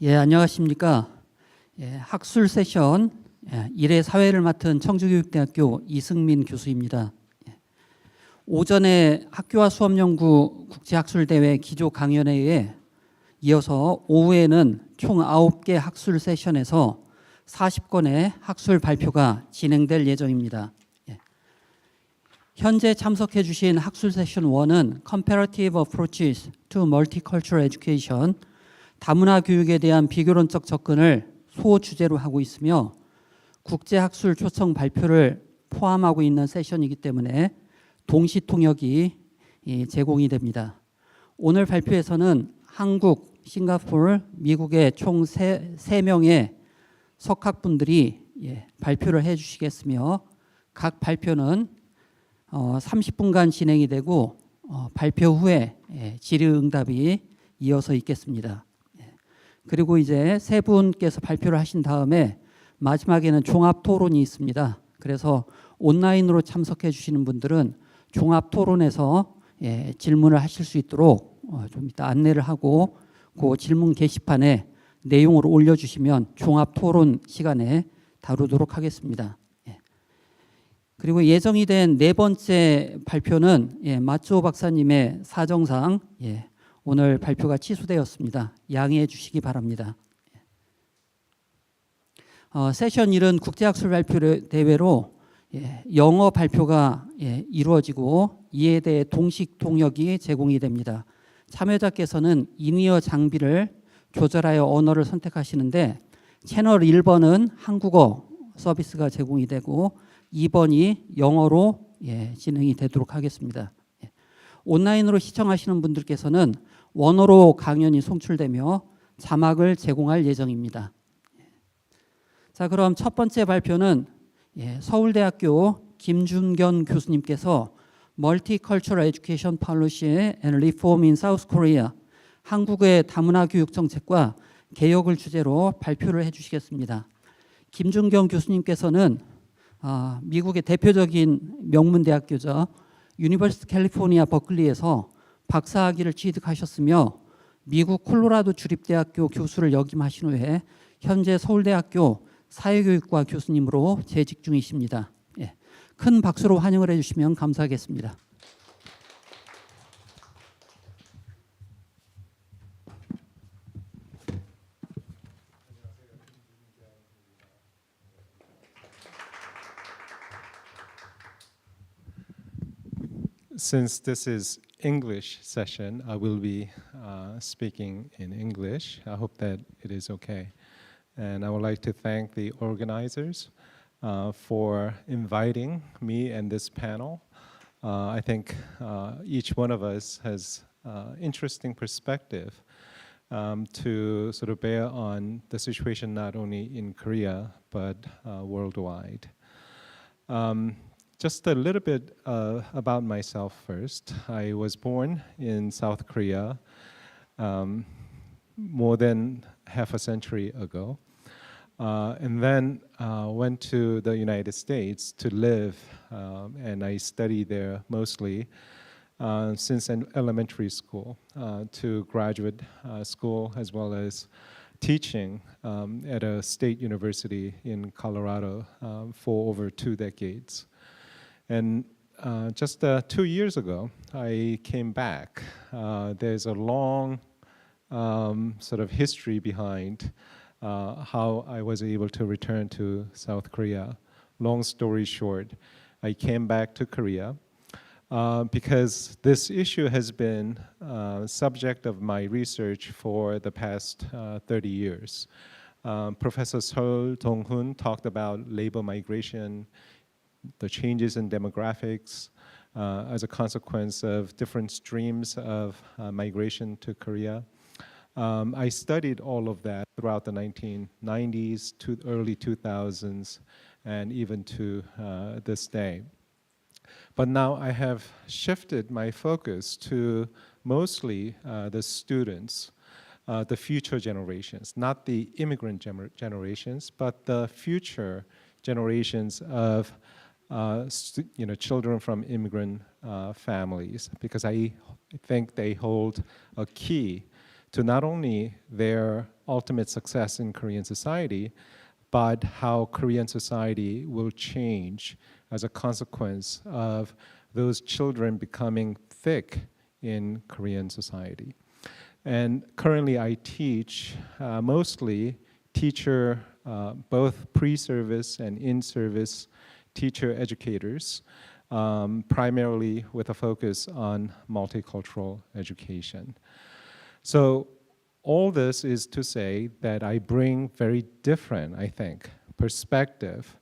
예, 안녕하십니까. 학술 세션 1회 사회를 맡은 청주교육대학교 이승민 교수입니다. 오전에 학교와 수업연구 국제학술대회 기조 강연회에 이어서 오후에는 총 9개 학술 세션에서 40건의 학술 발표가 진행될 예정입니다. 현재 참석해 주신 학술 세션 1은 Comparative Approaches to Multicultural Education, 다문화 교육에 대한 비교론적 접근을 소주제로 하고 있으며 국제학술 초청 발표를 포함하고 있는 세션이기 때문에 동시 통역이 제공이 됩니다. 오늘 발표에서는 한국, 싱가포르, 미국의 총 3명의 석학분들이 발표를 해 주시겠으며 각 발표는 30분간 진행이 되고 발표 후에 질의응답이 이어서 있겠습니다. 그리고 이제 세 분께서 발표를 하신 다음에 마지막에는 종합 토론이 있습니다. 그래서 온라인으로 참석해 주시는 분들은 종합 토론에서 질문을 하실 수 있도록 좀 이따 안내를 하고 그 질문 게시판에 내용을 올려주시면 종합 토론 시간에 다루도록 하겠습니다. 그리고 예정이 된 네 번째 발표는 마츠오 박사님의 사정상 오늘 발표가 취소되었습니다. 양해해 주시기 바랍니다. 세션 1은 국제학술 발표대회로 영어 발표가 이루어지고 이에 대해 동식 통역이 제공이 됩니다. 참여자께서는 인이어 장비를 조절하여 언어를 선택하시는데 채널 1번은 한국어 서비스가 제공이 되고 2번이 영어로 진행이 되도록 하겠습니다. 온라인으로 시청하시는 분들께서는 원어로 강연이 송출되며 자막을 제공할 예정입니다. 자, 그럼 첫 번째 발표는 서울대학교 김준견 교수님께서 Multicultural Education Policy and Reform in South Korea, 한국의 다문화 교육 정책과 개혁을 주제로 발표를 해주시겠습니다. 김준견 교수님께서는 미국의 대표적인 명문대학교죠. 유니버시티 캘리포니아 버클리에서 박사학위를 취득하셨으며 미국 콜로라도 주립대학교 교수를 역임하신 후에 현재 서울대학교 사회교육과 교수님으로 재직 중이십니다. 큰 박수로 환영을 해주시면 감사하겠습니다. Since this is English session, I will be speaking in English. I hope that it is okay. And I would like to thank the organizers for inviting me and this panel. I think each one of us has interesting perspective to sort of bear on the situation not only in Korea but worldwide. Just a little bit about myself first. I was born in South Korea more than half a century ago, and then went to the United States to live, and I studied there mostly since elementary school to graduate school, as well as teaching at a state university in Colorado for over 2 decades. And just 2 years ago, I came back. There's a long sort of history behind how I was able to return to South Korea. Long story short, I came back to Korea because this issue has been subject of my research for the past 30 years. Professor Seol Dong-hoon talked about labor migration, the changes in demographics as a consequence of different streams of migration to Korea. I studied all of that throughout the 1990s to early 2000s and even to this day. But now I have shifted my focus to mostly the students, the future generations, not the immigrant generations, but the future generations of children from immigrant families, because I think they hold a key to not only their ultimate success in Korean society, but how Korean society will change as a consequence of those children becoming thick in Korean society. And currently I teach mostly teacher, both pre-service and in-service teacher educators, primarily with a focus on multicultural education. So all this is to say that I bring very different, I think, perspective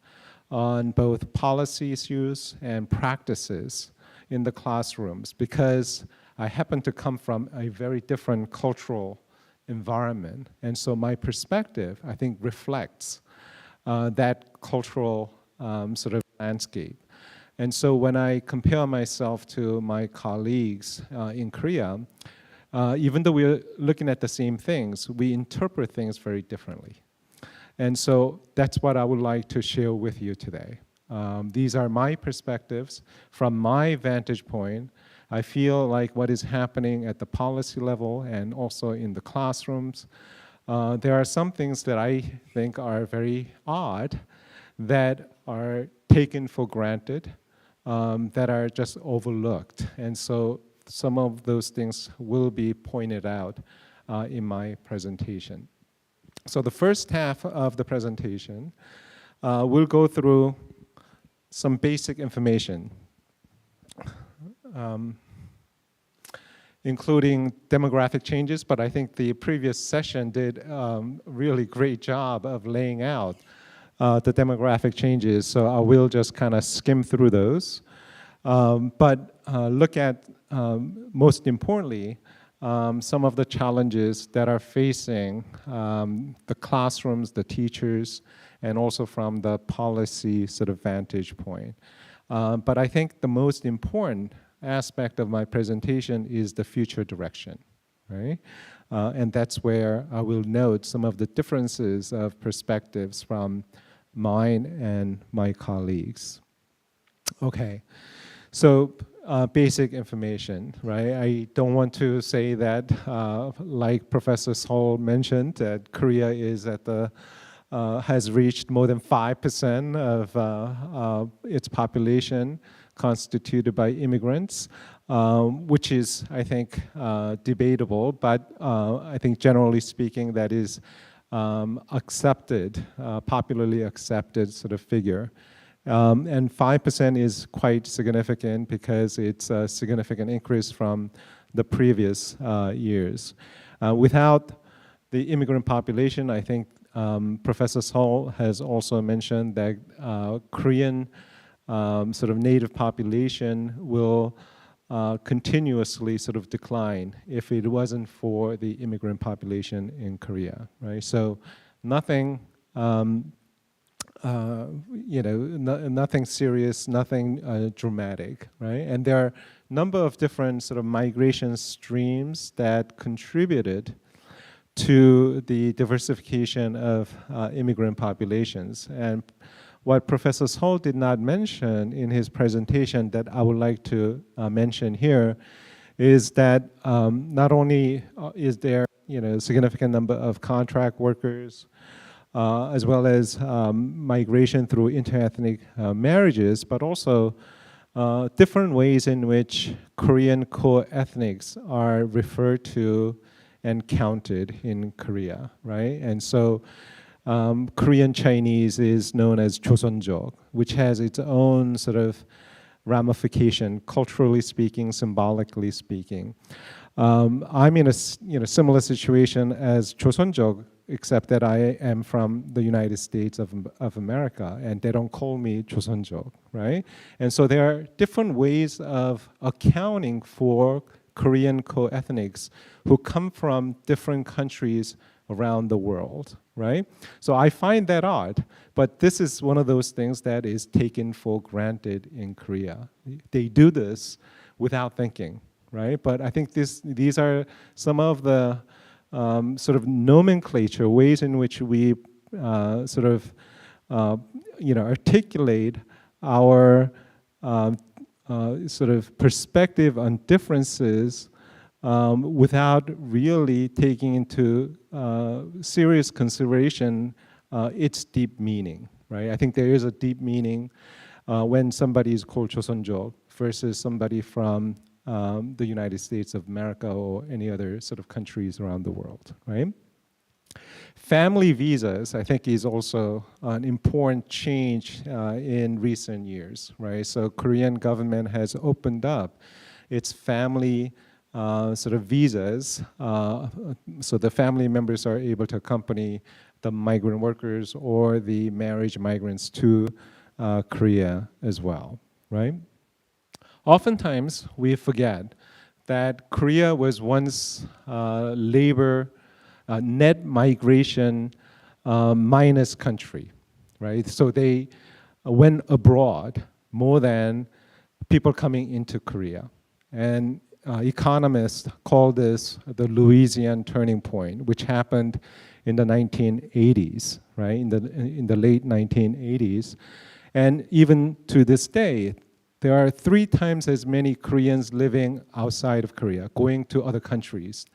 on both policy issues and practices in the classrooms, because I happen to come from a very different cultural environment. And so my perspective, I think, reflects that cultural sort of landscape. And so when I compare myself to my colleagues in Korea, even though we're looking at the same things, we interpret things very differently. And so that's what I would like to share with you today. These are my perspectives from my vantage point. I feel like what is happening at the policy level and also in the classrooms, there are some things that I think are very odd, that are taken for granted, that are just overlooked. And so some of those things will be pointed out in my presentation. So the first half of the presentation, we'll go through some basic information, including demographic changes, but I think the previous session did a really great job of laying out the demographic changes, so I will just kind of skim through those. But look at, most importantly, some of the challenges that are facing the classrooms, the teachers, and also from the policy sort of vantage point. But I think the most important aspect of my presentation is the future direction, right? And that's where I will note some of the differences of perspectives from mine and my colleagues. Okay, so basic information, right? I don't want to say that, like Professor Seol mentioned, that Korea is at the has reached more than 5% of its population constituted by immigrants, which is, I think, debatable, but I think generally speaking, that is accepted, popularly accepted sort of figure. And 5% is quite significant because it's a significant increase from the previous years. Without the immigrant population, I think Professor Seol has also mentioned that Korean sort of native population will continuously sort of decline if it wasn't for the immigrant population in Korea, right? So nothing, you know, nothing serious, nothing dramatic, right? And there are a number of different sort of migration streams that contributed to the diversification of immigrant populations. And what Professor Seol did not mention in his presentation that I would like to mention here is that not only is there, you know, a significant number of contract workers, as well as migration through interethnic marriages, but also different ways in which Korean co-ethnics are referred to and counted in Korea, right? And so Korean Chinese is known as 조선족, which has its own sort of ramification, culturally speaking, symbolically speaking. I'm in a similar situation as 조선족, except that I am from the United States of America, and they don't call me 조선족, right? And so there are different ways of accounting for Korean co-ethnics who come from different countries around the world, right? So I find that odd, but this is one of those things that is taken for granted in Korea. They do this without thinking, right? But I think these are some of the sort of nomenclature, ways in which we sort of articulate our sort of perspective on differences without really taking into serious consideration its deep meaning, right? I think there is a deep meaning when somebody is called Joseonjok versus somebody from the United States of America or any other sort of countries around the world, right? Family visas, I think, is also an important change in recent years, right? So Korean government has opened up its family sort of visas, so the family members are able to accompany the migrant workers or the marriage migrants to Korea as well, right? Oftentimes, we forget that Korea was once labor net migration minus country, right? So they went abroad more than people coming into Korea. And economists call this the Louisiana turning point, which happened in the 1980s, right? In the late 1980s. And even to this day, there are 3 times as many Koreans living outside of Korea, going to other countries,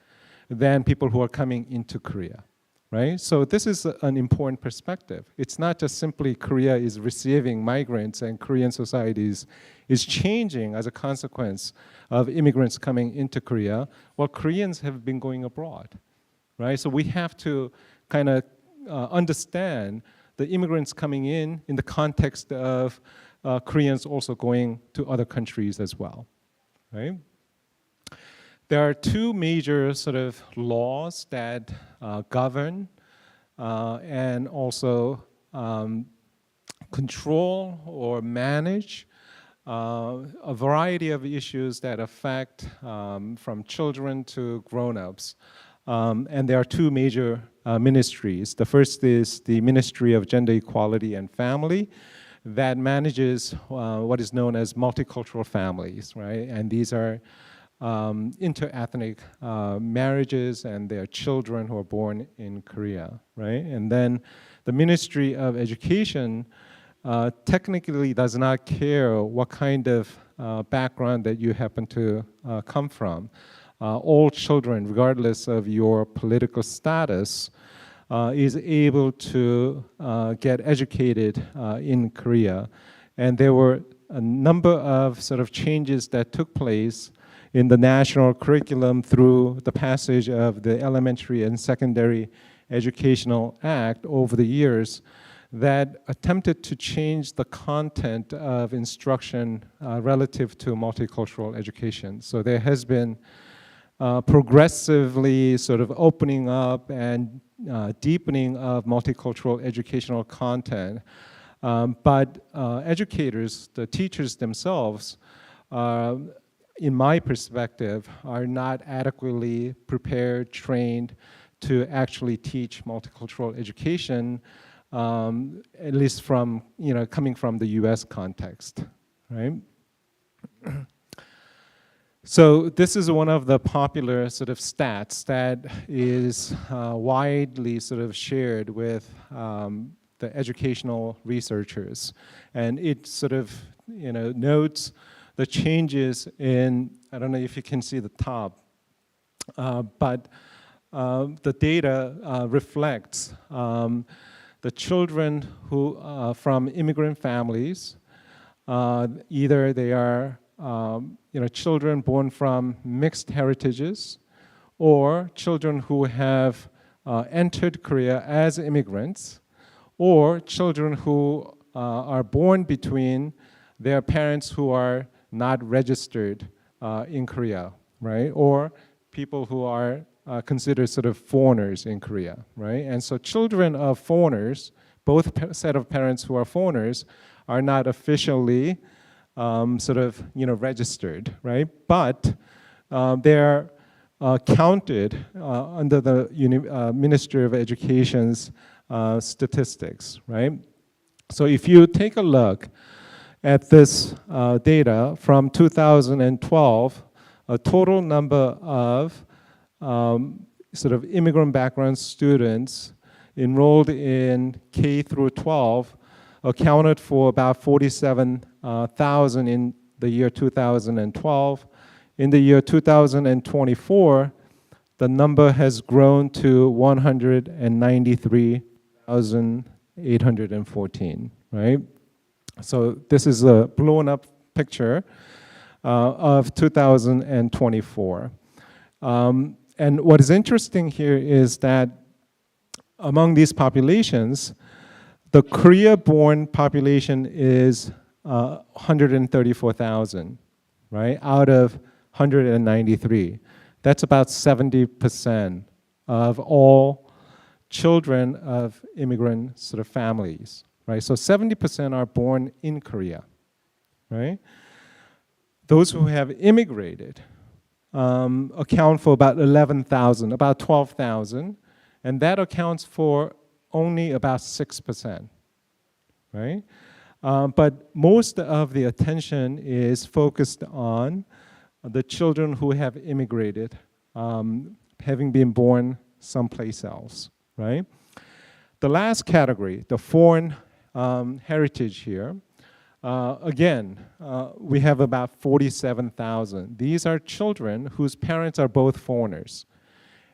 than people who are coming into Korea, right? So this is an important perspective. It's not just simply Korea is receiving migrants and Korean societies is changing as a consequence of immigrants coming into Korea, while Koreans have been going abroad, right? So we have to kind of understand the immigrants coming in the context of Koreans also going to other countries as well, right? There are 2 major sort of laws that govern and also control or manage a variety of issues that affect from children to grown-ups. And there are 2 major ministries. The first is the Ministry of Gender Equality and Family that manages what is known as multicultural families, right? And these are inter-ethnic marriages and their children who are born in Korea, right? And then the Ministry of Education technically does not care what kind of background that you happen to come from. All children, regardless of your political status, is able to get educated in Korea. And there were a number of sort of changes that took place in the national curriculum through the passage of the Elementary and Secondary Educational Act over the years that attempted to change the content of instruction relative to multicultural education. So there has been progressively sort of opening up and deepening of multicultural educational content. But educators, the teachers themselves, in my perspective, are not adequately prepared, trained to actually teach multicultural education, at least from, coming from the US context, right? So this is one of the popular sort of stats that is widely sort of shared with the educational researchers. And it sort of, notes the changes in, I don't know if you can see the top, but the data reflects the children who from immigrant families, either they are children born from mixed heritages, or children who have entered Korea as immigrants, or children who are born between their parents who are not registered in Korea, right? Or people who are considered sort of foreigners in Korea, right? And so children of foreigners, both set of parents who are foreigners, are not officially registered, right? But they're counted under the Ministry of Education's statistics, right? So if you take a look at this data from 2012, a total number of immigrant background students enrolled in K through 12 accounted for about 47,000 in the year 2012. in the year 2024, the number has grown to 193,814, right? So this is a blown up picture of 2024. And what is interesting here is that among these populations, the Korea-born population is 134,000, right, out of 193. That's about 70% of all children of immigrant sort of families, right? So 70% are born in Korea, right? Those who have immigrated account for about 11,000, about 12,000, and that accounts for only about 6%, right? But most of the attention is focused on the children who have immigrated, having been born someplace else, right? The last category, the foreign heritage here, again, we have about 47,000. These are children whose parents are both foreigners.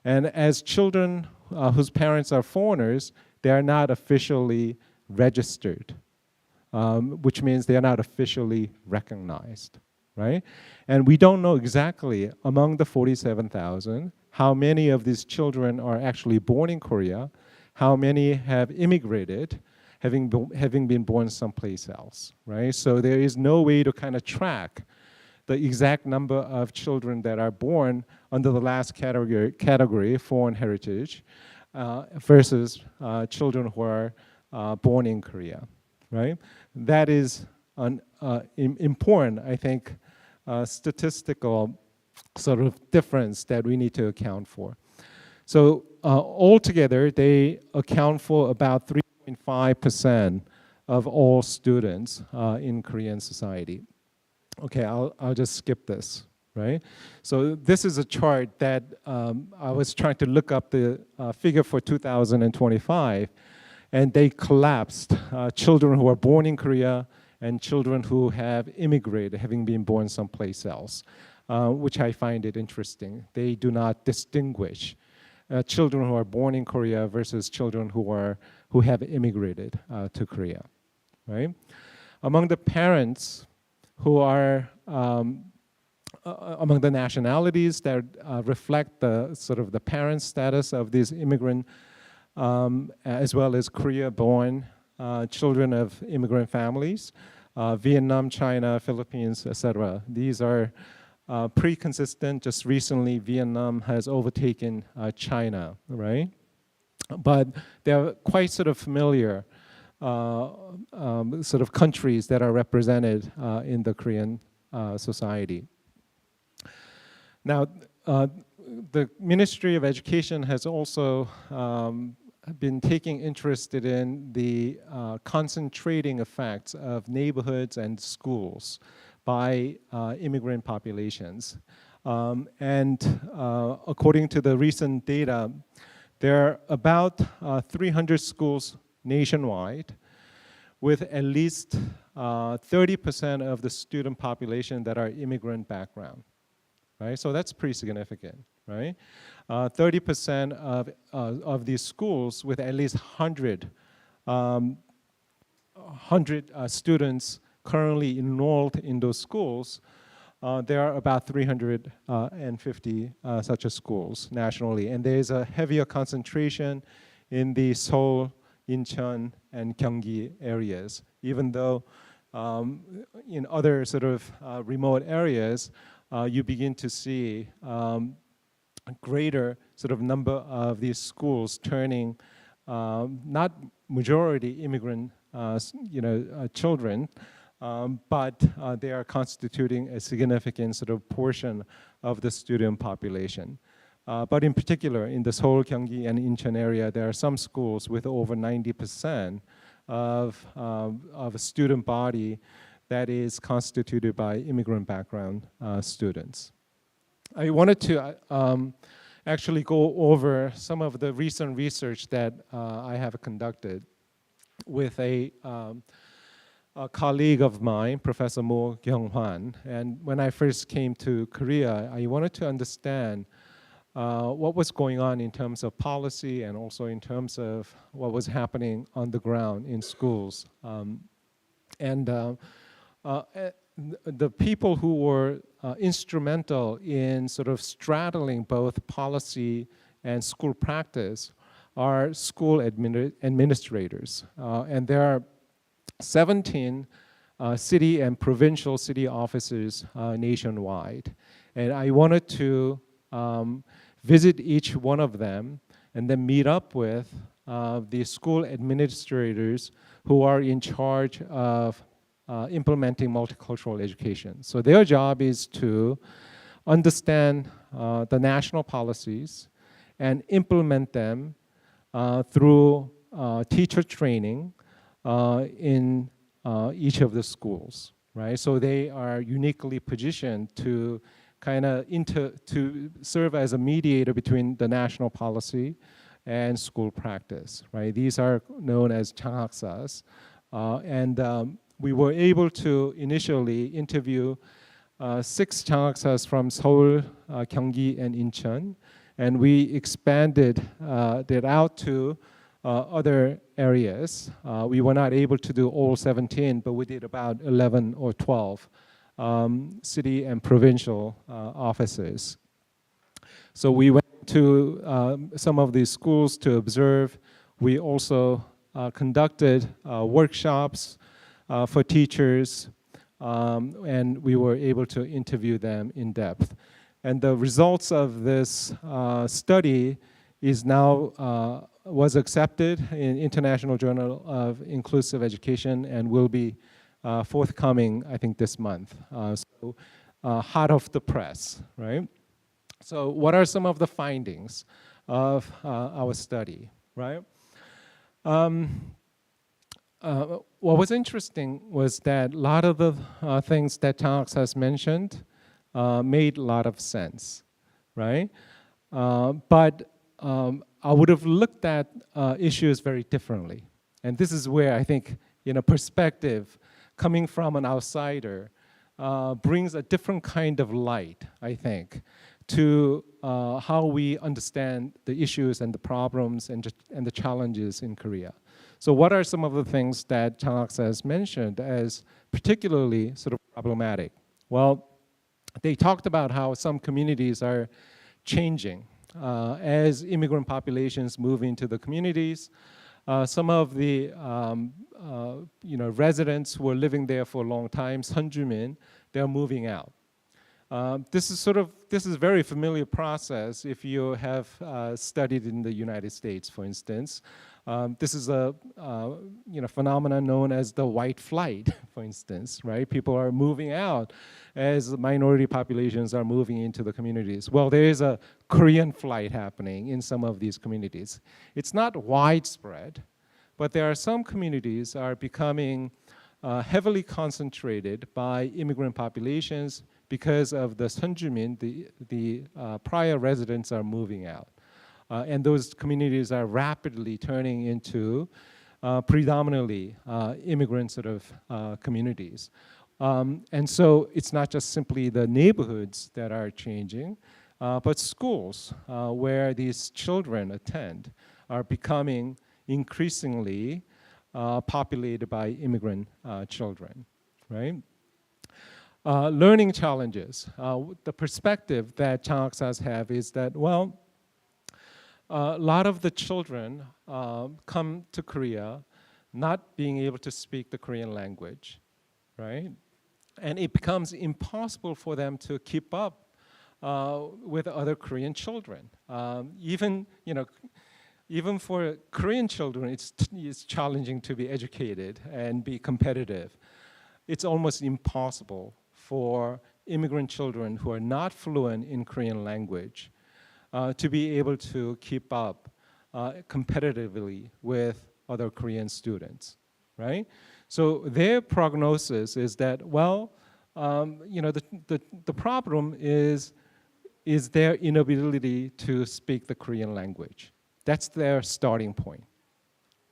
And as children whose parents are foreigners, they are not officially registered, which means they are not officially recognized, right? And we don't know exactly among the 47,000 how many of these children are actually born in Korea, how many have immigrated, having been born someplace else, right? So there is no way to kind of track the exact number of children that are born under the last category, foreign heritage, versus children who are born in Korea, right? That is an important, I think, statistical sort of difference that we need to account for. So altogether, they account for about 3.5% of all students in Korean society. Okay, I'll just skip this, right? So this is a chart that I was trying to look up the figure for 2025, and they collapsed children who are born in Korea and children who have immigrated, having been born someplace else, which I find it interesting. They do not distinguish children who are born in Korea versus children who have immigrated to Korea, right? Among the parents who are among the nationalities that reflect the sort of the parent status of these immigrant, as well as Korea-born children of immigrant families, Vietnam, China, Philippines, etc. These are pretty consistent. Just recently, Vietnam has overtaken China, right? But they're quite sort of familiar sort of countries that are represented in the Korean society. Now, the Ministry of Education has also been taking interest in the concentrating effects of neighborhoods and schools by immigrant populations. And according to the recent data, there are about 300 schools nationwide with at least 30% of the student population that are immigrant background, right? So that's pretty significant, right? 30% of these schools with at least 100 students currently enrolled in those schools. There are about 350 such schools nationally, and there is a heavier concentration in the Seoul, Incheon, and Gyeonggi areas, even though in other sort of remote areas, you begin to see a greater sort of number of these schools turning not majority immigrant children, but they are constituting a significant sort of portion of the student population. But in particular, in the Seoul, Gyeonggi, and Incheon area, there are some schools with over 90% of a student body that is constituted by immigrant background students. I wanted to actually go over some of the recent research that I have conducted with a a colleague of mine, Professor Mo Kyung-hwan. And when I first came to Korea, I wanted to understand what was going on in terms of policy and also in terms of what was happening on the ground in schools. The people who were instrumental in sort of straddling both policy and school practice are school administrators. And there are 17 city and provincial city offices nationwide. And I wanted to visit each one of them and then meet up with the school administrators who are in charge of implementing multicultural education. So their job is to understand the national policies and implement them through teacher training in each of the schools, right? So they are uniquely positioned to kind of to serve as a mediator between the national policy and school practice, right? These are known as 장학사s. We were able to initially interview 6 장학사s from Seoul, Gyeonggi, and Incheon, and we expanded that out to other areas. We were not able to do all 17, but we did about 11 or 12 city and provincial offices. So we went to some of these schools to observe. We also conducted workshops for teachers, and we were able to interview them in depth. And the results of this study is now was accepted in International Journal of Inclusive Education and will be forthcoming, I think, this month. So hot off the press, right? So what are some of the findings of our study, right? What was interesting was that a lot of the things that Chang has mentioned made a lot of sense, right? But I would have looked at issues very differently. And this is where I think, perspective coming from an outsider brings a different kind of light, I think, to how we understand the issues and the problems and the challenges in Korea. So what are some of the things that Chang has mentioned as particularly sort of problematic? Well, they talked about how some communities are changing as immigrant populations move into the communities. Some of the residents who were living there for a long time, 선주민, they're moving out. This is a very familiar process if you have studied in the United States, for instance. This is a phenomenon known as the white flight, for instance, right? People are moving out as minority populations are moving into the communities. Well, there is a Korean flight happening in some of these communities. It's not widespread, but there are some communities are becoming heavily concentrated by immigrant populations because of the 선주민, the prior residents are moving out. And those communities are rapidly turning into predominantly immigrant sort of communities. And so it's not just simply the neighborhoods that are changing, but schools where these children attend are becoming increasingly populated by immigrant children, right? Learning challenges. The perspective that Chang-Aksas have is that, well, a lot of the children come to Korea not being able to speak the Korean language, right? And it becomes impossible for them to keep up with other Korean children. Even for Korean children, it's challenging to be educated and be competitive. It's almost impossible for immigrant children who are not fluent in Korean language to be able to keep up competitively with other Korean students, right? So their prognosis is that, well, the problem is their inability to speak the Korean language. That's their starting point,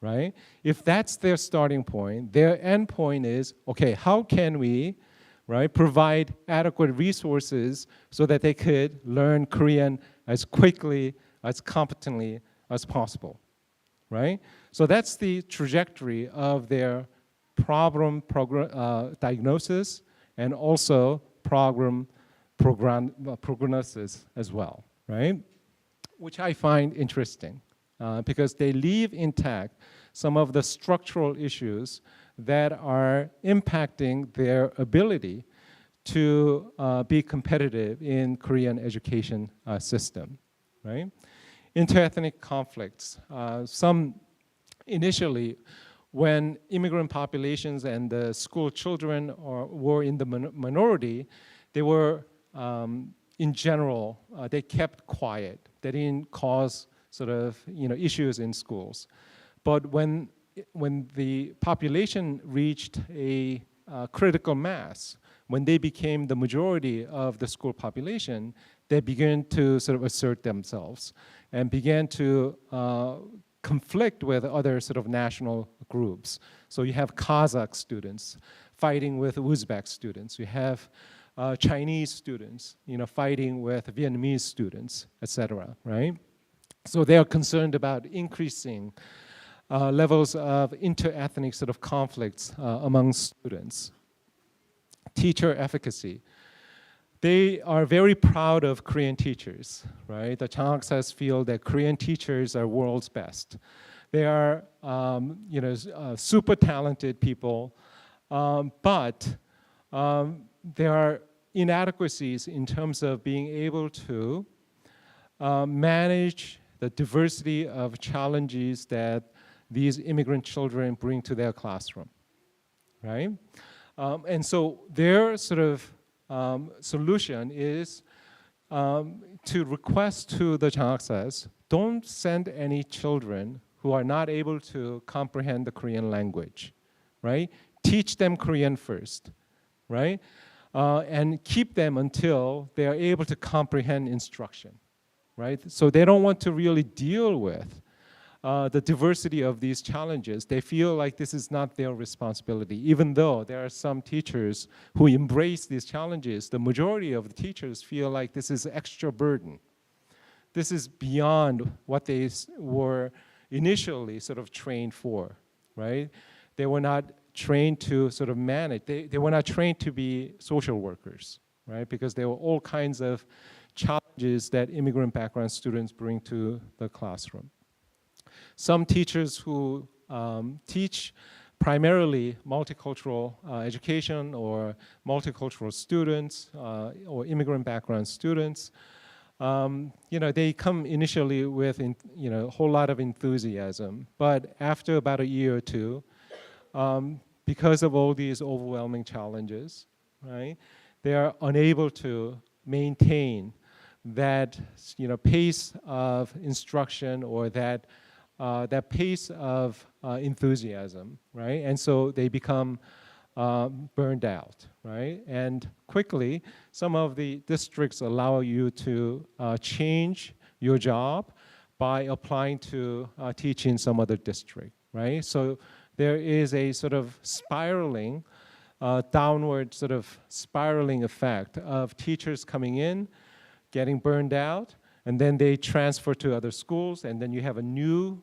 right? If that's their starting point, their end point is, okay, how can we, right, provide adequate resources so that they could learn Korean as quickly, as competently as possible, right? So that's the trajectory of their problem diagnosis and also prognosis as well, right? Which I find interesting because they leave intact some of the structural issues that are impacting their ability to be competitive in Korean education system, right? Interethnic conflicts. Some initially, when immigrant populations and the school children were in the minority, they were, in general, they kept quiet. They didn't cause sort of issues in schools. But when the population reached a critical mass, when they became the majority of the school population, they began to sort of assert themselves and began to conflict with other sort of national groups. So you have Kazakh students fighting with Uzbek students. You have Chinese students, fighting with Vietnamese students, etc. Right? So they are concerned about increasing levels of interethnic sort of conflicts among students. Teacher efficacy. They are very proud of Korean teachers, right? The Changhaksas feel that Korean teachers are world's best. They are, super talented people, but there are inadequacies in terms of being able to manage the diversity of challenges that these immigrant children bring to their classroom, right? And so their sort of solution is to request to the Changhaksas, don't send any children who are not able to comprehend the Korean language, right? Teach them Korean first, right? And keep them until they are able to comprehend instruction, right? So they don't want to really deal with the diversity of these challenges. They feel like this is not their responsibility. Even though there are some teachers who embrace these challenges, the majority of the teachers feel like this is extra burden. This is beyond what they were initially sort of trained for, right? They were not trained to sort of manage. They were not trained to be social workers, right? Because there were all kinds of challenges that immigrant background students bring to the classroom. Some teachers who teach primarily multicultural education or multicultural students or immigrant background students, they come initially with a whole lot of enthusiasm, but after about a year or two, because of all these overwhelming challenges, right, they are unable to maintain that pace of instruction or that pace of enthusiasm, right? And so they become burned out, right? And quickly, some of the districts allow you to change your job by applying to teach in some other district, right? So there is a sort of spiraling, downward sort of spiraling effect of teachers coming in, getting burned out, and then they transfer to other schools, and then you have a new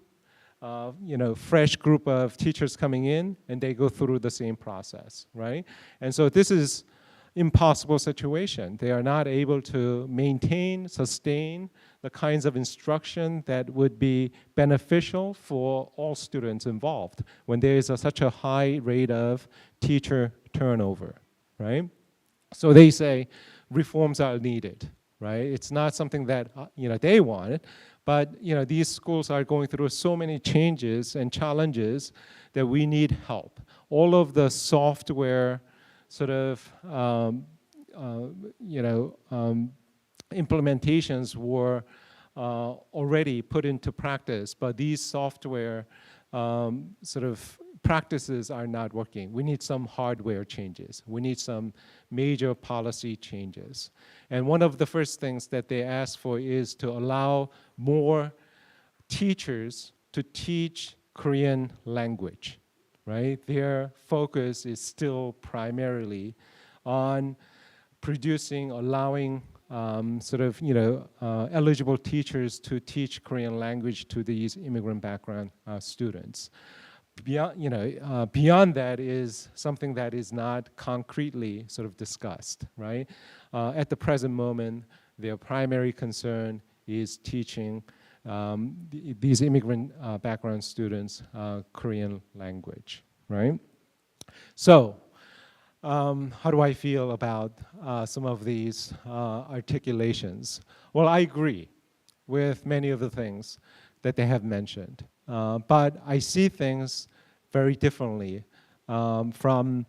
fresh group of teachers coming in, and they go through the same process, right? And so this is impossible situation. They are not able to maintain, sustain the kinds of instruction that would be beneficial for all students involved when there is such a high rate of teacher turnover, right? So they say reforms are needed, right? It's not something that they wanted, but these schools are going through so many changes and challenges that we need help. All of the software sort of implementations were already put into practice, but these software sort of practices are not working. We need some hardware changes. We need some major policy changes. And one of the first things that they ask for is to allow more teachers to teach Korean language, right? Their focus is still primarily on producing, allowing eligible teachers to teach Korean language to these immigrant background students. Beyond that is something that is not concretely sort of discussed, right? At the present moment, their primary concern is teaching these immigrant background students Korean language, right? So, how do I feel about some of these articulations? Well, I agree with many of the things that they have mentioned. But I see things very differently from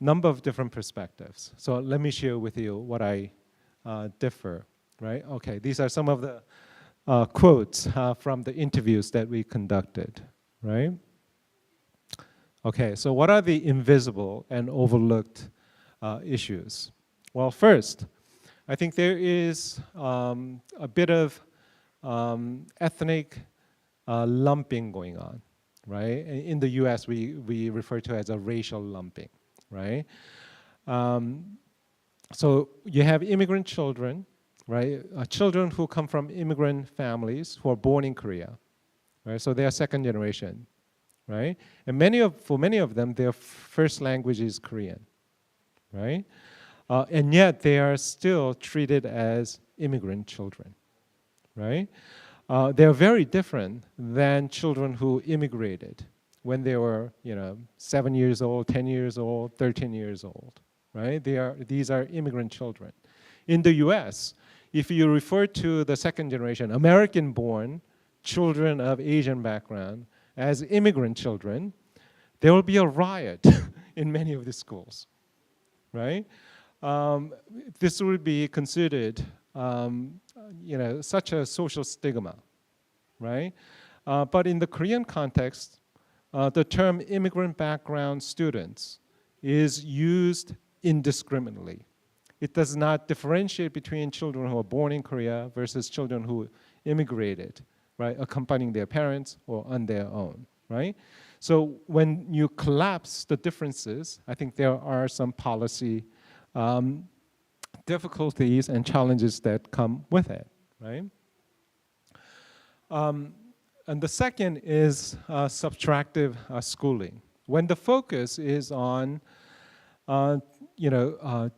a number of different perspectives. So let me share with you what I differ, right? Okay, these are some of the quotes from the interviews that we conducted, right? Okay, so what are the invisible and overlooked issues? Well, first, I think there is a bit of ethnic lumping going on, right? In the US, we refer to it as a racial lumping, right? So you have immigrant children, right? Children who come from immigrant families who are born in Korea, right? So they are second generation, right? And for many of them, their first language is Korean, right? And yet they are still treated as immigrant children, right? They're very different than children who immigrated when they were, 7 years old, 10 years old, 13 years old, right? These are immigrant children. In the US, if you refer to the second generation, American-born children of Asian background as immigrant children, there will be a riot in many of the schools, right? This would be considered such a social stigma, right? But in the Korean context, the term immigrant background students is used indiscriminately. It does not differentiate between children who are born in Korea versus children who immigrated, right, accompanying their parents or on their own, right? So when you collapse the differences, I think there are some policy difficulties and challenges that come with it, right? And the second is subtractive schooling. When the focus is on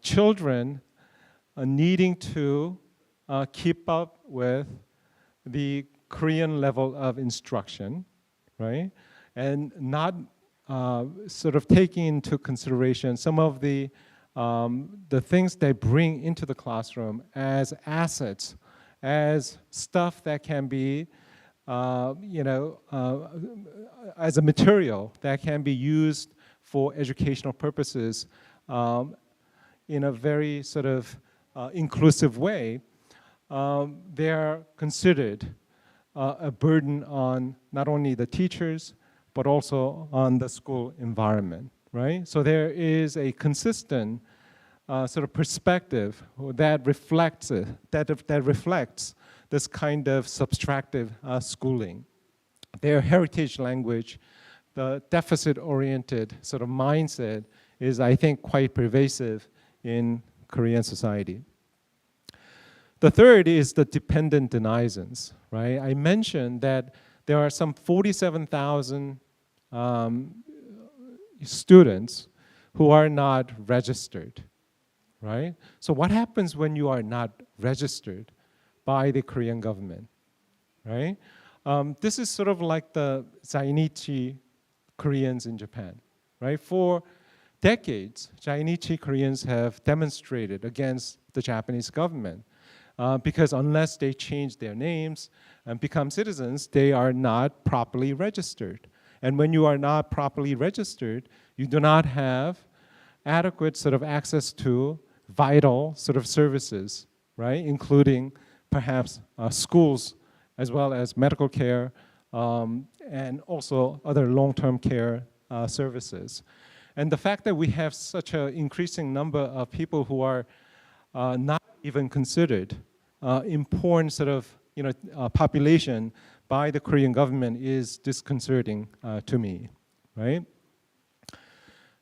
children needing to keep up with the Korean level of instruction, right? And not sort of taking into consideration some of the things they bring into the classroom as assets, as stuff that can be, as a material that can be used for educational purposes in a very sort of inclusive way, they are considered a burden on not only the teachers, but also on the school environment, right? So there is a consistent sort of perspective that reflects that reflects this kind of subtractive schooling. Their heritage language, the deficit-oriented sort of mindset is, I think, quite pervasive in Korean society. The third is the dependent denizens, right? I mentioned that there are some 47,000 students who are not registered, right? So what happens when you are not registered by the Korean government, right? This is sort of like the Zainichi Koreans in Japan, right? For decades, Zainichi Koreans have demonstrated against the Japanese government because unless they change their names and become citizens, they are not properly registered. And when you are not properly registered, you do not have adequate sort of access to vital sort of services, right? Including perhaps schools, as well as medical care, and also other long-term care services. And the fact that we have such an increasing number of people who are not even considered important sort of population by the Korean government is disconcerting to me, right?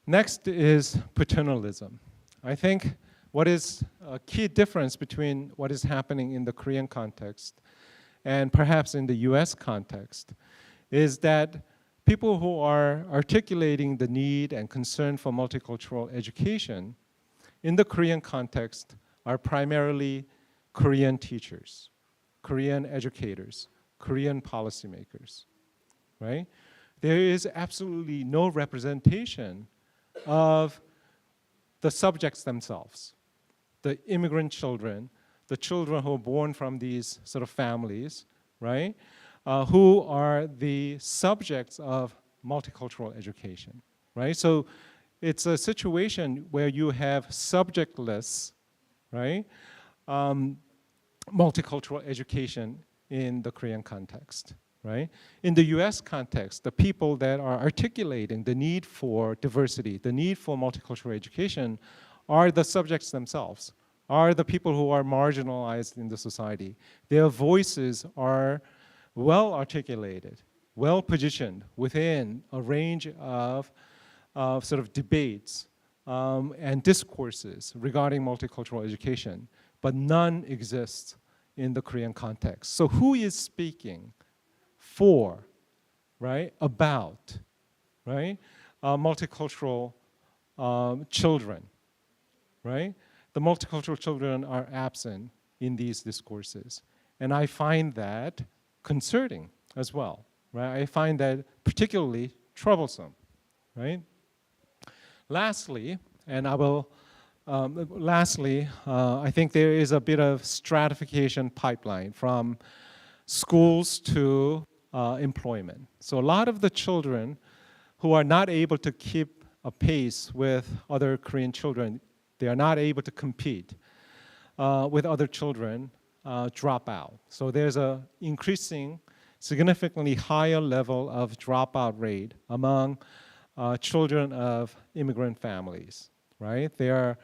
Next is paternalism. I think what is a key difference between what is happening in the Korean context and perhaps in the US context is that people who are articulating the need and concern for multicultural education in the Korean context are primarily Korean teachers, Korean educators, Korean policymakers, right? There is absolutely no representation of the subjects themselves, the immigrant children, the children who are born from these sort of families, right? Who are the subjects of multicultural education, right? So it's a situation where you have subjectless, right? Multicultural education in the Korean context, right? In the US context, the people that are articulating the need for diversity, the need for multicultural education are the subjects themselves, are the people who are marginalized in the society. Their voices are well articulated, well positioned within a range of sort of debates and discourses regarding multicultural education, but none exists in the Korean context. So who is speaking for, right, about, right, multicultural children, right? The multicultural children are absent in these discourses. And I find that concerning as well, right? I find that particularly troublesome, right? Lastly, and I will, I think there is a bit of stratification pipeline from schools to employment. So a lot of the children who are not able to keep a pace with other Korean children, they are not able to compete with other children, drop out. So there's a increasing, significantly higher level of dropout rate among children of immigrant families, right? They are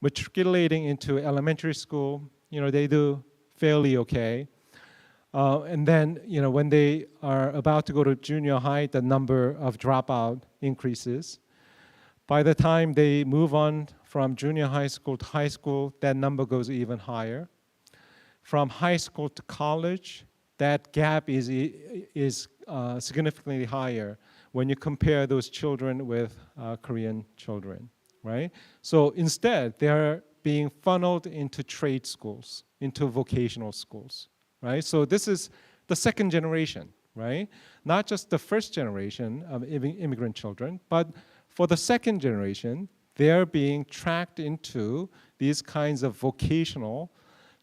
matriculating into elementary school, they do fairly okay. And then, when they are about to go to junior high, the number of dropout increases. By the time they move on from junior high school to high school, that number goes even higher. From high school to college, that gap is significantly higher when you compare those children with Korean children, right? So instead, they are being funneled into trade schools, into vocational schools, right? So this is the second generation, right? Not just the first generation of immigrant children, but for the second generation, they're being tracked into these kinds of vocational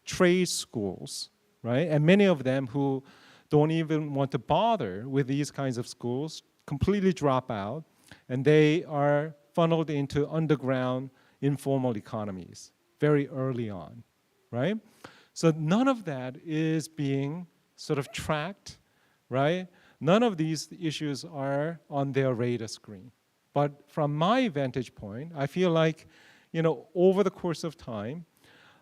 trade schools, right? And many of them who don't even want to bother with these kinds of schools completely drop out, and they are funneled into underground informal economies very early on, right? So none of that is being sort of tracked, right? None of these issues are on their radar screen. But from my vantage point, I feel like, over the course of time,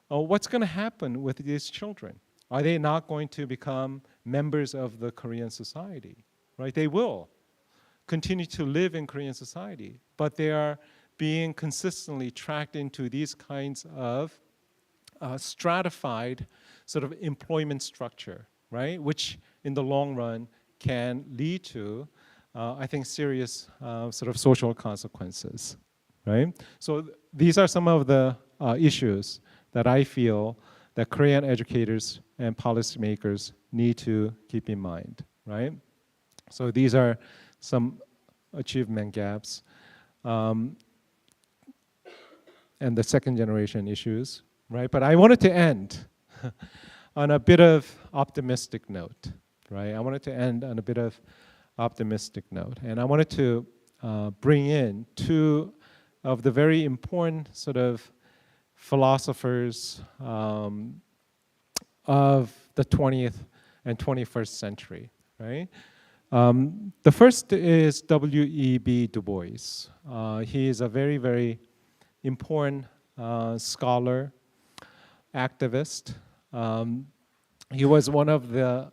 what's going to happen with these children? Are they not going to become members of the Korean society, right? They will continue to live in Korean society, but they are being consistently tracked into these kinds of stratified sort of employment structure, right? Which in the long run can lead to, I think, serious sort of social consequences, right? So these are some of the issues that I feel that Korean educators and policymakers need to keep in mind, right? So these are some achievement gaps and the second generation issues, right? But I wanted to end on a bit of optimistic note, right? I wanted to end on a bit of optimistic note. And I wanted to bring in two of the very important sort of philosophers of the 20th and 21st century, right? The first is W.E.B. Du Bois. He is a very, very important scholar, activist, he was one of the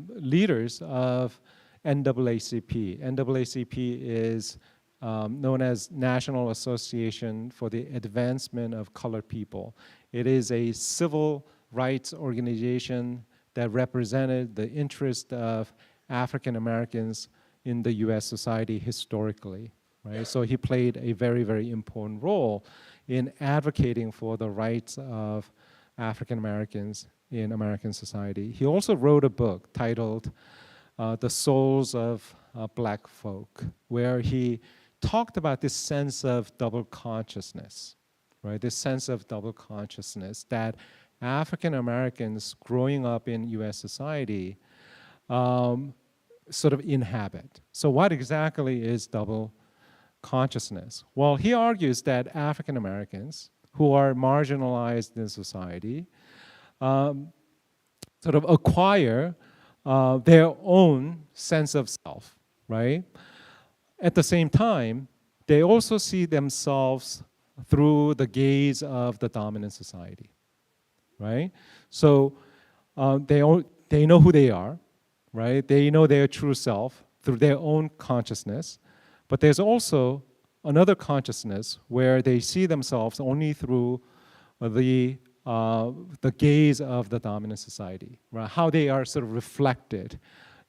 leaders of NAACP. NAACP is known as National Association for the Advancement of Colored People. It is a civil rights organization that represented the interest of African Americans in the US society historically, right? So he played a very, very important role in advocating for the rights of African Americans in American society. He also wrote a book titled The Souls of Black Folk, where he talked about this sense of double consciousness, right? This sense of double consciousness that African Americans growing up in US society sort of inhabit. So what exactly is double consciousness? Well, he argues that African Americans who are marginalized in society sort of acquire their own sense of self, right? At the same time, they also see themselves through the gaze of the dominant society, right? So they know who they are, right? They know their true self through their own consciousness, but there's also another consciousness where they see themselves only through the gaze of the dominant society, right? How they are sort of reflected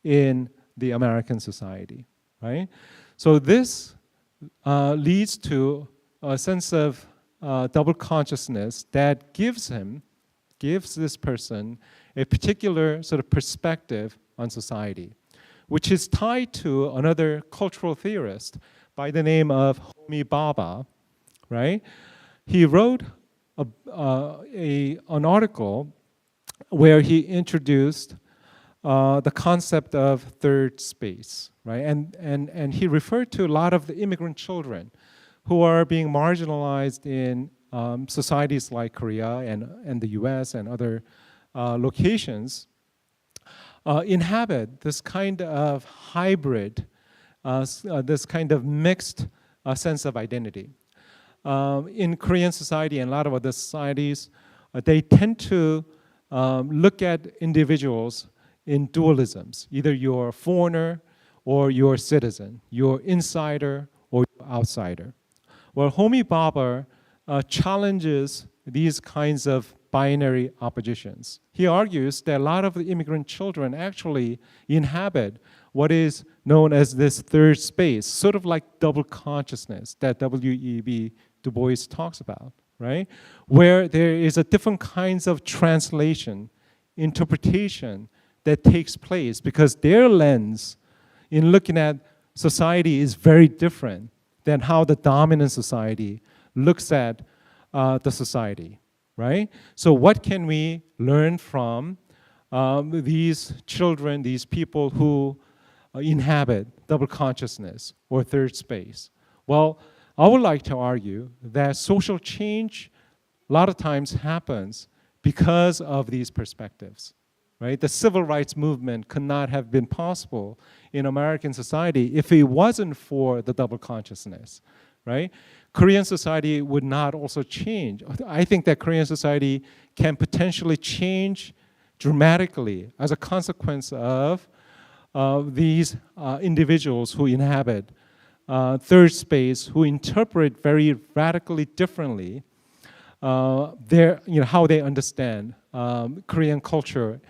in the American society, right? So this leads to a sense of double consciousness that gives this person a particular sort of perspective on society, which is tied to another cultural theorist by the name of Homi Bhabha, right? He wrote an article where he introduced the concept of third space, right? And he referred to a lot of the immigrant children who are being marginalized in societies like Korea and the US and other locations, inhabit this kind of hybrid, this kind of mixed sense of identity. In Korean society and a lot of other societies, they tend to look at individuals in dualisms. Either you're a foreigner or you're a citizen. You're insider or you're outsider. Well, Homi Bhabha challenges these kinds of binary oppositions. He argues that a lot of the immigrant children actually inhabit what is known as this third space, sort of like double consciousness that W.E.B. Du Bois talks about, right? Where there is a different kinds of translation, interpretation that takes place because their lens in looking at society is very different than how the dominant society looks at the society, right? So what can we learn from these children, these people who inhabit double consciousness or third space? Well, I would like to argue that social change a lot of times happens because of these perspectives, right? The civil rights movement could not have been possible in American society if it wasn't for the double consciousness, right? Korean society would not also change. I think that Korean society can potentially change dramatically as a consequence of these individuals who inhabit third space, who interpret very radically differently how they understand Korean culture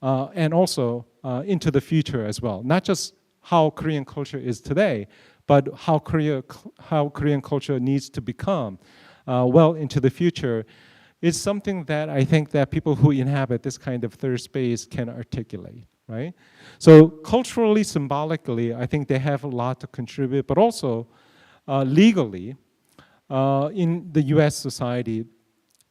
and also into the future as well. Not just how Korean culture is today, but how Korean culture needs to become well into the future is something that I think that people who inhabit this kind of third space can articulate, right? So culturally, symbolically, I think they have a lot to contribute, but also legally, in the US society,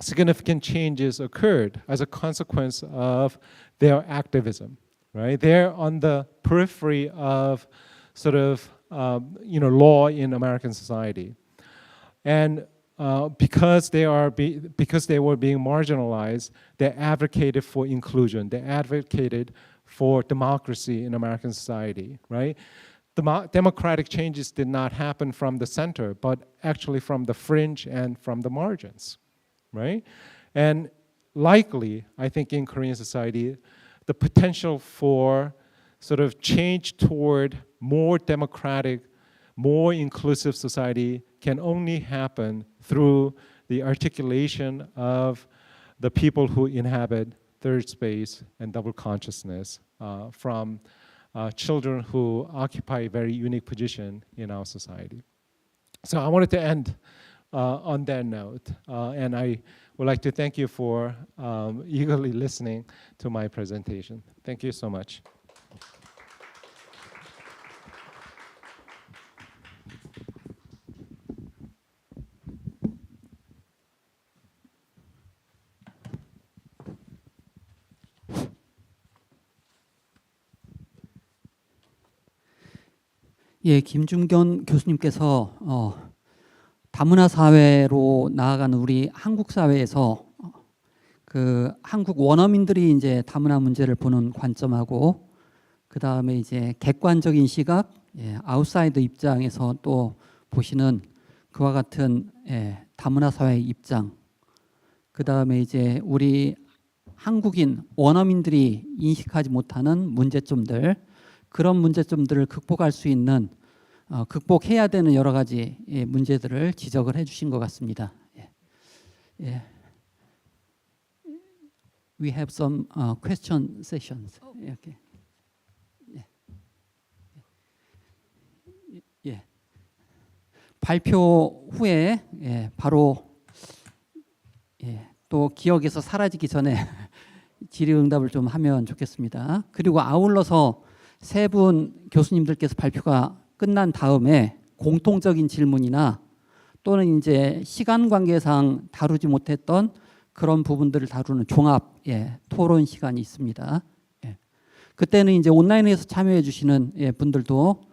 significant changes occurred as a consequence of their activism, right? They're on the periphery of sort of law in American society, and because they were being marginalized, they advocated for inclusion. They advocated for democracy in American society, right? Democratic changes did not happen from the center, but actually from the fringe and from the margins, right? And likely, I think, in Korean society, the potential for sort of change toward more democratic, more inclusive society can only happen through the articulation of the people who inhabit third space and double consciousness from children who occupy a very unique position in our society. So I wanted to end on that note, and I would like to thank you for eagerly listening to my presentation. Thank you so much. 예, 김준견 교수님께서 다문화 사회로 나아가는 우리 한국 사회에서 그 한국 원어민들이 이제 다문화 문제를 보는 관점하고 그 다음에 이제 객관적인 시각, 아웃사이더 입장에서 또 보시는 그와 같은 다문화 사회의 입장, 그 다음에 이제 우리 한국인 원어민들이 인식하지 못하는 문제점들, 그런 문제점들을 극복할 수 있는 극복해야 되는 여러 가지 문제들을 지적을 해주신 것 같습니다. We have some question sessions. 이렇게. 발표 후에 바로 또 기억에서 사라지기 전에 질의응답을 좀 하면 좋겠습니다. 그리고 아울러서 세 분 교수님들께서 발표가 끝난 다음에 공통적인 질문이나 또는 이제 시간 관계상 다루지 못했던 그런 부분들을 다루는 종합 토론 시간이 있습니다. 그때는 이제 온라인에서 참여해 주시는 분들도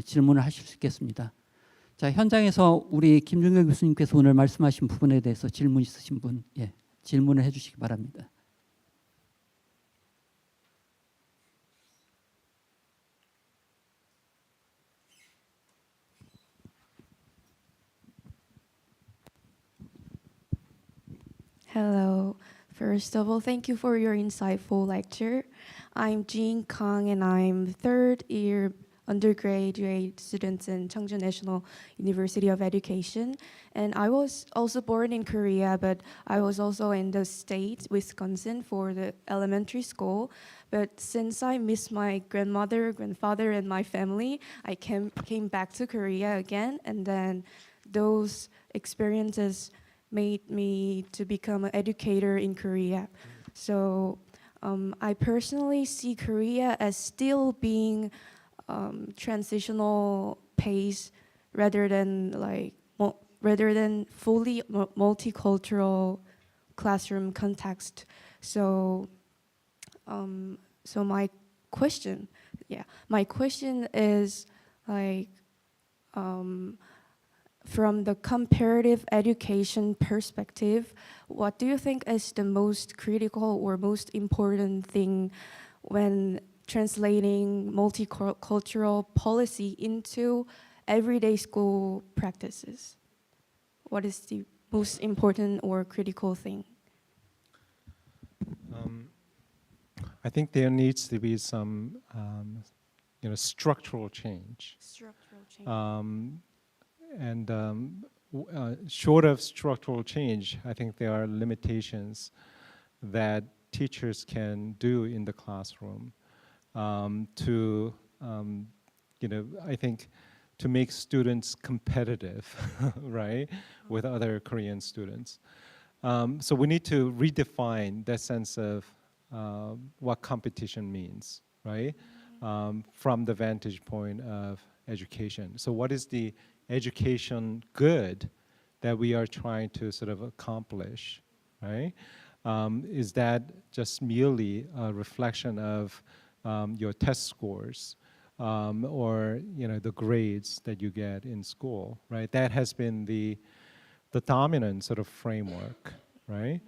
질문을 하실 수 있겠습니다. 자, 현장에서 우리 김준경 교수님께서 오늘 말씀하신 부분에 대해서 질문 있으신 분 질문을 해주시기 바랍니다. Hello. First of all, thank you for your insightful lecture. I'm Jean Kang and I'm third year undergraduate student in Chungcheon National University of Education. And I was also born in Korea, but I was also in the state, Wisconsin, for the elementary school. But since I miss my grandmother, grandfather, and my family, I came back to Korea again. And then those experiences made me to become an educator in Korea. So I personally see Korea as still being transitional pace rather than fully multicultural classroom context. So my question is like from the comparative education perspective, what do you think is the most critical or most important thing when translating multicultural policy into everyday school practices? What is the most important or critical thing? I think there needs to be some structural change. Structural change. And short of structural change, I think there are limitations that teachers can do in the classroom to, I think, to make students competitive, right, with other Korean students. So we need to redefine that sense of what competition means, right, from the vantage point of education. So what is the education good that we are trying to sort of accomplish, right? Is that just merely a reflection of your test scores or the grades that you get in school, right? That has been the dominant sort of framework, right?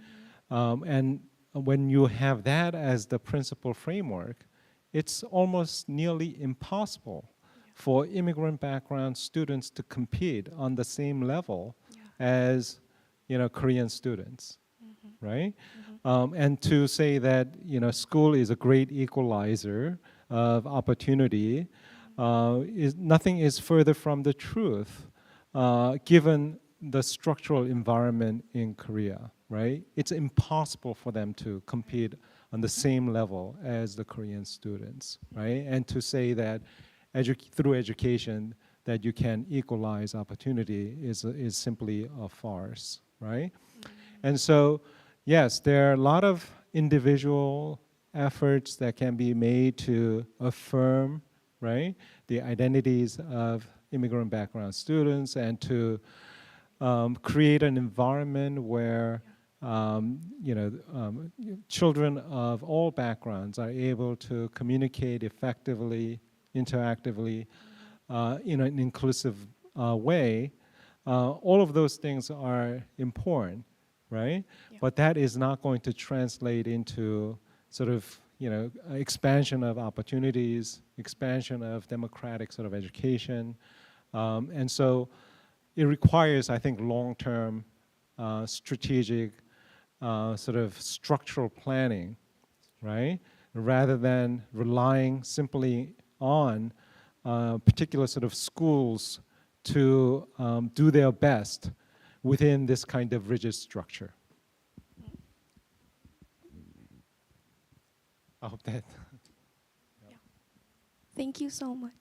And when you have that as the principal framework, it's almost nearly impossible for immigrant background students to compete on the same level as Korean students, right? And to say that school is a great equalizer of opportunity is nothing is further from the truth, given the structural environment in Korea. Right? It's impossible for them to compete on the same level as the Korean students. Right? And to say that through education that you can equalize opportunity is simply a farce. Right? And so, yes, there are a lot of individual efforts that can be made to affirm, right, the identities of immigrant background students and to create an environment where children of all backgrounds are able to communicate effectively, interactively, in an inclusive way. All of those things are important, right? Yeah. But that is not going to translate into sort of expansion of opportunities, expansion of democratic sort of education, and so it requires, I think, long-term strategic sort of structural planning, right? Rather than relying simply on particular sort of schools to do their best within this kind of rigid structure. I hope that. Thank you so much.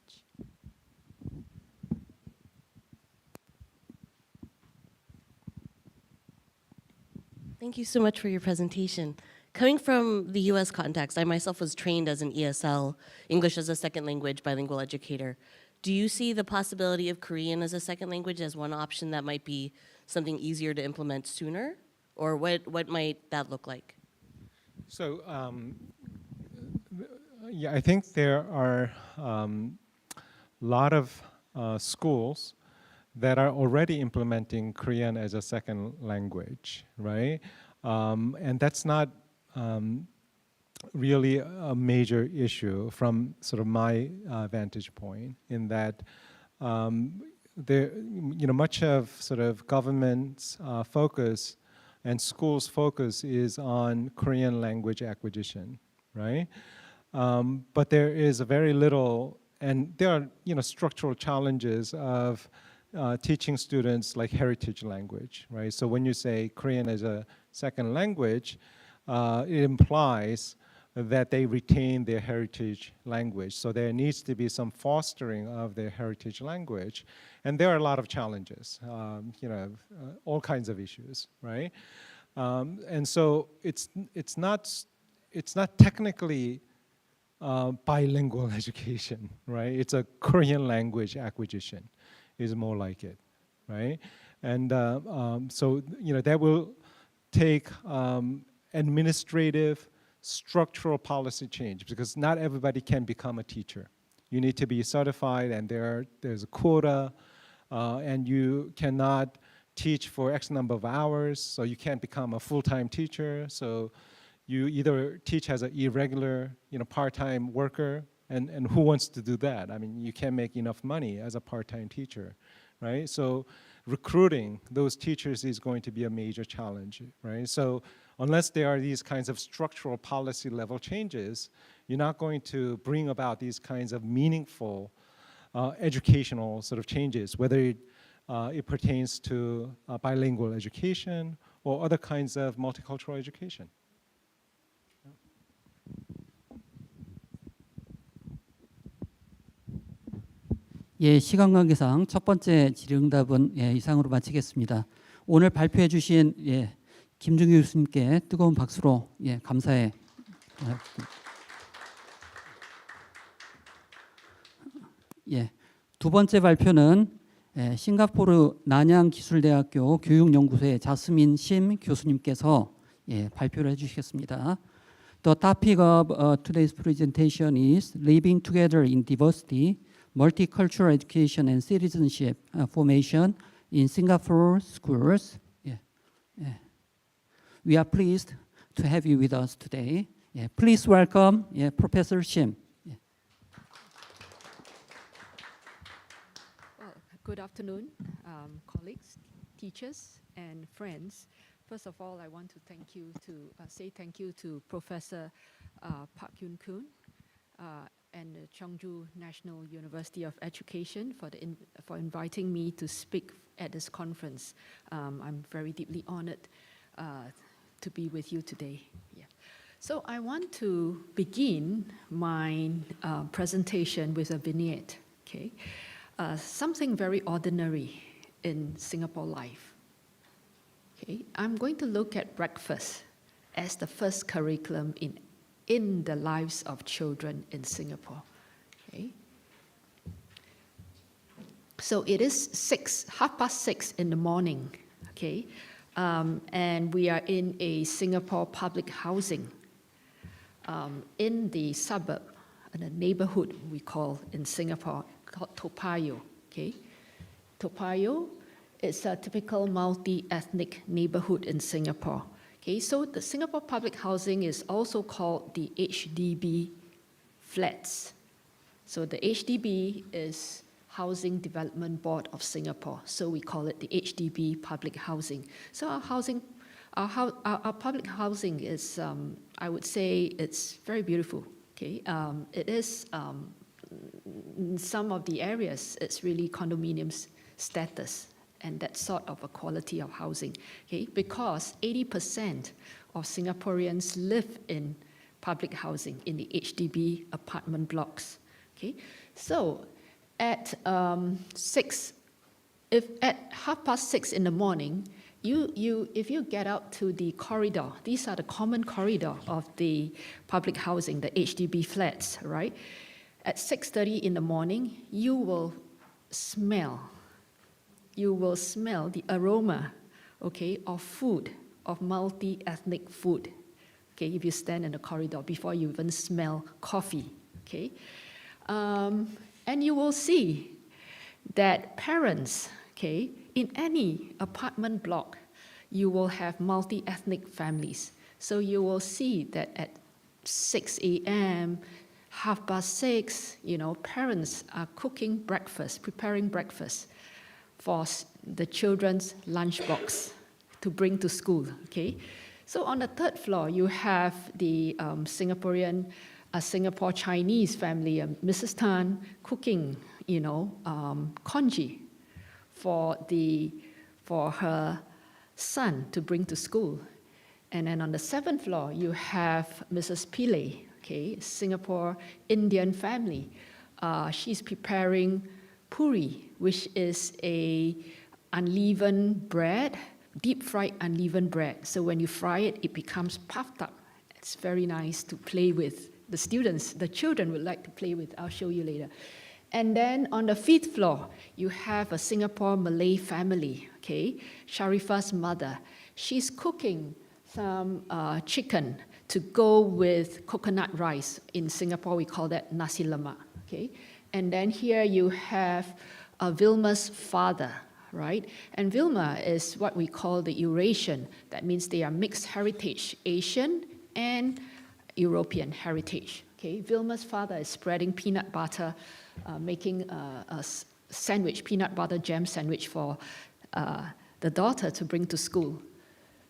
Thank you so much for your presentation. Coming from the US context, I myself was trained as an ESL, English as a second language bilingual educator. Do you see the possibility of Korean as a second language as one option that might be something easier to implement sooner? Or what might that look like? So, yeah, I think there are a lot of schools that are already implementing Korean as a second language, right? And that's not really a major issue from sort of my vantage point, in that there, much of sort of government's focus and schools' focus is on Korean language acquisition, right? But there is a very little, and there are structural challenges of teaching students like heritage language, right? So when you say Korean as a second language, it implies that they retain their heritage language. So there needs to be some fostering of their heritage language. And there are a lot of challenges, all kinds of issues, right? And so it's not technically bilingual education, right? It's a Korean language acquisition is more like it, right? And so that will take administrative, structural policy change, because not everybody can become a teacher. You need to be certified, and there's a quota, and you cannot teach for X number of hours, so you can't become a full-time teacher. So you either teach as an irregular, part-time worker, and who wants to do that? I mean, you can't make enough money as a part-time teacher, right? So recruiting those teachers is going to be a major challenge, right? So unless there are these kinds of structural policy level changes, you're not going to bring about these kinds of meaningful educational sort of changes, whether it pertains to bilingual education or other kinds of multicultural education. 예, 시간 관계상 첫 번째 질의응답은 이상으로 마치겠습니다. 오늘 발표해 주신 김준규 교수님께 뜨거운 박수로 감사해. 두 번째 발표는 싱가포르 난양기술대학교 교육연구소의 자스민 심 교수님께서 발표를 해주시겠습니다. The topic of today's presentation is Living Together in Diversity, Multicultural Education and Citizenship Formation in Singapore Schools. We are pleased to have you with us today. Please welcome Professor Shim. Well, good afternoon, colleagues, teachers, and friends First of all, I want to say thank you to Professor Park Yoon Koon and the Cheongju National University of Education for inviting me to speak at this conference. I'm very deeply honored to be with you today. Yeah. So I want to begin my presentation with a vignette. Okay, something very ordinary in Singapore life. Okay, I'm going to look at breakfast as the first curriculum in the lives of children in Singapore. Okay. So it is 6:30 in the morning, okay, and we are in a Singapore public housing in the suburb, in a neighborhood we call in Singapore called Toa Payoh, okay. Toa Payoh is a typical multi-ethnic neighborhood in Singapore. Okay, so the Singapore public housing is also called the HDB flats. So the HDB is Housing Development Board of Singapore. So we call it the HDB public housing. So our public housing is, I would say, it's very beautiful. Okay, it is in some of the areas, it's really condominiums status and that sort of a quality of housing, okay? Because 80% of Singaporeans live in public housing, in the HDB apartment blocks, okay? So at if at 6:30 in the morning, if you get out to the corridor, these are the common corridor of the public housing, the HDB flats, right? At 6:30 in the morning, you will smell the aroma, okay, of food, of multi-ethnic food, okay, if you stand in the corridor before you even smell coffee, okay. And you will see that parents, okay, in any apartment block, you will have multi-ethnic families. So you will see that at 6 a.m., 6:30, you know, parents are cooking breakfast, preparing breakfast for the children's lunchbox to bring to school, okay? So on the third floor, you have the Singapore Chinese family, Mrs. Tan, cooking, you know, congee for her son to bring to school. And then on the seventh floor, you have Mrs. Pillay, okay, Singapore Indian family. She's preparing puri, which is a unleavened bread, deep-fried unleavened bread. So when you fry it, it becomes puffed up. It's very nice to play with. The students, the children would like to play with. I'll show you later. And then on the fifth floor, you have a Singapore Malay family, okay? Sharifa's mother. She's cooking some chicken to go with coconut rice. In Singapore, we call that nasi lemak, okay? And then here you have Vilma's father, right? And Vilma is what we call the Eurasian. That means they are mixed heritage, Asian and European heritage. Okay, Vilma's father is spreading peanut butter, making a sandwich, peanut butter jam sandwich for the daughter to bring to school.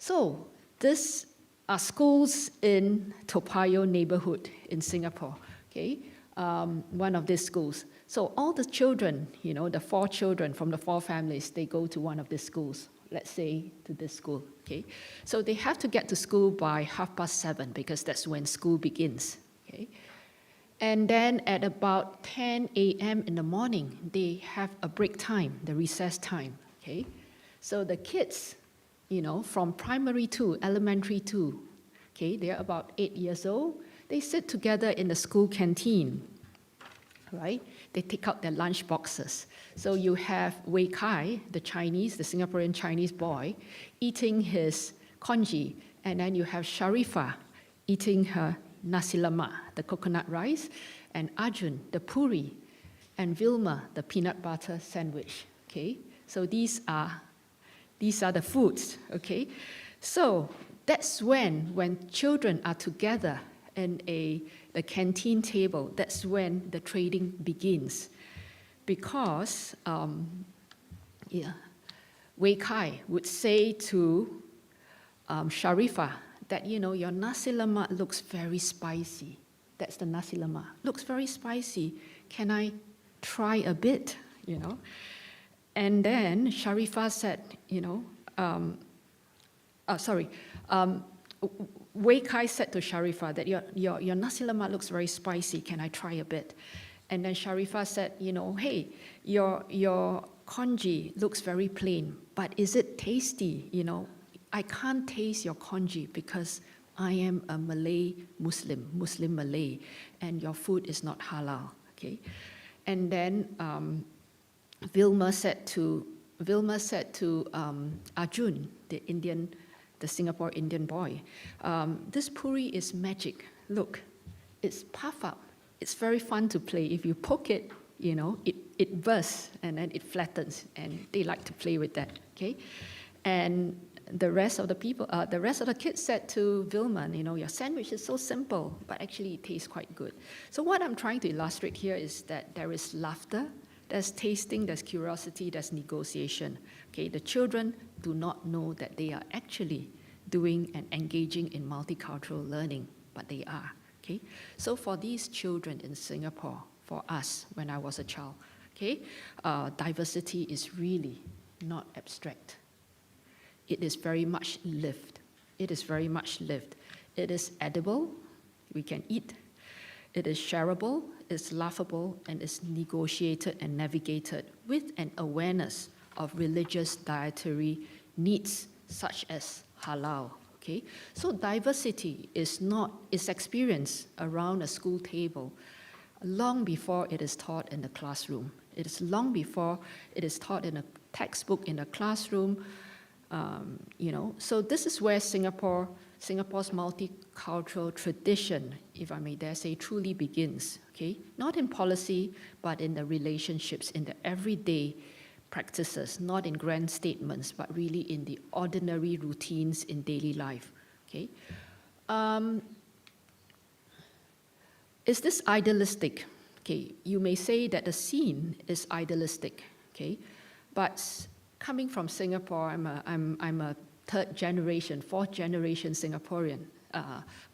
So these are schools in Toa Payoh neighborhood in Singapore. Okay. One of these schools. So all the children, you know, the 4 children from the 4 families, they go to one of these schools, let's say to this school, okay? So they have to get to school by 7:30 because that's when school begins, okay? And then at about 10 a.m. in the morning, they have a break time, the recess time, okay? So the kids, you know, from primary 2, elementary 2, okay, they're about 8 years old, they sit together in the school canteen, right? They take out their lunch boxes. So you have Wei Kai, the Singaporean Chinese boy, eating his congee, and then you have Sharifa eating her nasi lemak, the coconut rice, and Arjun, the puri, and Vilma, the peanut butter sandwich, okay? So these are the foods, okay? So that's when children are together in the canteen table, that's when the trading begins. Because Wei Kai would say to Sharifah that, your nasi lemak looks very spicy. That's the nasi lemak. Looks very spicy. Can I try a bit, And then Sharifah said, Wei Kai said to Sharifah that your nasi lemak looks very spicy. Can I try a bit? And then Sharifah said, hey, your congee looks very plain, but is it tasty? I can't taste your congee because I am a Malay Muslim Malay, and your food is not halal. Okay, and then Vilma said to Arjun, the Singapore Indian boy, this puri is magic. Look, it's puff up. It's very fun to play. If you poke it, it bursts and then it flattens, and they like to play with that. Okay, and the rest of the kids said to Vilman, your sandwich is so simple, but actually it tastes quite good. So what I'm trying to illustrate here is that there is laughter, there's tasting, there's curiosity, there's negotiation. Okay, the children do not know that they are actually doing and engaging in multicultural learning, but they are. Okay, so for these children in Singapore, for us, when I was a child, okay, diversity is really not abstract. It is very much lived. It is very much lived. It is edible, we can eat. It is shareable, it's laughable, and it's negotiated and navigated with an awareness of religious dietary needs, such as halal. Okay? So diversity is experienced around a school table long before it is taught in the classroom. It is long before it is taught in a textbook in the classroom. So this is where Singapore's multicultural tradition, if I may dare say, truly begins. Okay, not in policy, but in the relationships, in the everyday practices, not in grand statements, but really in the ordinary routines in daily life. Okay, is this idealistic? Okay, you may say that the scene is idealistic. Okay, but coming from Singapore, I'm a fourth generation Singaporean,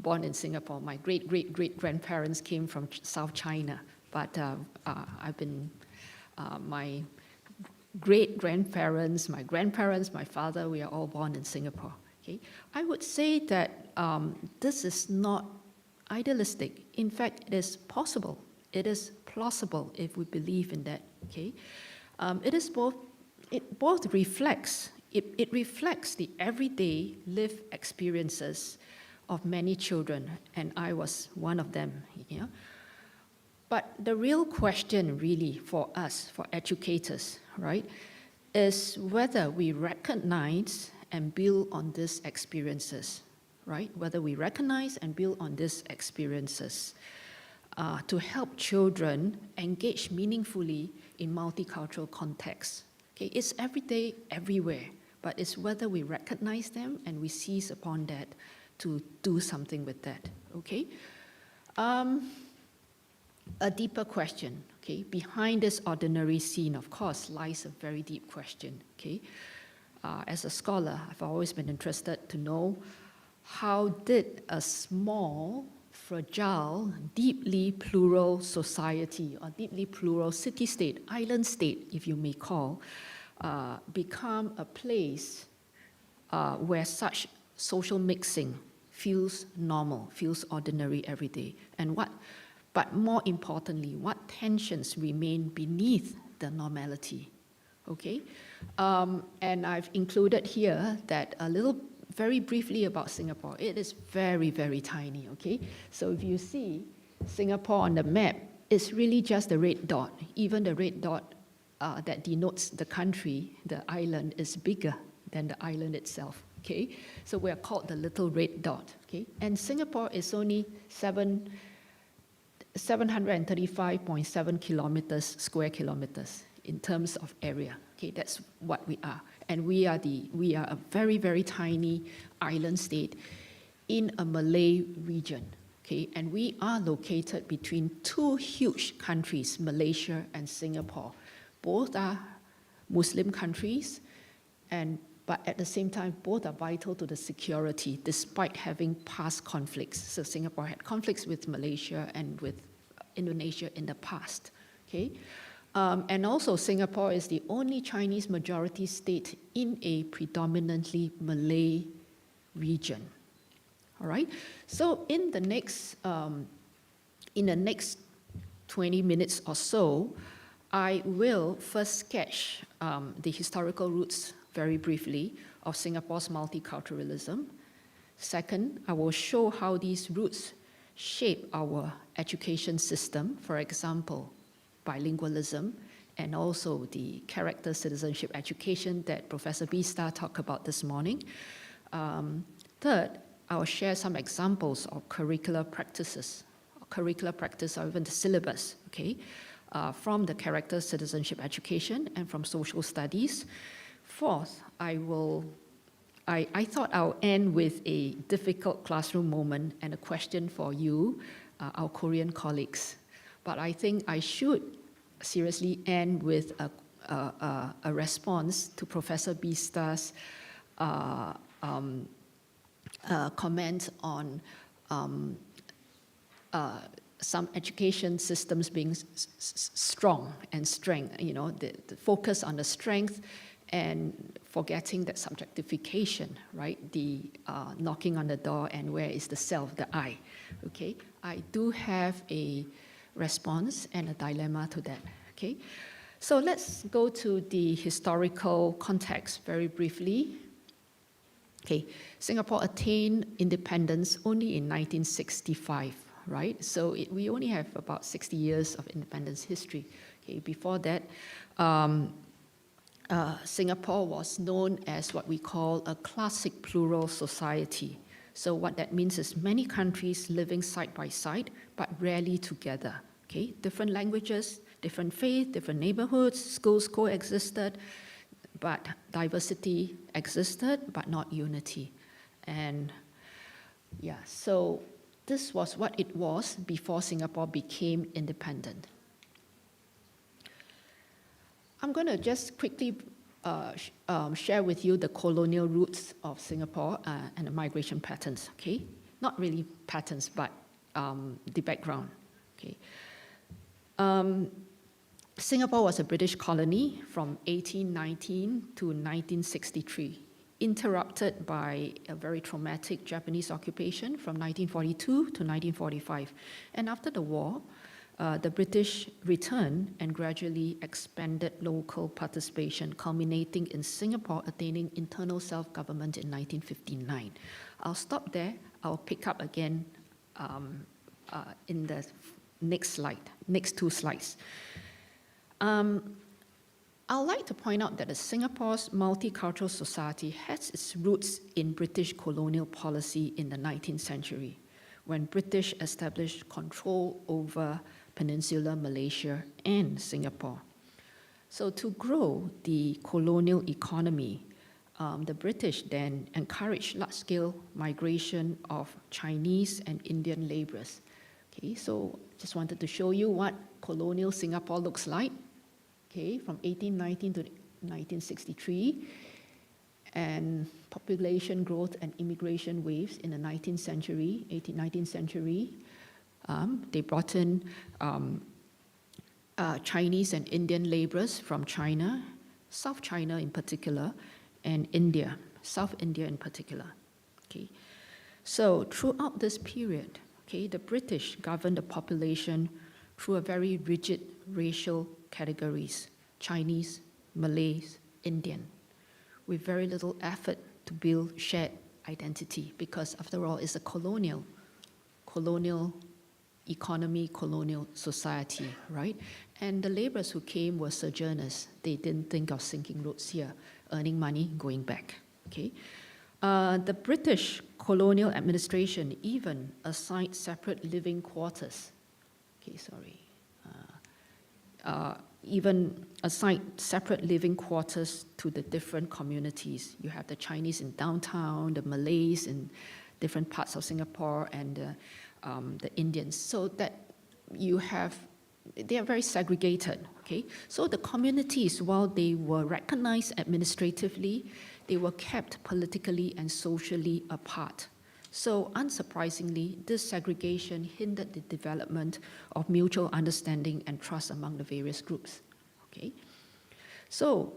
born in Singapore. My great-great-great-grandparents came from South China, but my great-grandparents, my grandparents, my father, we are all born in Singapore. Okay? I would say that this is not idealistic. In fact, it is possible. It is plausible if we believe in that. Okay? It both reflects the everyday lived experiences of many children, and I was one of them. Yeah? But the real question really for us, for educators, right, is whether we recognize and build on these experiences, right? Whether we recognize and build on these experiences to help children engage meaningfully in multicultural contexts. Okay, it's every day, everywhere, but it's whether we recognize them and we seize upon that to do something with that. Okay, a deeper question. Okay, behind this ordinary scene, of course, lies a very deep question. Okay, as a scholar, I've always been interested to know how did a small, fragile, deeply plural society or deeply plural city-state, island state, if you may call, become a place where such social mixing feels normal, feels ordinary every day. But more importantly, what tensions remain beneath the normality? Okay, and I've included here that very briefly about Singapore. It is very, very tiny, okay? So if you see Singapore on the map, it's really just a red dot. Even the red dot that denotes the country, the island, is bigger than the island itself, okay? So we are called the little red dot, okay? And Singapore is only 735.7 square kilometers in terms of area. Okay, that's what we are. And we are a very, very tiny island state in a Malay region. Okay, and we are located between two huge countries, Malaysia and Singapore. Both are Muslim countries, and but at the same time, both are vital to the security despite having past conflicts. So Singapore had conflicts with Malaysia and with Indonesia in the past, okay? And also Singapore is the only Chinese majority state in a predominantly Malay region, all right? So in the next 20 minutes or so, I will first sketch the historical roots very briefly of Singapore's multiculturalism. Second, I will show how these roots shape our education system, for example, bilingualism, and also the character citizenship education that Professor B. talked about this morning. Third, I will share some examples of curricular practice or even the syllabus, okay, from the character citizenship education and from social studies. Fourth, I thought I'll end with a difficult classroom moment and a question for you, our Korean colleagues. But I think I should seriously end with a response to Professor Bista's comment on some education systems being strong and strength, you know, the focus on the strength and forgetting that subjectification, right? The knocking on the door and where is the self, the I, okay? I do have a response and a dilemma to that, okay? So let's go to the historical context very briefly. Okay, Singapore attained independence only in 1965, right? So we only have about 60 years of independence history. Okay, before that, Singapore was known as what we call a classic plural society. So what that means is many countries living side by side, but rarely together. Okay, different languages, different faith, different neighborhoods, schools coexisted, but diversity existed, but not unity. And yeah, so this was what it was before Singapore became independent. I'm going to just quickly share with you the colonial roots of Singapore and the migration patterns, okay? Not really patterns, but the background, okay? Singapore was a British colony from 1819 to 1963, interrupted by a very traumatic Japanese occupation from 1942 to 1945. And after the war, the British returned and gradually expanded local participation, culminating in Singapore attaining internal self-government in 1959. I'll stop there. I'll pick up again in the next two slides. I'd like to point out that Singapore's multicultural society has its roots in British colonial policy in the 19th century, when British established control over Peninsular Malaysia and Singapore. So to grow the colonial economy, the British then encouraged large-scale migration of Chinese and Indian laborers. Okay, so just wanted to show you what colonial Singapore looks like. Okay, from 1819 to 1963, and population growth and immigration waves in the 19th century, 19th century. They brought in Chinese and Indian laborers from China, South China in particular, and India, South India in particular. Okay, so throughout this period, okay, the British governed the population through a very rigid racial categories: Chinese, Malays, Indian, with very little effort to build shared identity, because after all, it's a colonial economy, colonial society, right? And the laborers who came were sojourners. They didn't think of sinking roots here, earning money, going back, okay? The British colonial administration even assigned separate living quarters. Okay, sorry. Even assigned separate living quarters to the different communities. You have the Chinese in downtown, the Malays in different parts of Singapore, and the Indians. So that you have they are very segregated, okay? So the communities, while they were recognized administratively, they were kept politically and socially apart. So unsurprisingly, this segregation hindered the development of mutual understanding and trust among the various groups, okay? So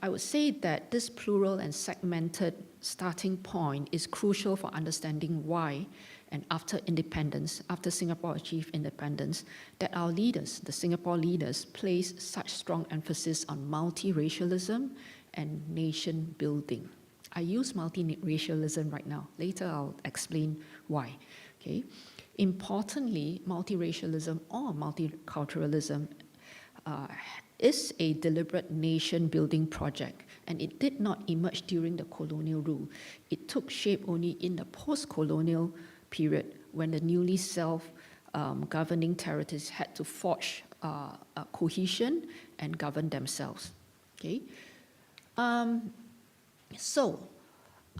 I would say that this plural and segmented starting point is crucial for understanding why, and after independence, after Singapore achieved independence, that our leaders, the Singapore leaders, place such strong emphasis on multiracialism and nation building. I use multiracialism right now. Later I'll explain why, okay? Importantly, multiracialism or multiculturalism is a deliberate nation-building project, and it did not emerge during the colonial rule. It took shape only in the post-colonial period when the newly self-governing territories had to forge a cohesion and govern themselves, okay? So,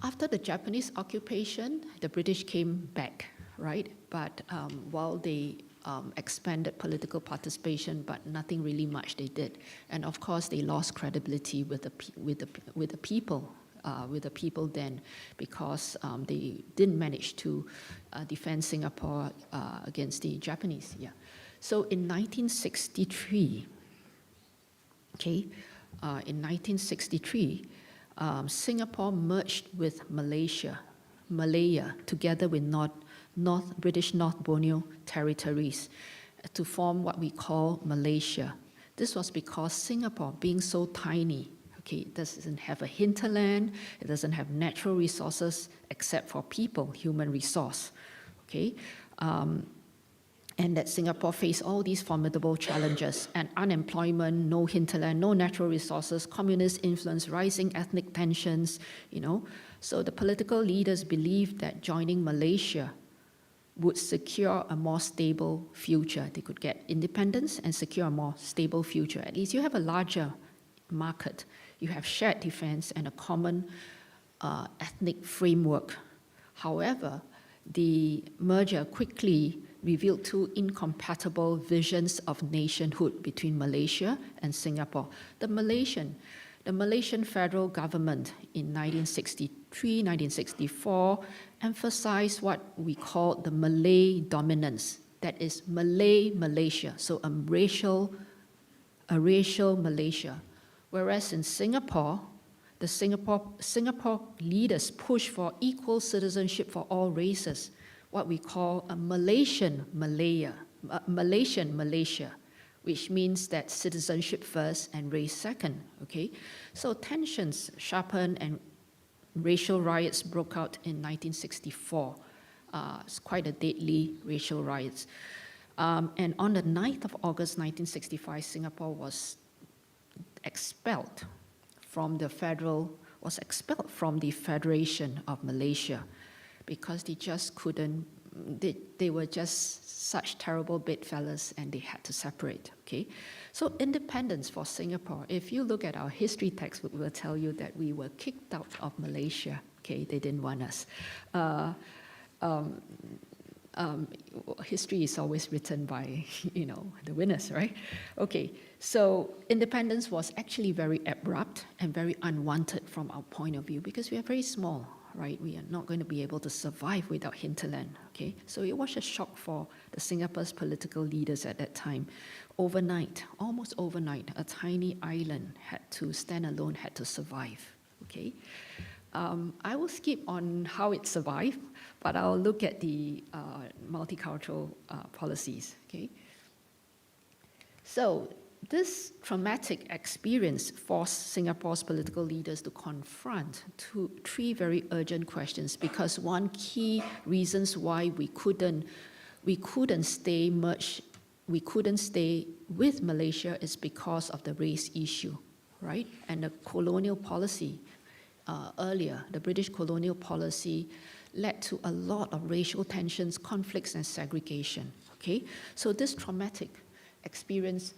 after the Japanese occupation, the British came back, right? But while they expanded political participation, but nothing really much they did. And of course, they lost credibility with the people then, because they didn't manage to defend Singapore against the Japanese. Yeah. So in 1963, okay, Singapore merged with Malaya, together with British North Borneo territories, to form what we call Malaysia. This was because Singapore, being so tiny, okay, it doesn't have a hinterland, it doesn't have natural resources except for people, human resource, okay? And that Singapore faced all these formidable challenges, and unemployment, no hinterland, no natural resources, communist influence, rising ethnic tensions, you know. So the political leaders believed that joining Malaysia would secure a more stable future. They could get independence and secure a more stable future. At least you have a larger market, you have shared defense and a common ethnic framework. However, the merger quickly revealed two incompatible visions of nationhood between Malaysia and Singapore. The Malaysian federal government in 1963, 1964 emphasized what we call the Malay dominance. That is Malay Malaysia, so a racial Malaysia. Whereas in Singapore, the Singapore leaders push for equal citizenship for all races, what we call a Malaysian Malaysia, which means that citizenship first and race second, okay? So tensions sharpened and racial riots broke out in 1964. It's quite a deadly racial riots. And on the 9th of August 1965, Singapore was expelled from the Federation of Malaysia, because they just couldn't, they were just such terrible bedfellows and they had to separate, okay? So independence for Singapore, if you look at our history textbook, will tell you that we were kicked out of Malaysia, okay? They didn't want us. History is always written by, you know, the winners, right? Okay, so independence was actually very abrupt and very unwanted from our point of view, because we are very small, right? We are not going to be able to survive without hinterland, okay? So it was a shock for the Singapore's political leaders at that time. Overnight, almost overnight, a tiny island had to stand alone, had to survive, okay? I will skip on how it survived, but I'll look at the multicultural policies, okay? So this traumatic experience forced Singapore's political leaders to confront three very urgent questions, because one key reasons why we couldn't stay with Malaysia is because of the race issue, right? And the colonial policy earlier, the British colonial policy led to a lot of racial tensions, conflicts, and segregation, okay? So this traumatic experience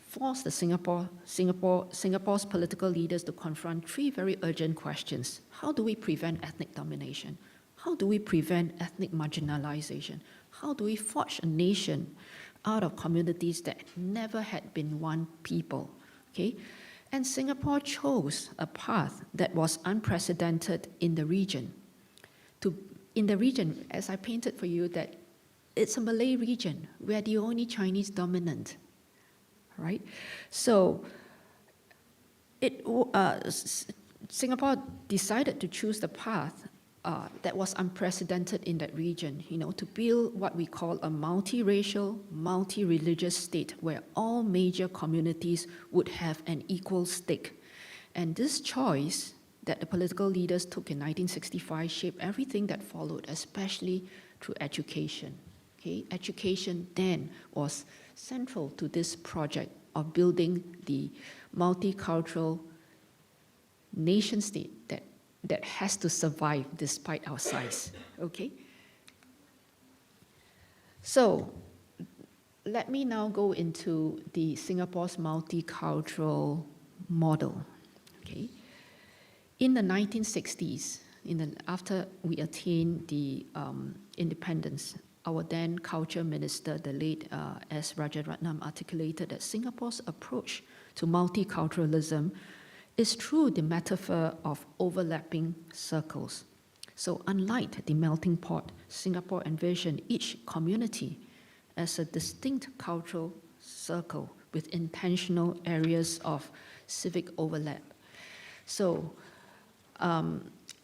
forced the Singapore's political leaders to confront three very urgent questions. How do we prevent ethnic domination? How do we prevent ethnic marginalization? How do we forge a nation out of communities that never had been one people, okay? And Singapore chose a path that was unprecedented in the region. In the region, as I painted for you, that it's a Malay region. We're the only Chinese dominant, right? So Singapore decided to choose the path that was unprecedented in that region, to build what we call a multiracial, multi-religious state where all major communities would have an equal stake. And this choice that the political leaders took in 1965 shaped everything that followed, especially through education. Okay? Education then was central to this project of building the multicultural nation state that has to survive despite our size. Okay? So let me now go into the Singapore's multicultural model. Okay? In the 1960s, after we attained the independence, our then culture minister, the late S. Rajaratnam, articulated that Singapore's approach to multiculturalism is through the metaphor of overlapping circles. So unlike the melting pot, Singapore envisioned each community as a distinct cultural circle with intentional areas of civic overlap. So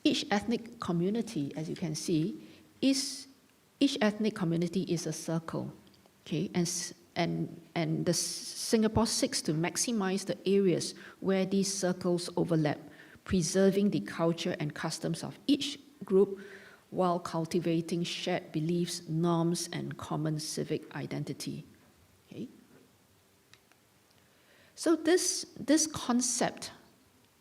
each ethnic community, as you can see, each ethnic community is a circle, okay? And the Singapore seeks to maximize the areas where these circles overlap, preserving the culture and customs of each group while cultivating shared beliefs, norms, and common civic identity. Okay? So this concept,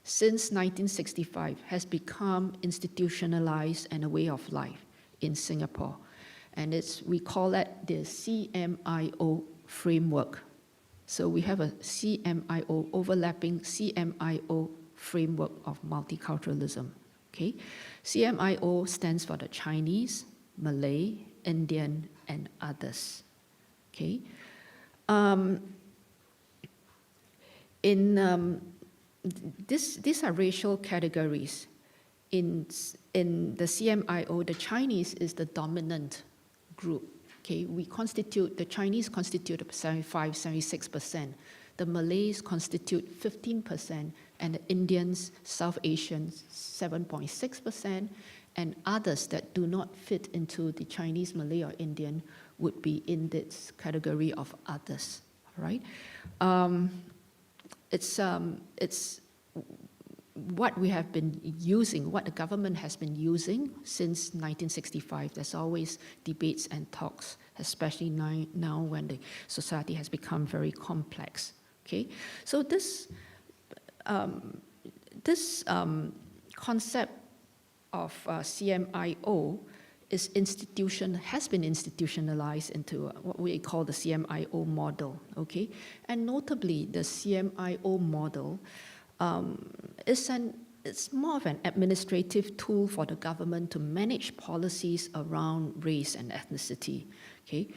since 1965, has become institutionalized and a way of life in Singapore. And we call it the CMIO framework. So we have a CMIO, overlapping CMIO framework of multiculturalism. Okay? CMIO stands for the Chinese, Malay, Indian, and others. Okay? These are racial categories. In the CMIO, the Chinese is the dominant group. Okay, the Chinese constitute 76%, the Malays constitute 15%, and the Indians, South Asians, 7.6%, and others that do not fit into the Chinese, Malay, or Indian would be in this category of others, right? It's what we have been using, what the government has been using since 1965. There's always debates and talks, especially now when the society has become very complex. Okay, so this concept of CMIO has been institutionalized into what we call the CMIO model. Okay, and notably, the CMIO model. It's more of an administrative tool for the government to manage policies around race and ethnicity. Okay?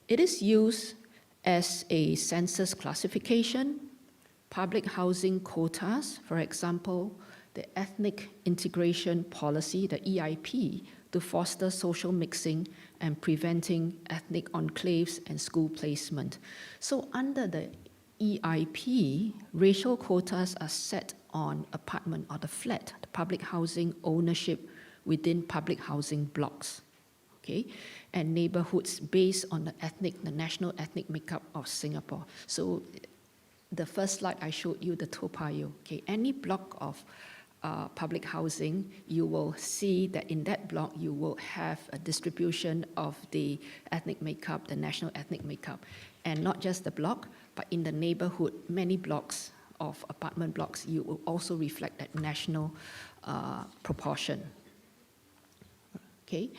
It is used as a census classification, public housing quotas, for example, the ethnic integration policy, the EIP, to foster social mixing and preventing ethnic enclaves and school placement. So under the EIP, racial quotas are set on apartment or the flat, the public housing ownership within public housing blocks, okay, and neighborhoods based on the national ethnic makeup of Singapore. So the first slide I showed you, the Toa Payoh, okay, any block of public housing, you will see that in that block you will have a distribution of the ethnic makeup, the national ethnic makeup, and not just the block, but in the neighborhood, many blocks of apartment blocks, you will also reflect that national proportion. Okay.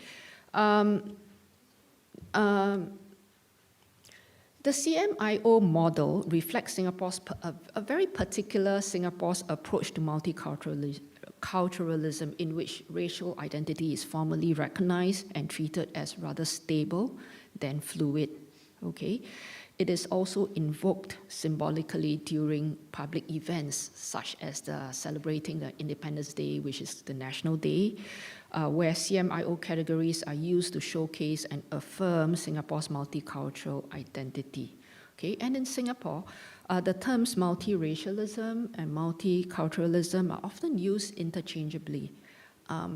The CMIO model reflects a very particular Singapore's approach to multiculturalism, in which racial identity is formally recognized and treated as rather stable than fluid. okay? It is also invoked symbolically during public events, such as the celebrating the Independence Day, which is the National Day, where CMIO categories are used to showcase and affirm Singapore's multicultural identity. Okay, and in Singapore, the terms multiracialism and multiculturalism are often used interchangeably.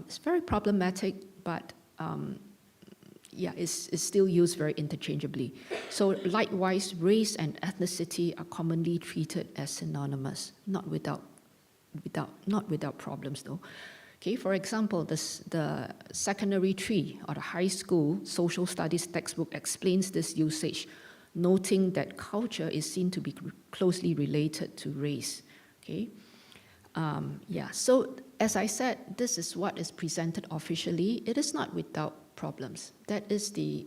It's very problematic, but yeah, it's still used very interchangeably. So likewise, race and ethnicity are commonly treated as synonymous, not without problems though. Okay, for example, the secondary tree or the high school social studies textbook explains this usage, noting that culture is seen to be closely related to race. Okay, yeah. So as I said, this is what is presented officially. It is not without problems. That is the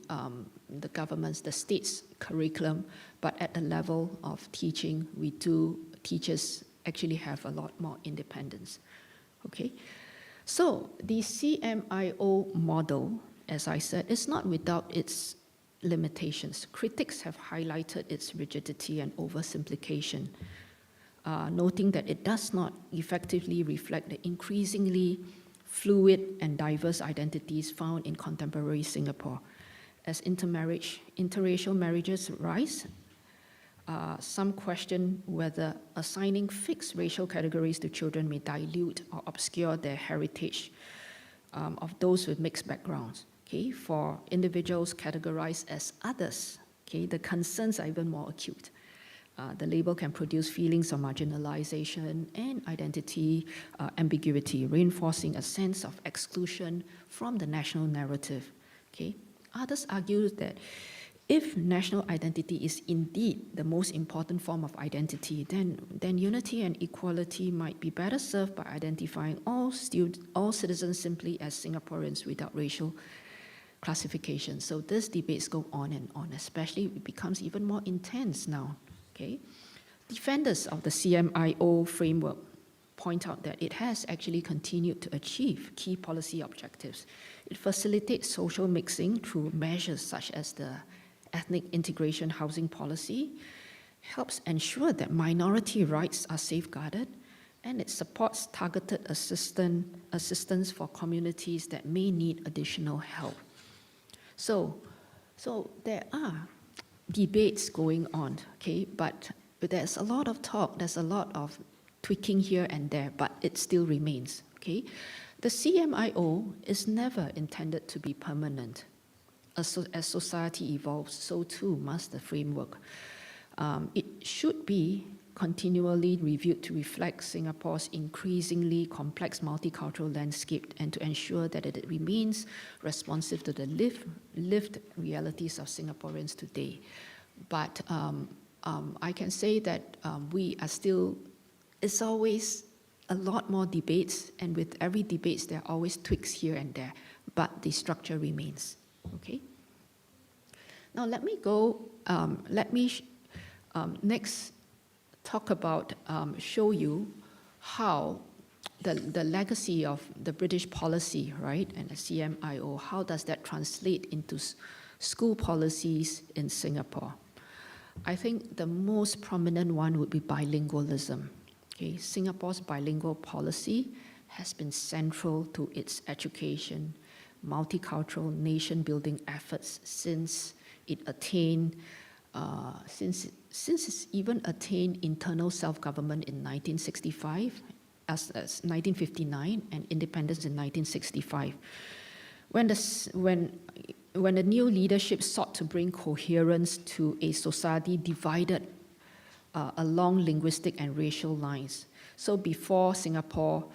government's, the state's curriculum, but at the level of teaching, teachers actually have a lot more independence. Okay, so the CMIO model, as I said, is not without its limitations. Critics have highlighted its rigidity and oversimplification, noting that it does not effectively reflect the increasingly fluid and diverse identities found in contemporary Singapore. As interracial marriages rise, some question whether assigning fixed racial categories to children may dilute or obscure their heritage of those with mixed backgrounds. Okay, for individuals categorized as others, okay, the concerns are even more acute. The label can produce feelings of marginalization and identity ambiguity, reinforcing a sense of exclusion from the national narrative. Okay? Others argue that if national identity is indeed the most important form of identity, then unity and equality might be better served by identifying all citizens simply as Singaporeans without racial classification. So these debates go on and on, especially it becomes even more intense now. Okay. Defenders of the CMIO framework point out that it has actually continued to achieve key policy objectives. It facilitates social mixing through measures such as the ethnic integration housing policy, helps ensure that minority rights are safeguarded, and it supports targeted assistance for communities that may need additional help. So there are debates going on, okay, but there's a lot of talk, there's a lot of tweaking here and there, but it still remains, okay. The CMIO is never intended to be permanent. As society evolves, so too must the framework. It should be continually reviewed to reflect Singapore's increasingly complex multicultural landscape and to ensure that it remains responsive to the lived realities of Singaporeans today. But I can say that we are still, it's always a lot more debates, and with every debate there are always tweaks here and there, but the structure remains, okay? Now let me go, next talk about, show you how the legacy of the British policy, right, and the CMIO, how does that translate into school policies in Singapore? I think the most prominent one would be bilingualism. Okay, Singapore's bilingual policy has been central to its education, multicultural nation-building efforts since it attained since it's even attained internal self-government in 1965, as 1959, and independence in 1965. When the new leadership sought to bring coherence to a society divided along linguistic and racial lines. So before Singapore's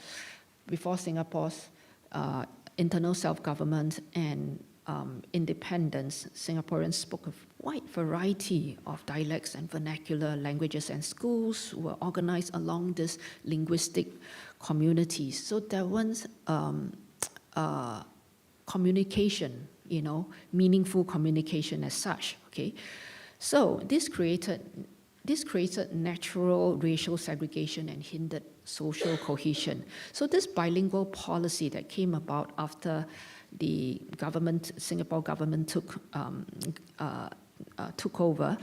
internal self-government and independence, Singaporeans spoke a wide variety of dialects and vernacular languages, and schools were organized along these linguistic communities. So there was communication, you know, meaningful communication as such, okay? So this created natural racial segregation and hindered social cohesion. So this bilingual policy that came about after the government, Singapore government took took over,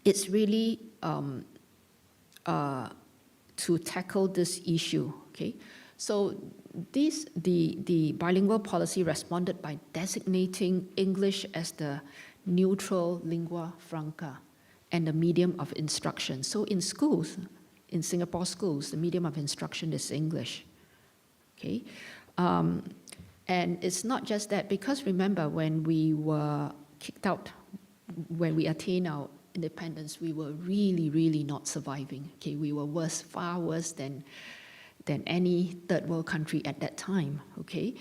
it's really to tackle this issue. Okay, so the bilingual policy responded by designating English as the neutral lingua franca and the medium of instruction. So in schools, in Singapore schools, the medium of instruction is English. Okay, and it's not just that, because remember, when we were kicked out, when we attained our independence, we were really, really not surviving. Okay, we were worse, far worse than any third world country at that time. Okay,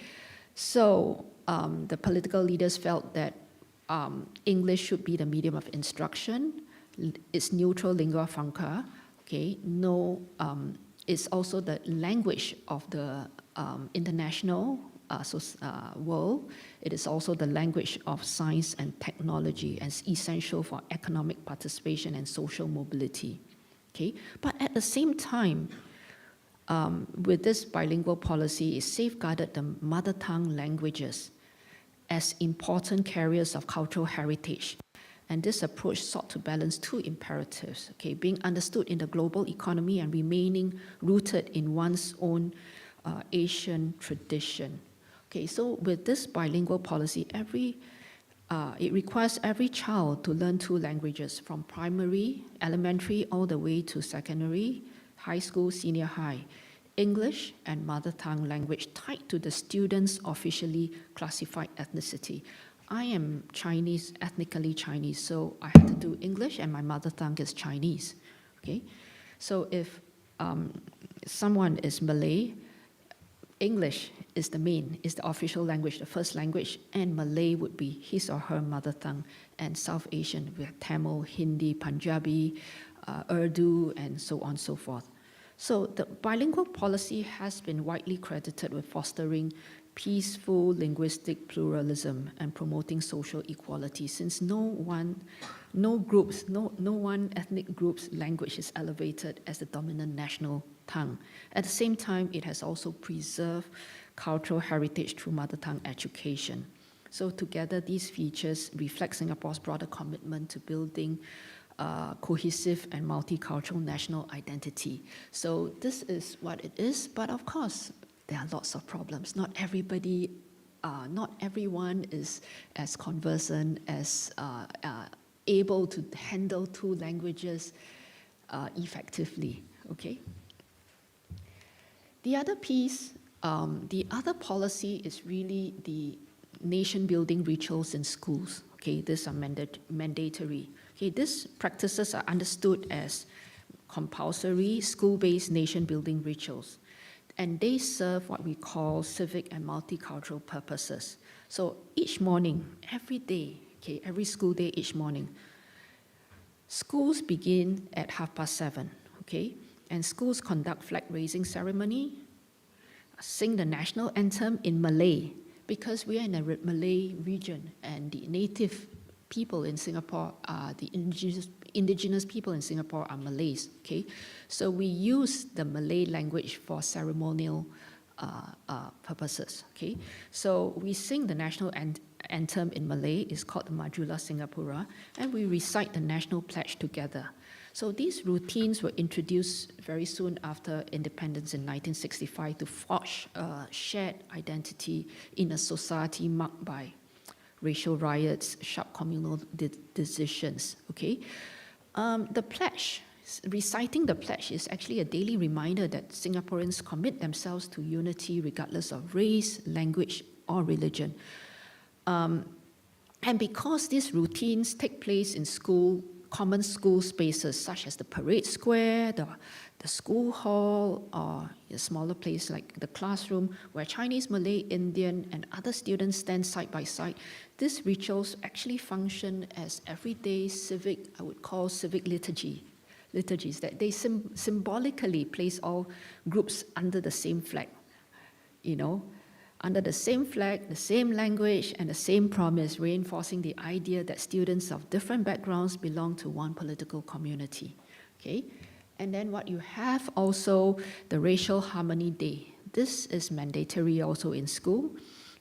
so the political leaders felt that English should be the medium of instruction. It's neutral lingua franca. Okay, no, it's also the language of the international world. It is also the language of science and technology, and it's essential for economic participation and social mobility. Okay, but at the same time, with this bilingual policy, it safeguarded the mother tongue languages as important carriers of cultural heritage. And this approach sought to balance two imperatives, okay, being understood in the global economy and remaining rooted in one's own Asian tradition. Okay, so with this bilingual policy, it requires every child to learn two languages from primary, elementary, all the way to secondary, high school, senior high. English and mother tongue language tied to the student's officially classified ethnicity. I am Chinese, ethnically Chinese, so I have to do English, and my mother tongue is Chinese. Okay, so if someone is Malay, English is the official language, the first language, and Malay would be his or her mother tongue. And South Asian, we have Tamil, Hindi, Punjabi, Urdu, and so on and so forth. So the bilingual policy has been widely credited with fostering peaceful linguistic pluralism and promoting social equality, since no one ethnic group's language is elevated as the dominant national tongue. At the same time, it has also preserved cultural heritage through mother tongue education. So together, these features reflect Singapore's broader commitment to building cohesive and multicultural national identity. So this is what it is, but of course, there are lots of problems. Not everyone is as conversant, as able to handle two languages effectively, okay? The other piece, the other policy is really the nation-building rituals in schools. Okay, these are mandatory. Okay, these practices are understood as compulsory school-based nation-building rituals, and they serve what we call civic and multicultural purposes. So each morning, every day, okay, every school day, each morning, schools begin at 7:30, okay, and schools conduct flag-raising ceremony, sing the national anthem in Malay, because we are in a Malay region, and the native people in Singapore are the indigenous people in Singapore are Malays. Okay, so we use the Malay language for ceremonial purposes. Okay, so we sing the national anthem in Malay. It's called the Majulah Singapura, and we recite the national pledge together. So these routines were introduced very soon after independence in 1965 to forge a shared identity in a society marked by racial riots, sharp communal decisions. Okay, the pledge, reciting the pledge, is actually a daily reminder that Singaporeans commit themselves to unity regardless of race, language, or religion. And because these routines take place in common school spaces such as the parade square, the school hall, or a smaller place like the classroom, where Chinese, Malay, Indian, and other students stand side by side, these rituals actually function as everyday civic, I would call civic liturgies, that they symbolically place all groups under the same flag, under the same flag, the same language, and the same promise, reinforcing the idea that students of different backgrounds belong to one political community. Okay, and then what you have also, the Racial Harmony Day. This is mandatory also in school.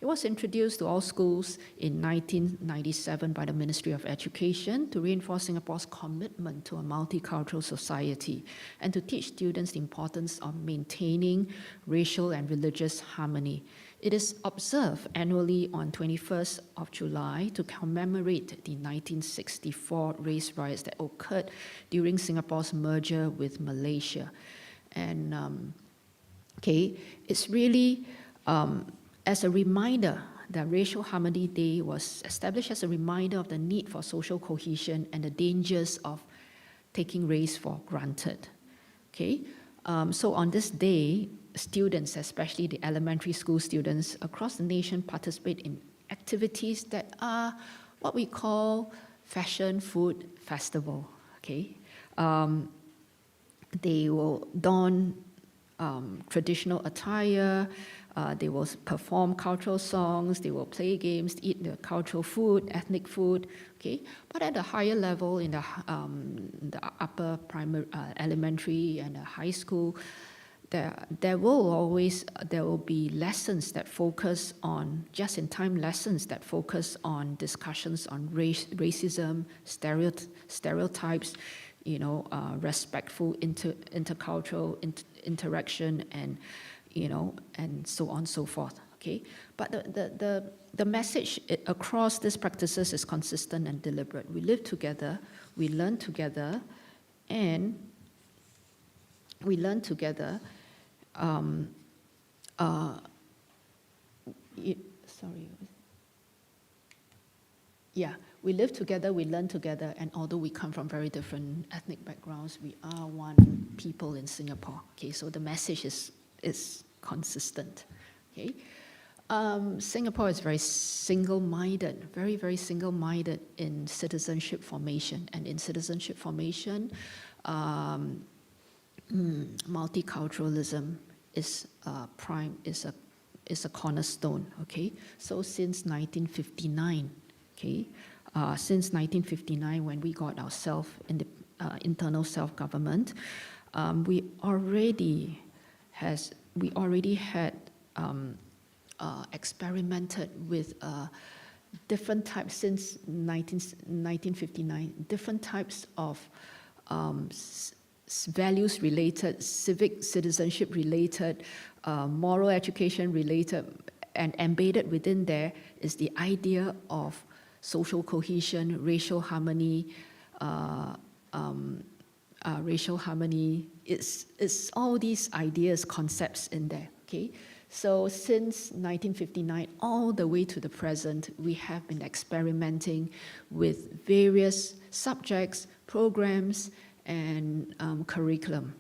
It was introduced to all schools in 1997 by the Ministry of Education to reinforce Singapore's commitment to a multicultural society and to teach students the importance of maintaining racial and religious harmony. It is observed annually on 21st of July to commemorate the 1964 race riots that occurred during Singapore's merger with Malaysia. And it's really as a reminder that Racial Harmony Day was established as a reminder of the need for social cohesion and the dangers of taking race for granted. So on this day, students, especially the elementary school students across the nation, participate in activities that are what we call fashion food festival. They will don traditional attire, they will perform cultural songs, they will play games, eat the cultural food, ethnic food. But at a higher level, in the upper primary, elementary and the high school, there will be lessons that focus on just-in-time lessons that focus on discussions on racism, stereotypes, respectful intercultural interaction, and and so on and so forth. But the message across these practices is consistent and deliberate. We live together, we learn together, and we learn together. We live together, we learn together, and although we come from very different ethnic backgrounds, we are one people in Singapore. So the message is consistent. Singapore is very single-minded, very, very single-minded in citizenship formation. And in citizenship formation, multiculturalism is a cornerstone. So since 1959, since 1959, when we got our internal self-government, we already had experimented with different types since 1959, different types of values-related, civic citizenship-related, moral education-related, and embedded within there is the idea of social cohesion, racial harmony. It's all these ideas, concepts in there. So since 1959 all the way to the present, we have been experimenting with various subjects, programs, and curriculum.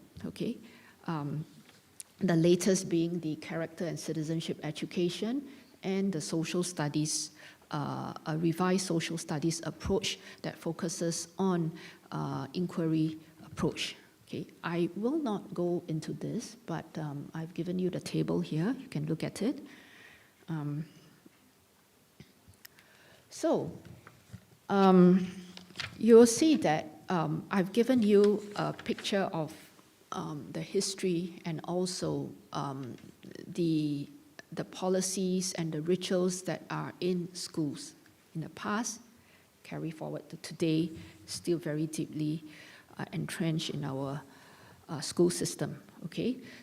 The latest being the character and citizenship education and the social studies, a revised social studies approach that focuses on inquiry approach. I will not go into this, but I've given you the table here. You can look at it. You'll see that I've given you a picture of the history and also the policies and the rituals that are in schools in the past, carry forward to today, still very deeply entrenched in our school system.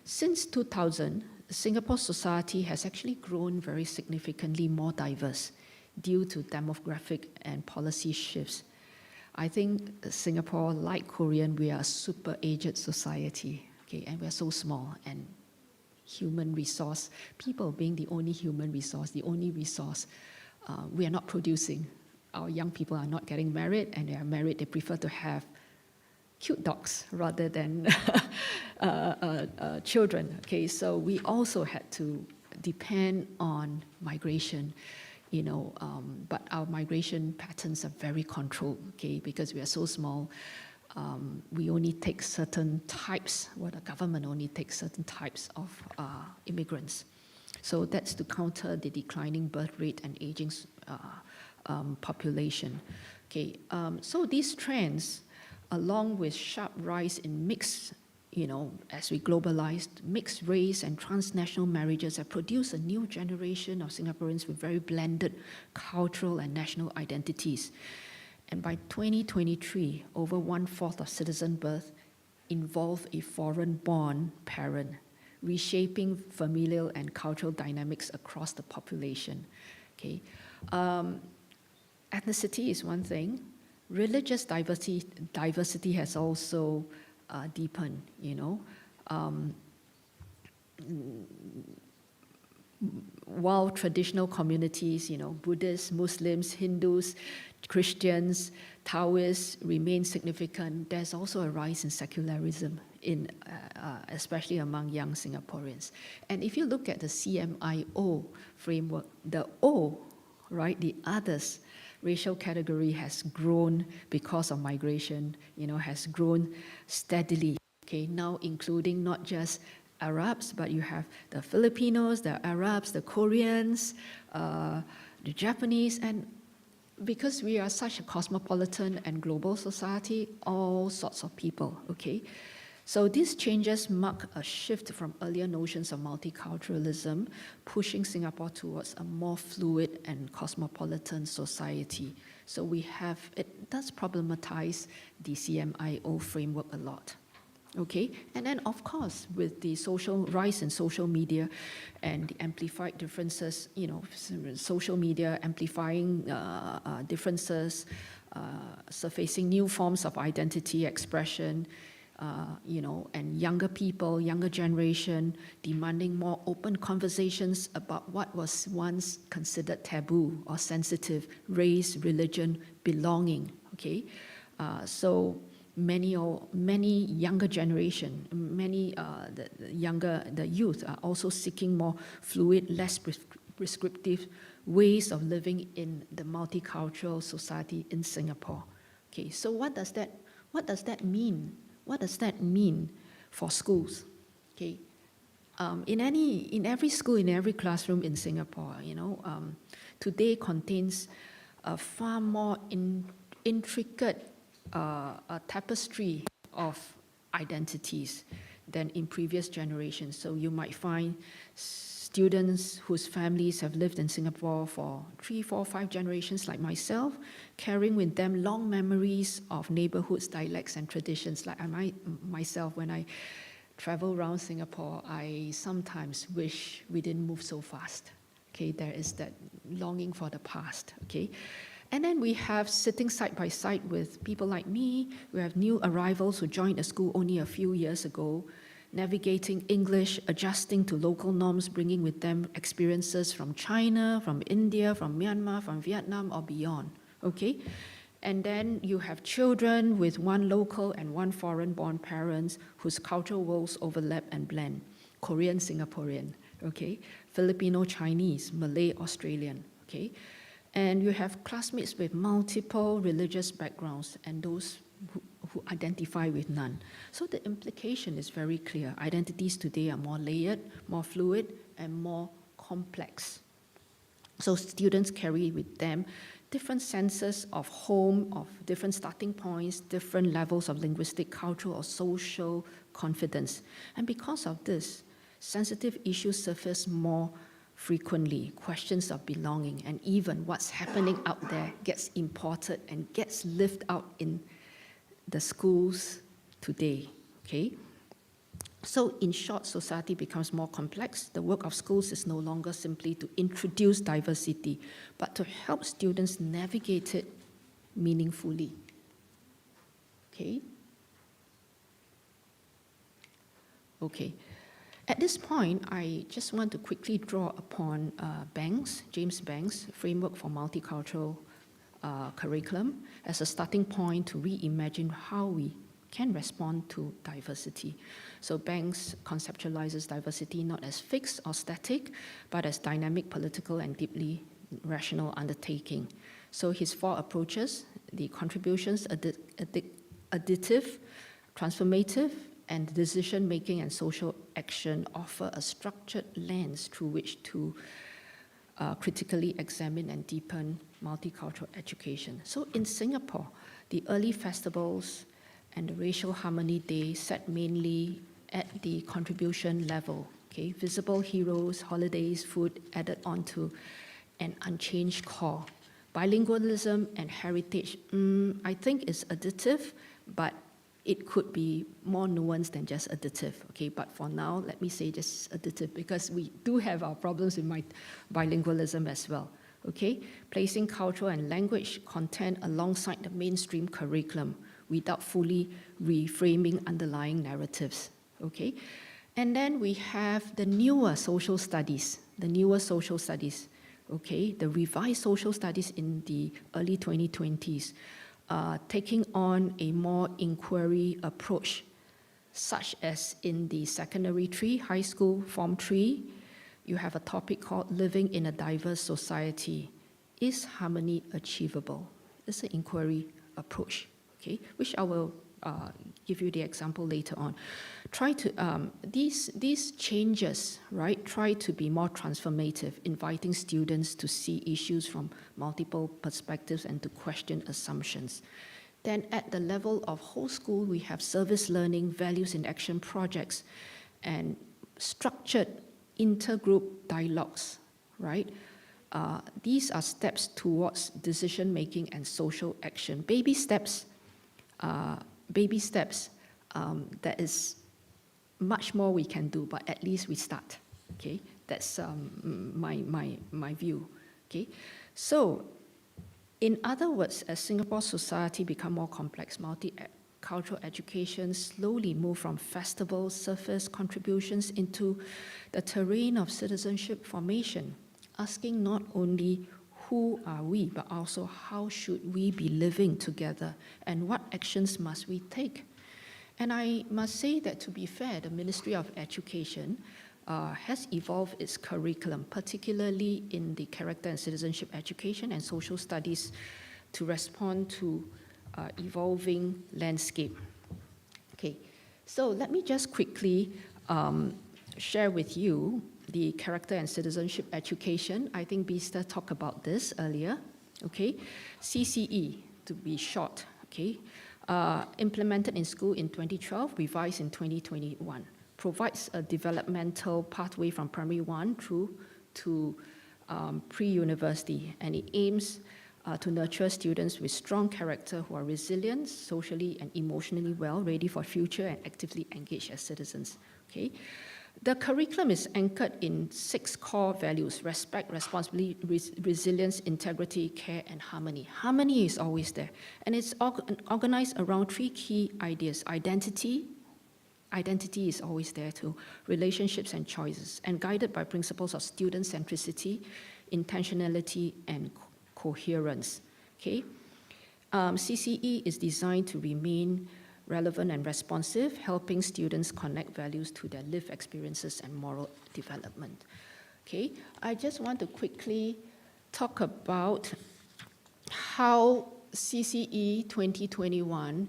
Since 2000, Singapore society has actually grown very significantly more diverse due to demographic and policy shifts. I think Singapore, like Korean, we are a super aged society, and we're so small, and human resource, people being the only human resource, the only resource, we are not producing. Our young people are not getting married, and they are married, they prefer to have cute dogs rather than children. So we also had to depend on migration, but our migration patterns are very controlled, because we are so small. We only take certain types, the government only takes certain types of immigrants. So that's to counter the declining birth rate and aging population. So these trends, along with sharp rise in mixed as we globalized, mixed race and transnational marriages have produced a new generation of Singaporeans with very blended cultural and national identities. And by 2023, over 1/4 of citizen birth involve a foreign-born parent, reshaping familial and cultural dynamics across the population. Okay, ethnicity is one thing. Religious diversity has also deepened. While traditional communities, Buddhists, Muslims, Hindus, Christians, Taoists remain significant, there's also a rise in secularism, especially among young Singaporeans. And if you look at the CMIO framework, the O, right, the others racial category has grown because of migration, has grown steadily. Okay, now including not just Arabs, but you have the Filipinos, the Arabs, the Koreans, the Japanese, and because we are such a cosmopolitan and global society, all sorts of people, okay? So these changes mark a shift from earlier notions of multiculturalism, pushing Singapore towards a more fluid and cosmopolitan society. So it does problematize the CMIO framework a lot. Okay, and then of course, with the rise in social media and the amplified differences, social media amplifying differences, surfacing new forms of identity expression, and younger people, younger generation, demanding more open conversations about what was once considered taboo or sensitive, race, religion, belonging. Okay, so many younger generation, the youth are also seeking more fluid, less prescriptive ways of living in the multicultural society in Singapore. Okay, so what does that mean? What does that mean for schools? Okay, in every school, in every classroom in Singapore, today contains a far more intricate a tapestry of identities than in previous generations. So you might find students whose families have lived in Singapore for 3, 4, 5 generations, like myself, carrying with them long memories of neighborhoods, dialects, and traditions. Like myself, when I travel around Singapore, I sometimes wish we didn't move so fast. Okay, there is that longing for the past. Okay. And then we have sitting side by side with people like me. We have new arrivals who joined the school only a few years ago, navigating English, adjusting to local norms, bringing with them experiences from China, from India, from Myanmar, from Vietnam, or beyond. Okay? And then you have children with one local and one foreign-born parents whose cultural worlds overlap and blend. Korean, Singaporean, okay? Filipino, Chinese, Malay, Australian, okay? And you have classmates with multiple religious backgrounds and those who identify with none. So the implication is very clear. Identities today are more layered, more fluid, and more complex. So students carry with them different senses of home, of different starting points, different levels of linguistic, cultural, or social confidence. And because of this, sensitive issues surface more frequently, questions of belonging, and even what's happening out there gets imported and gets lived out in the schools today, okay? So in short, society becomes more complex. The work of schools is no longer simply to introduce diversity, but to help students navigate it meaningfully, okay? Okay. At this point, I just want to quickly draw upon James Banks' framework for multicultural curriculum as a starting point to reimagine how we can respond to diversity. So Banks conceptualizes diversity not as fixed or static, but as dynamic, political, and deeply rational undertaking. So his 4 approaches, the contributions, additive, transformative, and decision-making and social action, offer a structured lens through which to critically examine and deepen multicultural education. So in Singapore, the early festivals and the Racial Harmony Day set mainly at the contribution level. Okay, visible heroes, holidays, food added onto an unchanged core. Bilingualism and heritage, I think is additive, but it could be more nuanced than just additive. Okay, but for now, let me say just additive because we do have our problems with bilingualism as well. Okay, placing cultural and language content alongside the mainstream curriculum without fully reframing underlying narratives. Okay, and then we have the newer social studies, okay, the revised social studies in the early 2020s, taking on a more inquiry approach, such as in the secondary tree, high school form 3, you have a topic called Living in a Diverse Society. Is harmony achievable? It's an inquiry approach, okay, which I will give you the example later on. Try to, these changes, right, try to be more transformative, inviting students to see issues from multiple perspectives and to question assumptions. Then at the level of whole school, we have service learning, values in action projects, and structured intergroup dialogues, right? These are steps towards decision-making and social action. Baby steps, there is much more we can do, but at least we start, okay? That's my view, okay? So, in other words, as Singapore society become more complex, multicultural education slowly move from festival surface contributions into the terrain of citizenship formation, asking not only who are we, but also how should we be living together and what actions must we take. And I must say that to be fair, the Ministry of Education has evolved its curriculum, particularly in the character and citizenship education and social studies to respond to evolving landscape. Okay, so let me just quickly share with you the character and citizenship education. I think Bista talked about this earlier, okay? CCE, to be short, okay? Implemented in school in 2012, revised in 2021. Provides a developmental pathway from primary 1 through to pre-university, and it aims to nurture students with strong character who are resilient, socially and emotionally well, ready for future and actively engaged as citizens, okay? The curriculum is anchored in 6 core values: respect, responsibility, resilience, integrity, care, and harmony. Harmony is always there, and it's organized around 3 key ideas: identity is always there too, relationships and choices, and guided by principles of student centricity, intentionality, and coherence, okay? CCE is designed to remain relevant and responsive, helping students connect values to their lived experiences and moral development. Okay, I just want to quickly talk about how CCE 2021,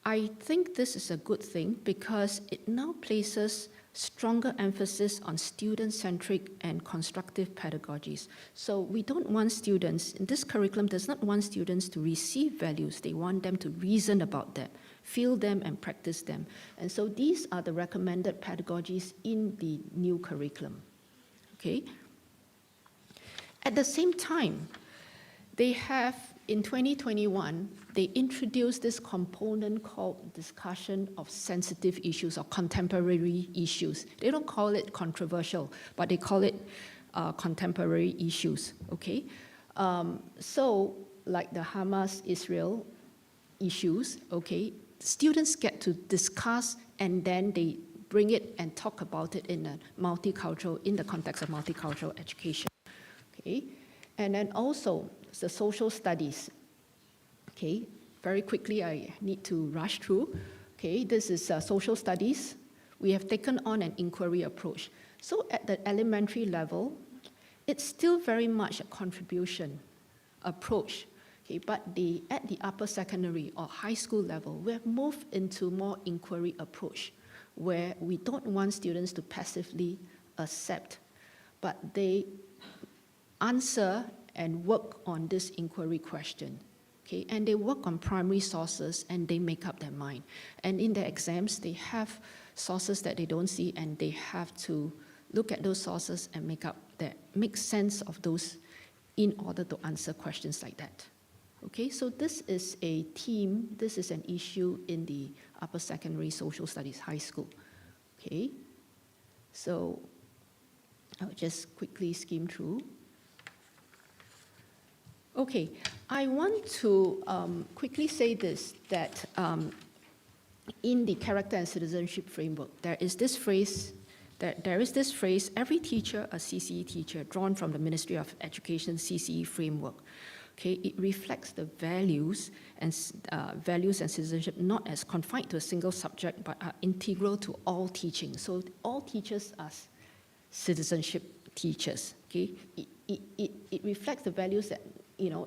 I think this is a good thing because it now places stronger emphasis on student-centric and constructive pedagogies. So we don't want students, this curriculum does not want students to receive values, they want them to reason about them, feel them and practice them. And so these are the recommended pedagogies in the new curriculum, okay? At the same time, they have, in 2021, they introduced this component called discussion of sensitive issues or contemporary issues. They don't call it controversial, but they call it contemporary issues, okay? So, like the Hamas-Israel issues, okay, students get to discuss and then they bring it and talk about it in the context of multicultural education, okay? And then also the social studies, okay? Very quickly, I need to rush through. Okay, this is social studies. We have taken on an inquiry approach. So at the elementary level, it's still very much a contribution approach. Okay, but at the upper secondary or high school level, we have moved into more inquiry approach, where we don't want students to passively accept, but they answer and work on this inquiry question. Okay, and they work on primary sources and they make up their mind. And in their exams, they have sources that they don't see, and they have to look at those sources and make sense of those in order to answer questions like that. Okay, so this is a theme, this is an issue in the upper secondary social studies high school. Okay, so I'll just quickly skim through. Okay, I want to quickly say this, that in the character and citizenship framework, there is this phrase, every teacher a CCE teacher, drawn from the Ministry of Education CCE framework. Okay, it reflects the values and citizenship not as confined to a single subject, but are integral to all teaching. So all teachers are citizenship teachers. Okay, it reflects the values that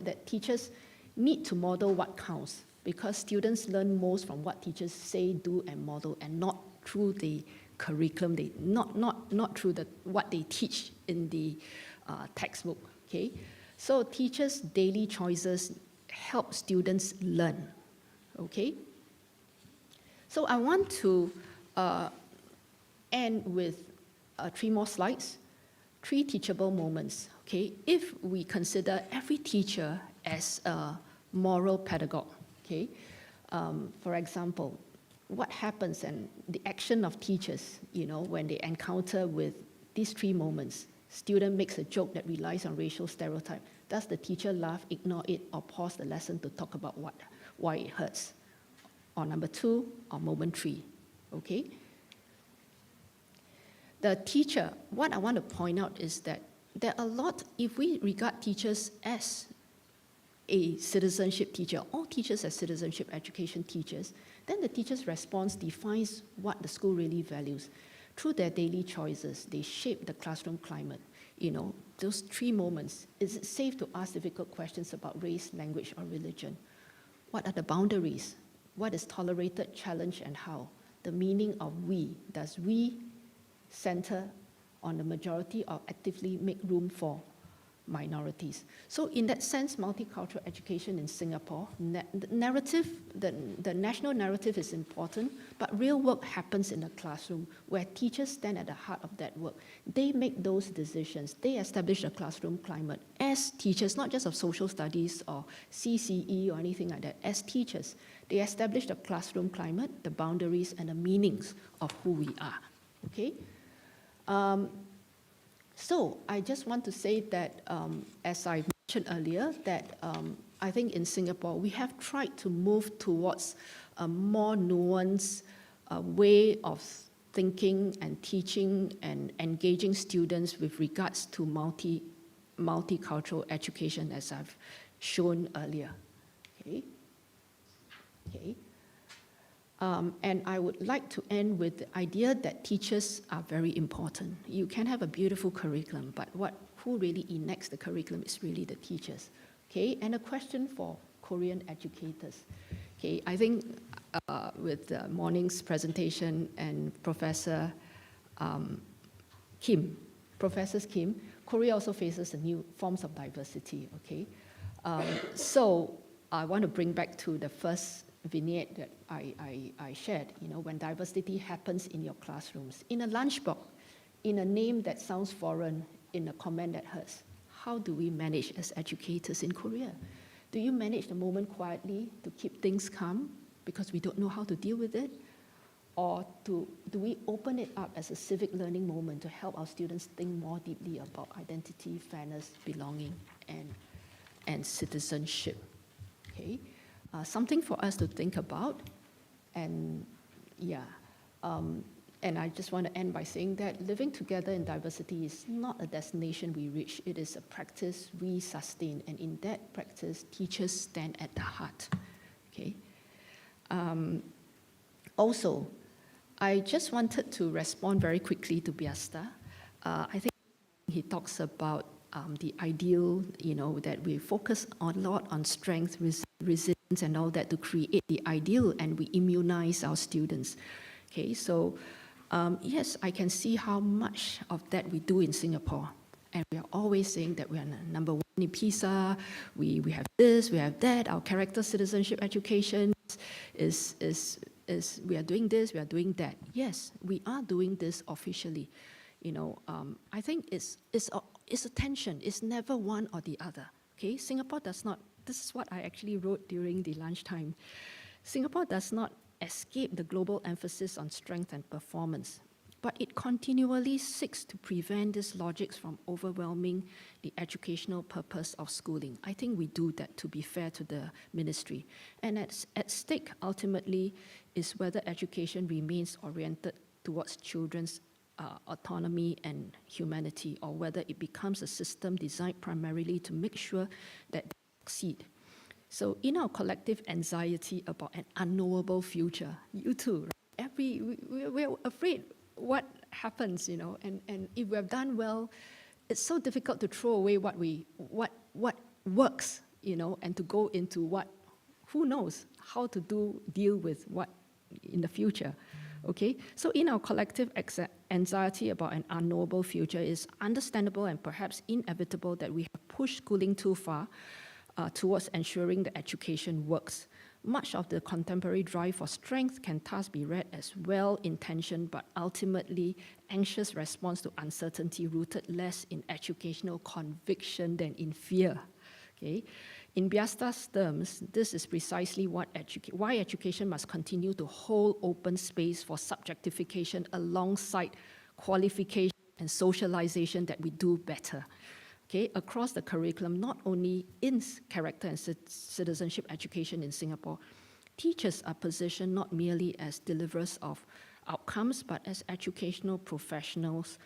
that teachers need to model what counts, because students learn most from what teachers say, do, and model, and not through the curriculum, not through what they teach in the textbook. Okay, so teachers' daily choices help students learn. Okay, so I want to end with 3 more slides. 3 teachable moments. Okay, if we consider every teacher as a moral pedagogue, okay, for example, what happens and the action of teachers, when they encounter with these 3 moments. Student makes a joke that relies on racial stereotype. Does the teacher laugh, ignore it, or pause the lesson to talk about why it hurts? Or number 2, or moment 3, okay? The teacher, what I want to point out is that there are a lot, if we regard teachers as a citizenship teacher, all teachers as citizenship education teachers, then the teacher's response defines what the school really values. Through their daily choices, they shape the classroom climate. Those 3 moments. Is it safe to ask difficult questions about race, language, or religion? What are the boundaries? What is tolerated, challenged, and how? The meaning of we. Does we center on the majority or actively make room for minorities? So in that sense, multicultural education in Singapore, the national narrative is important, but real work happens in the classroom where teachers stand at the heart of that work. They make those decisions. They establish a classroom climate as teachers, not just of social studies or CCE or anything like that. As teachers, they establish the classroom climate, the boundaries, and the meanings of who we are. Okay? So I just want to say that, as I mentioned earlier, that I think in Singapore, we have tried to move towards a more nuanced way of thinking and teaching and engaging students with regards to multicultural education, as I've shown earlier. Okay. Okay. And I would like to end with the idea that teachers are very important. You can have a beautiful curriculum, but who really enacts the curriculum is really the teachers. Okay, and a question for Korean educators. Okay, I think with the morning's presentation and Professor Kim, Korea also faces the new forms of diversity. Okay, so I want to bring back to the first vignette that I shared, when diversity happens in your classrooms, in a lunchbox, in a name that sounds foreign, in a comment that hurts. How do we manage as educators in Korea? Do you manage the moment quietly to keep things calm because we don't know how to deal with it? Or do we open it up as a civic learning moment to help our students think more deeply about identity, fairness, belonging, and citizenship? Okay. Something for us to think about, and and I just want to end by saying that living together in diversity is not a destination we reach, it is a practice we sustain, and in that practice, teachers stand at the heart. Okay. Also, I just wanted to respond very quickly to Biasta. I think he talks about the ideal, that we focus a lot on strength, resilience, and all that to create the ideal, and we immunize our students. Okay, so yes, I can see how much of that we do in Singapore. And we are always saying that we are number one in PISA, we have this, we have that, our character citizenship education is we are doing this, we are doing that. Yes, we are doing this officially. I think it's a tension. It's never one or the other. Okay, Singapore does not. This is what I actually wrote during the lunchtime. Singapore does not escape the global emphasis on strength and performance, but it continually seeks to prevent these logics from overwhelming the educational purpose of schooling. I think we do that, to be fair to the ministry. And at stake, ultimately, is whether education remains oriented towards children's autonomy and humanity, or whether it becomes a system designed primarily to make sure that they succeed. So in our collective anxiety about an unknowable future, you too, right? We're afraid what happens, and if we have done well, it's so difficult to throw away what works, and to go into who knows how to deal with what in the future. Okay, so in our collective anxiety about an unknowable future, it's understandable and perhaps inevitable that we have pushed schooling too far towards ensuring that education works. Much of the contemporary drive for strength can thus be read as well-intentioned but ultimately anxious response to uncertainty rooted less in educational conviction than in fear. Okay? In Biasta's terms, this is precisely why education must continue to hold open space for subjectification alongside qualification and socialization that we do better. Okay, across the curriculum, not only in character and citizenship education in Singapore, teachers are positioned not merely as deliverers of outcomes, but as educational professionals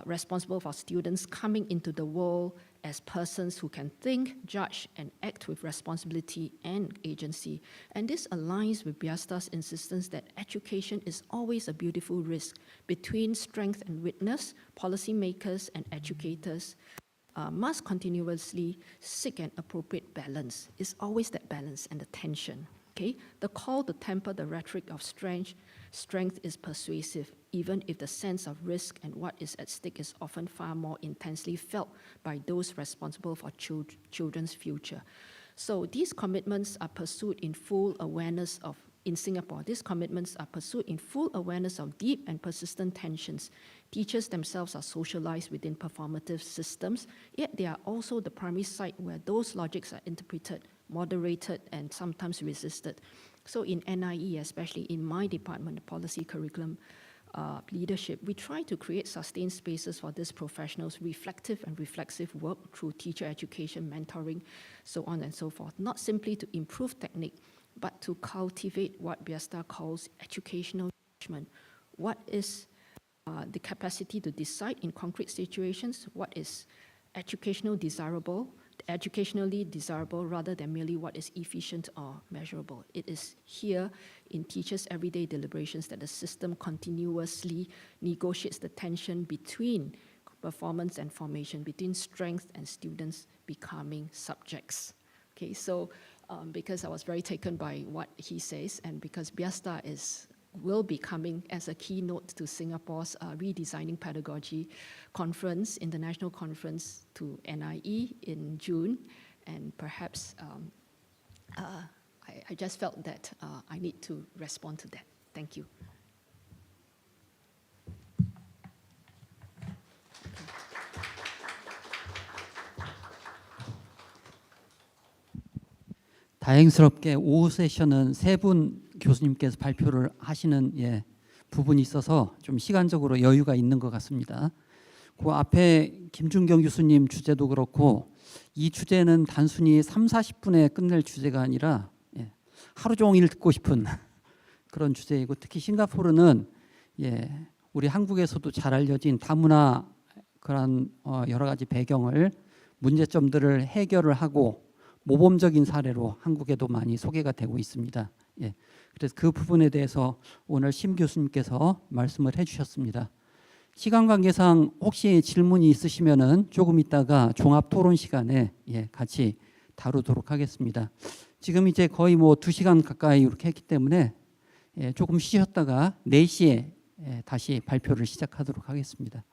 responsible for students coming into the world as persons who can think, judge, and act with responsibility and agency. And this aligns with Biasta's insistence that education is always a beautiful risk between strength and weakness. Policymakers and educators must continuously seek an appropriate balance. It's always that balance and the tension. Okay? The call to temper the rhetoric of strength is persuasive, even if the sense of risk and what is at stake is often far more intensely felt by those responsible for children's future. So these commitments are pursued in full awareness of, in Singapore, these commitments are pursued in full awareness of deep and persistent tensions. Teachers themselves are socialized within performative systems, yet they are also the primary site where those logics are interpreted, moderated, and sometimes resisted. So in NIE, especially in my department, the policy curriculum leadership, we try to create sustained spaces for these professionals, reflective and reflexive work through teacher education, mentoring, so on and so forth, not simply to improve technique, but to cultivate what Biasta calls educational judgment. What is the capacity to decide in concrete situations what is educationally desirable rather than merely what is efficient or measurable. It is here in teachers' everyday deliberations that the system continuously negotiates the tension between performance and formation, between strength and students becoming subjects. Okay, so because I was very taken by what he says, and because Biasta will be coming as a keynote to Singapore's Redesigning Pedagogy conference, international conference to NIE in June, and perhaps I just felt that I need to respond to that. Thank you. 다행스럽게 오후 세션은 세 분 교수님께서 발표를 하시는 부분이 있어서 좀 시간적으로 여유가 있는 것 같습니다. 그 앞에 김준경 교수님 주제도 그렇고 이 주제는 단순히 30-40분에 끝낼 주제가 아니라 하루 종일 듣고 싶은 그런 주제이고, 특히 싱가포르는 우리 한국에서도 잘 알려진 다문화 그런 여러 가지 배경을, 문제점들을 해결을 하고 모범적인 사례로 한국에도 많이 소개가 되고 있습니다. 그래서 그 부분에 대해서 오늘 심 교수님께서 말씀을 해주셨습니다. 시간 관계상 혹시 질문이 있으시면은 조금 있다가 종합 토론 시간에 같이 다루도록 하겠습니다. 지금 이제 거의 2시간 가까이 이렇게 했기 때문에 조금 쉬셨다가 4시에 다시 발표를 시작하도록 하겠습니다.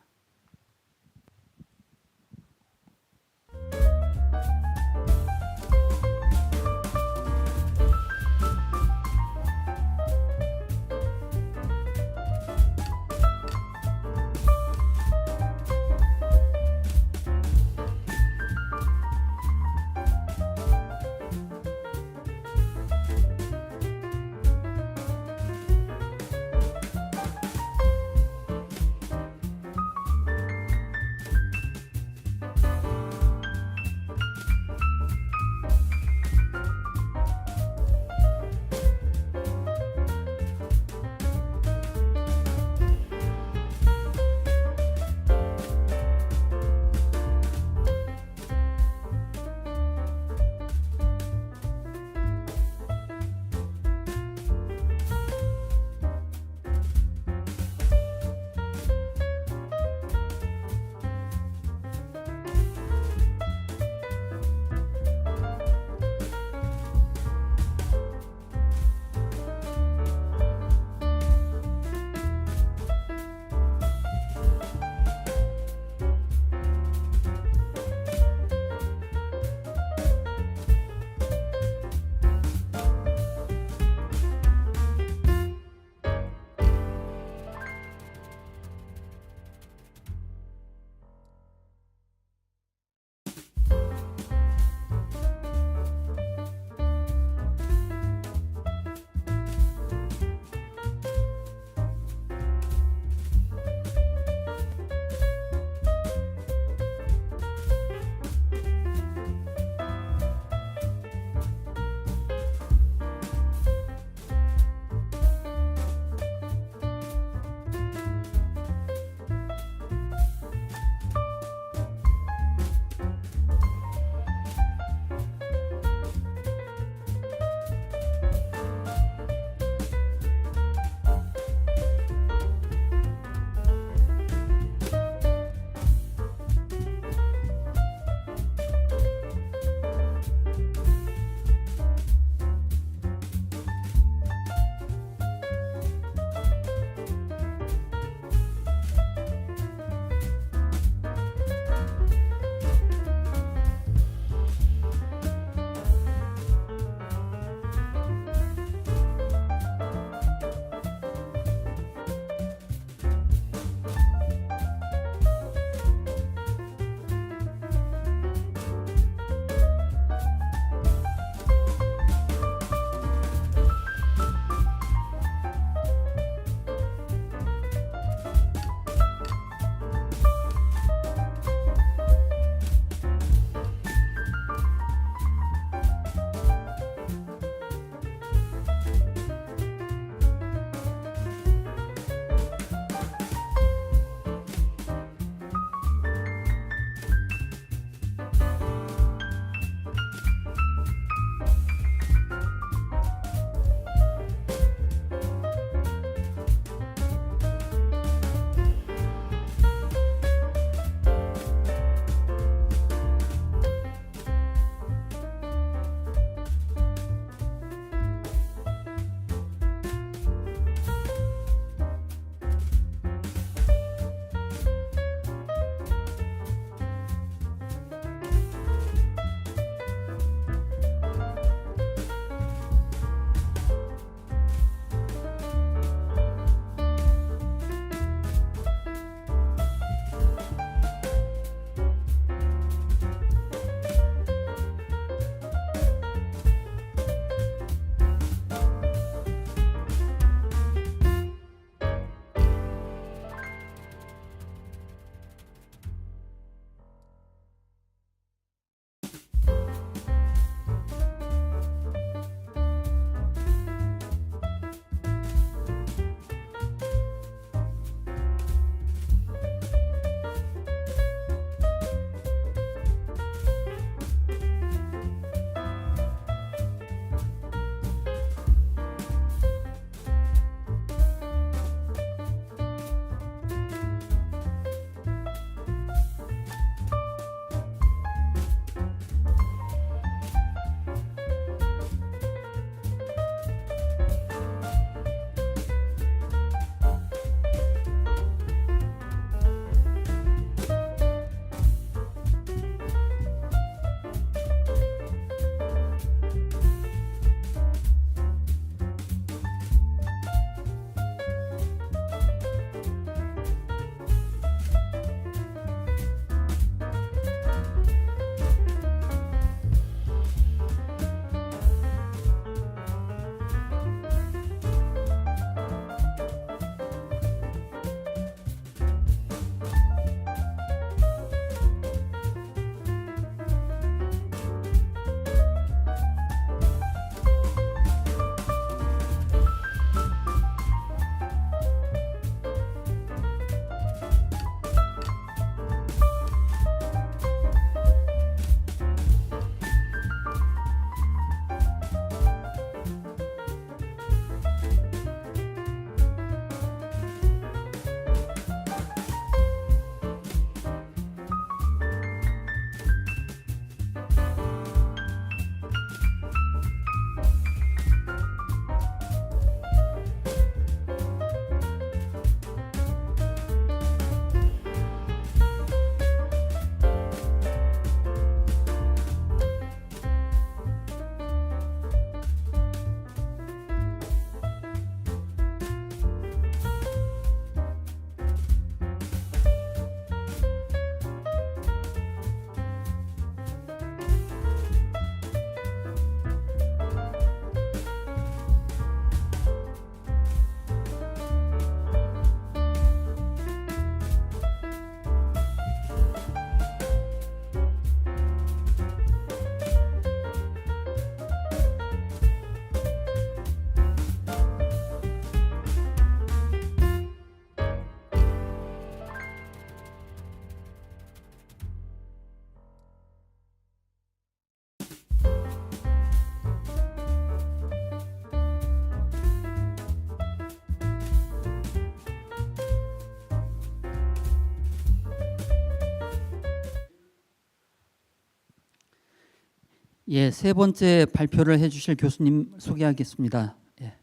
예, 세 번째 발표를 해주실 교수님 소개하겠습니다. 예.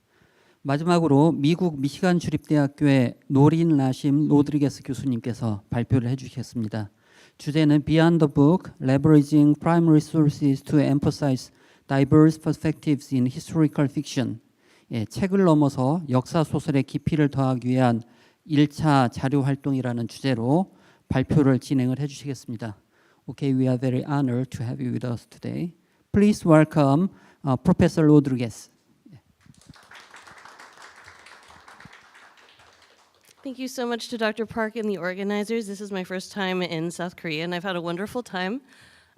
마지막으로 미국 미시간 주립대학교의 노린 라심 로드리게스 교수님께서 발표를 해주시겠습니다. 주제는 Beyond the Book: Leveraging Primary Sources to Emphasize Diverse Perspectives in Historical Fiction. 예, 책을 넘어서 역사 소설의 깊이를 더하기 위한 1차 자료 활동이라는 주제로 발표를 진행을 해주시겠습니다. Okay, we are very honored to have you with us today. Please welcome Professor Rodriguez. Thank you so much to Dr. Park and the organizers. This is my first time in South Korea, and I've had a wonderful time.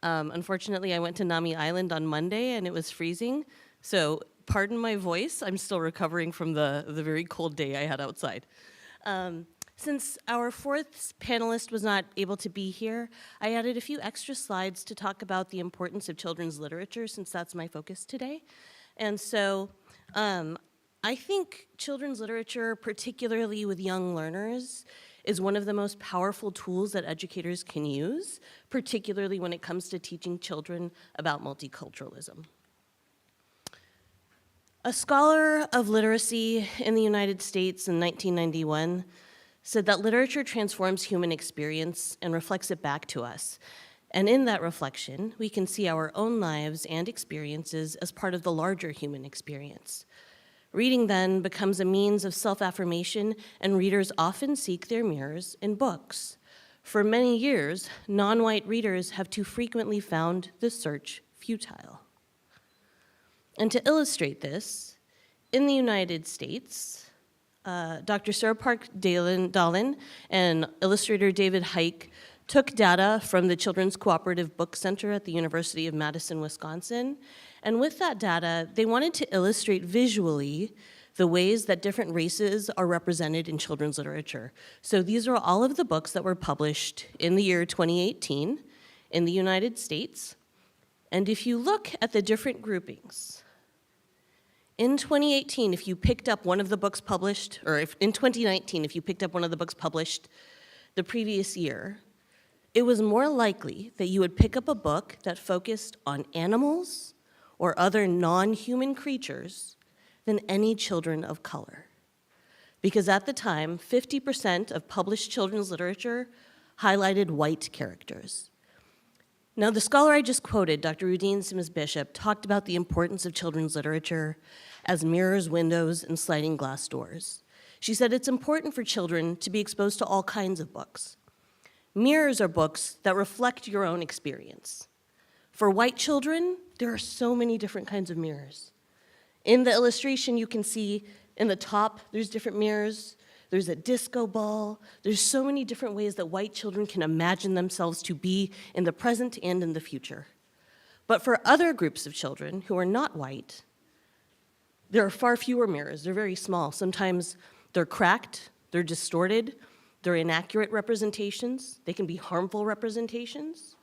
Unfortunately, I went to Nami Island on Monday, and it was freezing. So pardon my voice. I'm still recovering from the very cold day I had outside. Since our fourth panelist was not able to be here, I added a few extra slides to talk about the importance of children's literature, since that's my focus today. And so I think children's literature, particularly with young learners, is one of the most powerful tools that educators can use, particularly when it comes to teaching children about multiculturalism. A scholar of literacy in the United States in 1991 said that literature transforms human experience and reflects it back to us. And in that reflection, we can see our own lives and experiences as part of the larger human experience. Reading then becomes a means of self-affirmation, and readers often seek their mirrors in books. For many years, non-white readers have too frequently found the search futile. And to illustrate this, in the United States, Dr. Sarah Park Dahlen and illustrator David Hike took data from the Children's Cooperative Book Center at the University of Madison, Wisconsin. And with that data, they wanted to illustrate visually the ways that different races are represented in children's literature. So these are all of the books that were published in the year 2018 in the United States. And if you look at the different groupings, in 2018, if you picked up one of the books published, or if in 2019, if you picked up one of the books published the previous year, it was more likely that you would pick up a book that focused on animals or other non-human creatures than any children of color. Because at the time, 50% of published children's literature highlighted white characters. Now, the scholar I just quoted, Dr. Rudine Sims-Bishop, talked about the importance of children's literature as mirrors, windows, and sliding glass doors. She said it's important for children to be exposed to all kinds of books. Mirrors are books that reflect your own experience. For white children, there are so many different kinds of mirrors. In the illustration, you can see in the top, there's different mirrors. There's a disco ball. There's so many different ways that white children can imagine themselves to be in the present and in the future. But for other groups of children who are not white, there are far fewer mirrors. They're very small. Sometimes they're cracked, they're distorted, they're inaccurate representations. They can be harmful representations.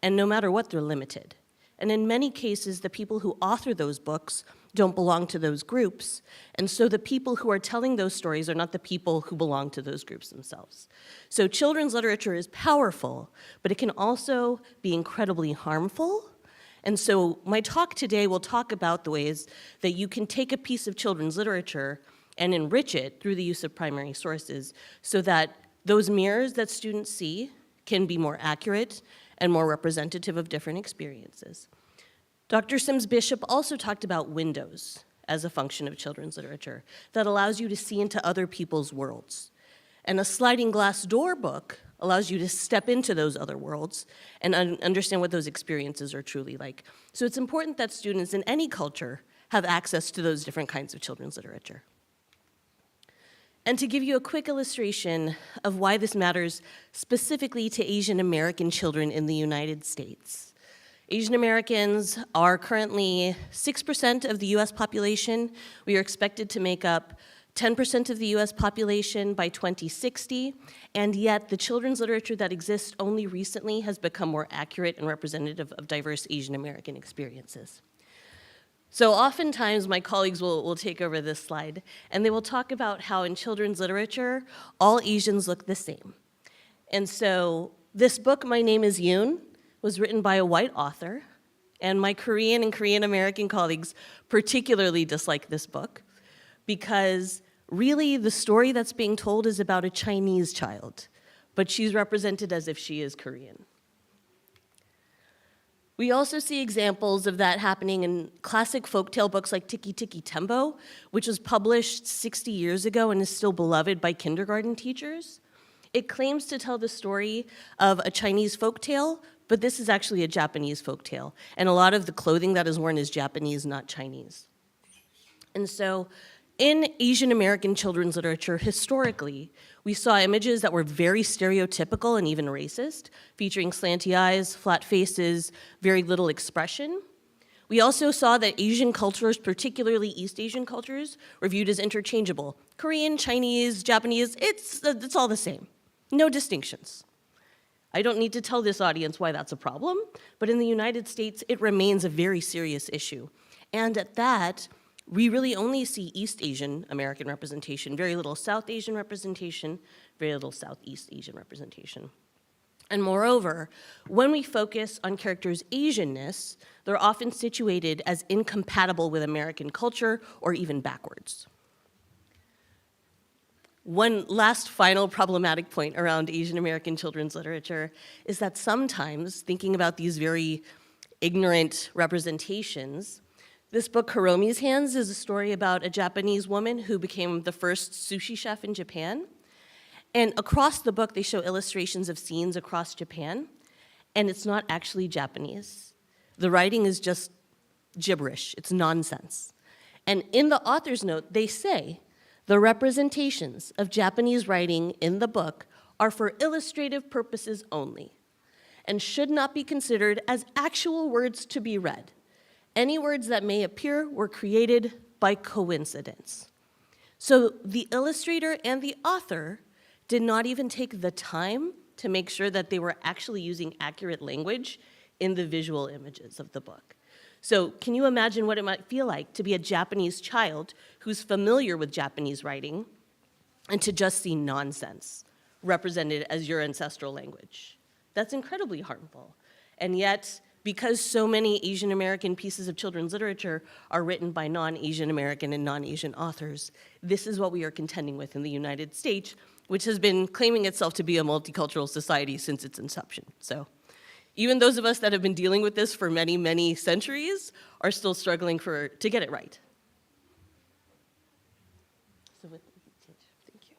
And no matter what, they're limited. And in many cases, the people who author those books don't belong to those groups. And so the people who are telling those stories are not the people who belong to those groups themselves. So children's literature is powerful, but it can also be incredibly harmful. And so my talk today will talk about the ways that you can take a piece of children's literature and enrich it through the use of primary sources so that those mirrors that students see can be more accurate and more representative of different experiences. Dr. Sims-Bishop also talked about windows as a function of children's literature that allows you to see into other people's worlds. And a sliding glass door book allows you to step into those other worlds and understand what those experiences are truly like. So it's important that students in any culture have access to those different kinds of children's literature. And to give you a quick illustration of why this matters specifically to Asian American children in the United States. Asian Americans are currently 6% of the US population. We are expected to make up 10% of the US population by 2060, and yet the children's literature that exists only recently has become more accurate and representative of diverse Asian American experiences. So oftentimes my colleagues will take over this slide, and they will talk about how in children's literature, all Asians look the same. And so this book, My Name is Yoon, was written by a white author, And my Korean and Korean American colleagues particularly dislike this book because really the story that's being told is about a Chinese child, but she's represented as if she is Korean. We also see examples of that happening in classic folktale books like Tiki Tiki Tembo, which was published 60 years ago and is still beloved by kindergarten teachers. It claims to tell the story of a Chinese folktale, but this is actually a Japanese folktale. And a lot of the clothing that is worn is Japanese, not Chinese. And so in Asian American children's literature, historically, we saw images that were very stereotypical and even racist, featuring slanty eyes, flat faces, very little expression. We also saw that Asian cultures, particularly East Asian cultures, were viewed as interchangeable. Korean, Chinese, Japanese, it's all the same. No distinctions. I don't need to tell this audience why that's a problem, but in the United States, it remains a very serious issue. And at that, we really only see East Asian American representation, very little South Asian representation, very little Southeast Asian representation. And moreover, when we focus on characters' Asianness, they're often situated as incompatible with American culture or even backwards. One last final problematic point around Asian American children's literature is that sometimes, thinking about these very ignorant representations, this book, Hiromi's Hands, is a story about a Japanese woman who became the first sushi chef in Japan. And across the book, they show illustrations of scenes across Japan, and it's not actually Japanese. The writing is just gibberish, it's nonsense. And in the author's note, they say, the representations of Japanese writing in the book are for illustrative purposes only and should not be considered as actual words to be read. Any words that may appear were created by coincidence. So the illustrator and the author did not even take the time to make sure that they were actually using accurate language in the visual images of the book. So can you imagine what it might feel like to be a Japanese child who's familiar with Japanese writing and to just see nonsense represented as your ancestral language? That's incredibly harmful. And yet, because so many Asian American pieces of children's literature are written by non-Asian American and non-Asian authors, this is what we are contending with in the United States, which has been claiming itself to be a multicultural society since its inception. So even those of us that have been dealing with this for many, many centuries are still struggling to get it right. So thank you.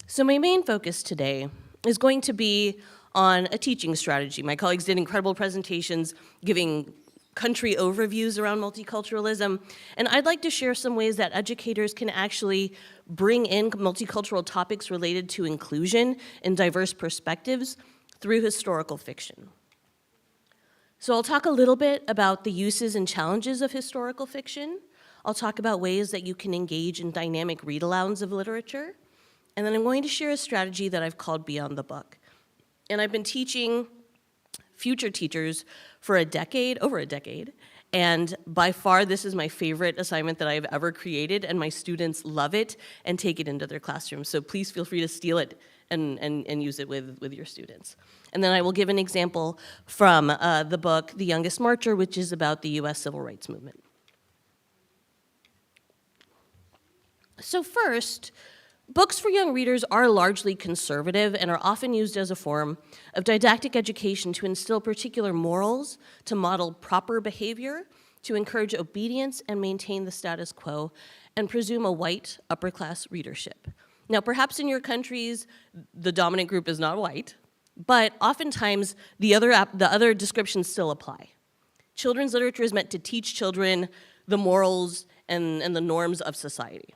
So my main focus today is going to be on a teaching strategy. My colleagues did incredible presentations giving country overviews around multiculturalism, and I'd like to share some ways that educators can actually bring in multicultural topics related to inclusion and diverse perspectives through historical fiction. So I'll talk a little bit about the uses and challenges of historical fiction. I'll talk about ways that you can engage in dynamic read-alouds of literature, and then I'm going to share a strategy that I've called Beyond the Book. And I've been teaching future teachers for over a decade, and by far this is my favorite assignment that I've ever created, and my students love it and take it into their classrooms. So please feel free to steal it and use it with your students. And then I will give an example from the book, The Youngest Marcher, which is about the US Civil Rights Movement. So first, books for young readers are largely conservative and are often used as a form of didactic education to instill particular morals, to model proper behavior, to encourage obedience and maintain the status quo, and presume a white upper-class readership. Now, perhaps in your countries, the dominant group is not white, but oftentimes the other descriptions still apply. Children's literature is meant to teach children the morals and the norms of society.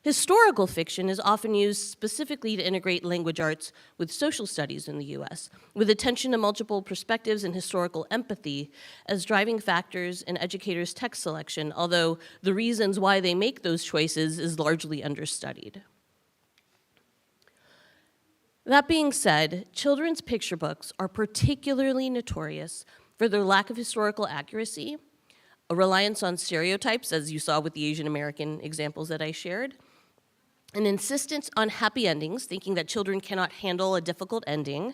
Historical fiction is often used specifically to integrate language arts with social studies in the US, with attention to multiple perspectives and historical empathy as driving factors in educators' text selection, although the reasons why they make those choices is largely understudied. That being said, children's picture books are particularly notorious for their lack of historical accuracy, a reliance on stereotypes, as you saw with the Asian American examples that I shared, an insistence on happy endings, thinking that children cannot handle a difficult ending,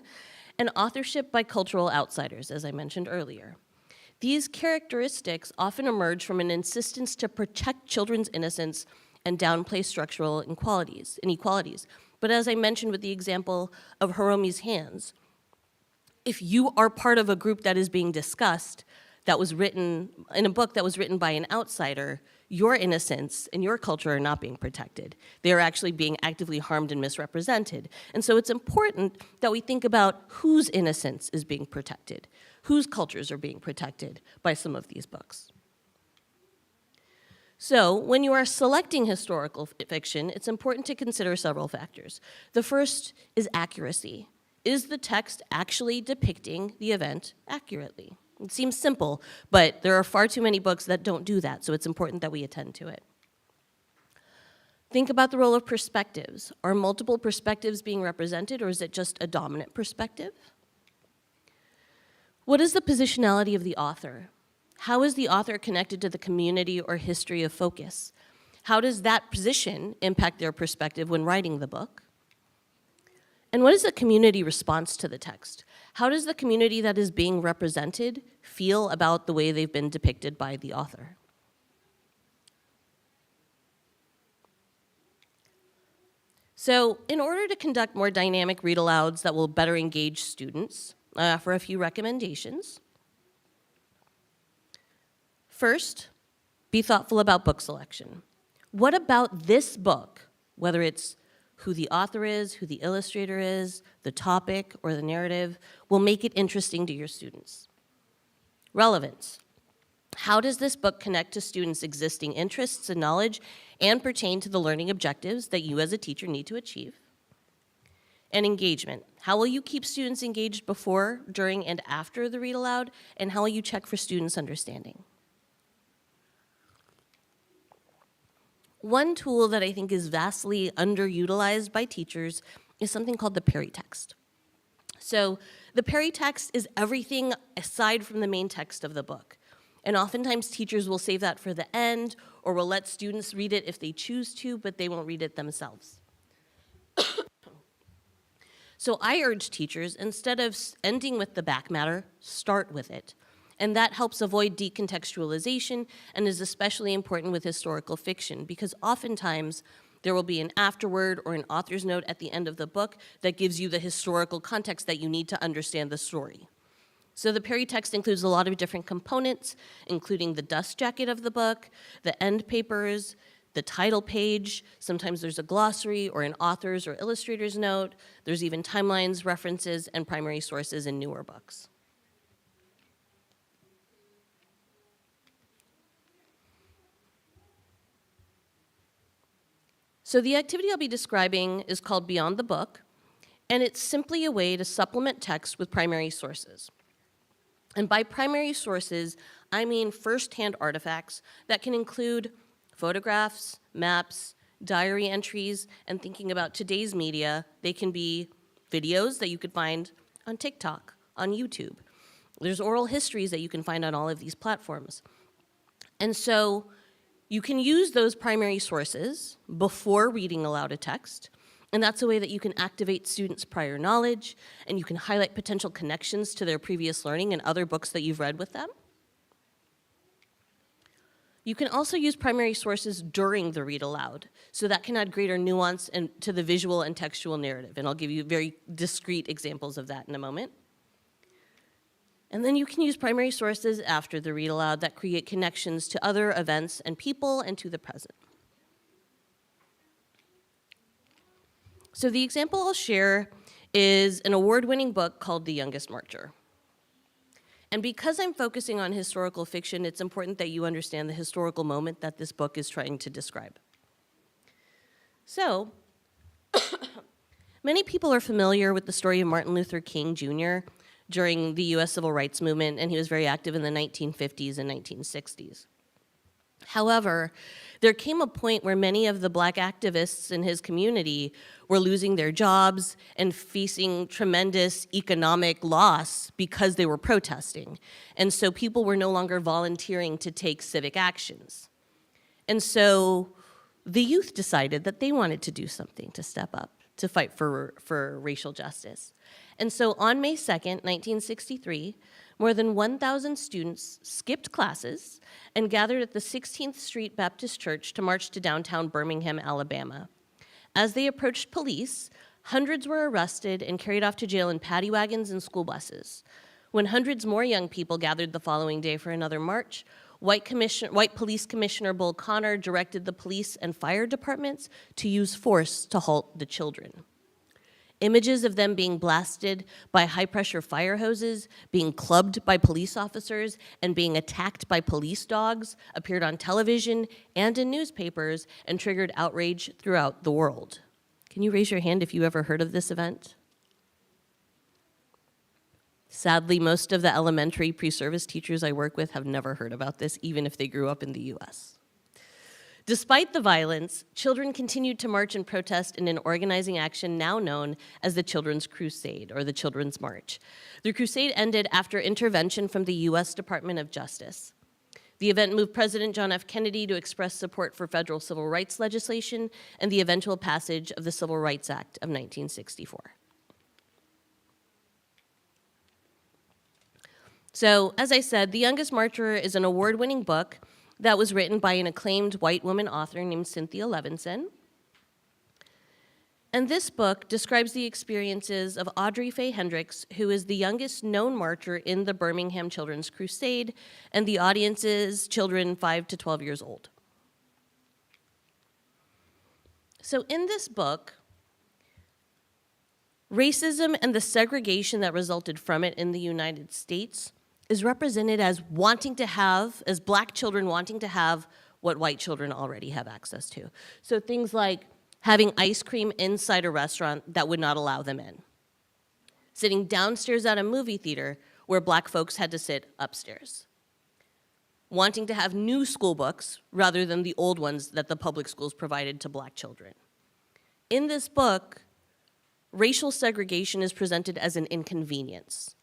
and authorship by cultural outsiders, as I mentioned earlier. These characteristics often emerge from an insistence to protect children's innocence and downplay structural inequalities. But as I mentioned with the example of Hiromi's hands, if you are part of a group that is being discussed, that was written in a book that was written by an outsider, your innocence and your culture are not being protected. They are actually being actively harmed and misrepresented. And so it's important that we think about whose innocence is being protected, whose cultures are being protected by some of these books. So when you are selecting historical fiction, it's important to consider several factors. The first is accuracy. Is the text actually depicting the event accurately? It seems simple, but there are far too many books that don't do that, so it's important that we attend to it. Think about the role of perspectives. Are multiple perspectives being represented, or is it just a dominant perspective? What is the positionality of the author? How is the author connected to the community or history of focus? How does that position impact their perspective when writing the book? And what is the community response to the text? How does the community that is being represented feel about the way they've been depicted by the author? So in order to conduct more dynamic read-alouds that will better engage students, I offer a few recommendations. First, be thoughtful about book selection. What about this book, whether it's who the author is, who the illustrator is, the topic, or the narrative, will make it interesting to your students? Relevance. How does this book connect to students' existing interests and knowledge and pertain to the learning objectives that you as a teacher need to achieve? And engagement. How will you keep students engaged before, during, and after the read aloud, and how will you check for students' understanding? One tool that I think is vastly underutilized by teachers is something called the peritext. So the peritext is everything aside from the main text of the book. And oftentimes teachers will save that for the end, or will let students read it if they choose to, but they won't read it themselves. So I urge teachers, instead of ending with the back matter, start with it. And that helps avoid decontextualization and is especially important with historical fiction, because oftentimes there will be an afterword or an author's note at the end of the book that gives you the historical context that you need to understand the story. So the peritext includes a lot of different components, including the dust jacket of the book, the end papers, the title page. Sometimes there's a glossary or an author's or illustrator's note. There's even timelines, references, and primary sources in newer books. So the activity I'll be describing is called Beyond the Book, and it's simply a way to supplement text with primary sources. And by primary sources, I mean first-hand artifacts that can include photographs, maps, diary entries, and thinking about today's media, they can be videos that you could find on TikTok, on YouTube. There's oral histories that you can find on all of these platforms. And so you can use those primary sources before reading aloud a text, and that's a way that you can activate students' prior knowledge, and you can highlight potential connections to their previous learning and other books that you've read with them. You can also use primary sources during the read aloud, so that can add greater nuance to the visual and textual narrative, and I'll give you very discrete examples of that in a moment. And then you can use primary sources after the read aloud that create connections to other events and people and to the present. So the example I'll share is an award-winning book called The Youngest Marcher. And because I'm focusing on historical fiction, it's important that you understand the historical moment that this book is trying to describe. So, many people are familiar with the story of Martin Luther King Jr. during the US Civil Rights Movement, and he was very active in the 1950s and 1960s. However, there came a point where many of the Black activists in his community were losing their jobs and facing tremendous economic loss because they were protesting. And so people were no longer volunteering to take civic actions. And so the youth decided that they wanted to do something to step up, to fight for racial justice. And so on May 2nd, 1963, more than 1,000 students skipped classes and gathered at the 16th Street Baptist Church to march to downtown Birmingham, Alabama. As they approached police, hundreds were arrested and carried off to jail in paddy wagons and school buses. When hundreds more young people gathered the following day for another march, White Police Commissioner Bull Connor directed the police and fire departments to use force to halt the children. Images of them being blasted by high-pressure fire hoses, being clubbed by police officers, and being attacked by police dogs appeared on television and in newspapers and triggered outrage throughout the world. Can you raise your hand if you ever heard of this event? Sadly, most of the elementary pre-service teachers I work with have never heard about this, even if they grew up in the US. Despite the violence, children continued to march and protest in an organizing action now known as the Children's Crusade, or the Children's March. The crusade ended after intervention from the US Department of Justice. The event moved President John F. Kennedy to express support for federal civil rights legislation and the eventual passage of the Civil Rights Act of 1964. So, as I said, The Youngest Marcher is an award-winning book that was written by an acclaimed white woman author named Cynthia Levinson. And this book describes the experiences of Audrey Faye Hendricks, who is the youngest known marcher in the Birmingham Children's Crusade, and the audience's children 5 to 12 years old. So in this book, racism and the segregation that resulted from it in the United States is represented as black children wanting to have what white children already have access to. So things like having ice cream inside a restaurant that would not allow them in. Sitting downstairs at a movie theater where black folks had to sit upstairs. Wanting to have new school books rather than the old ones that the public schools provided to black children. In this book, racial segregation is presented as an inconvenience.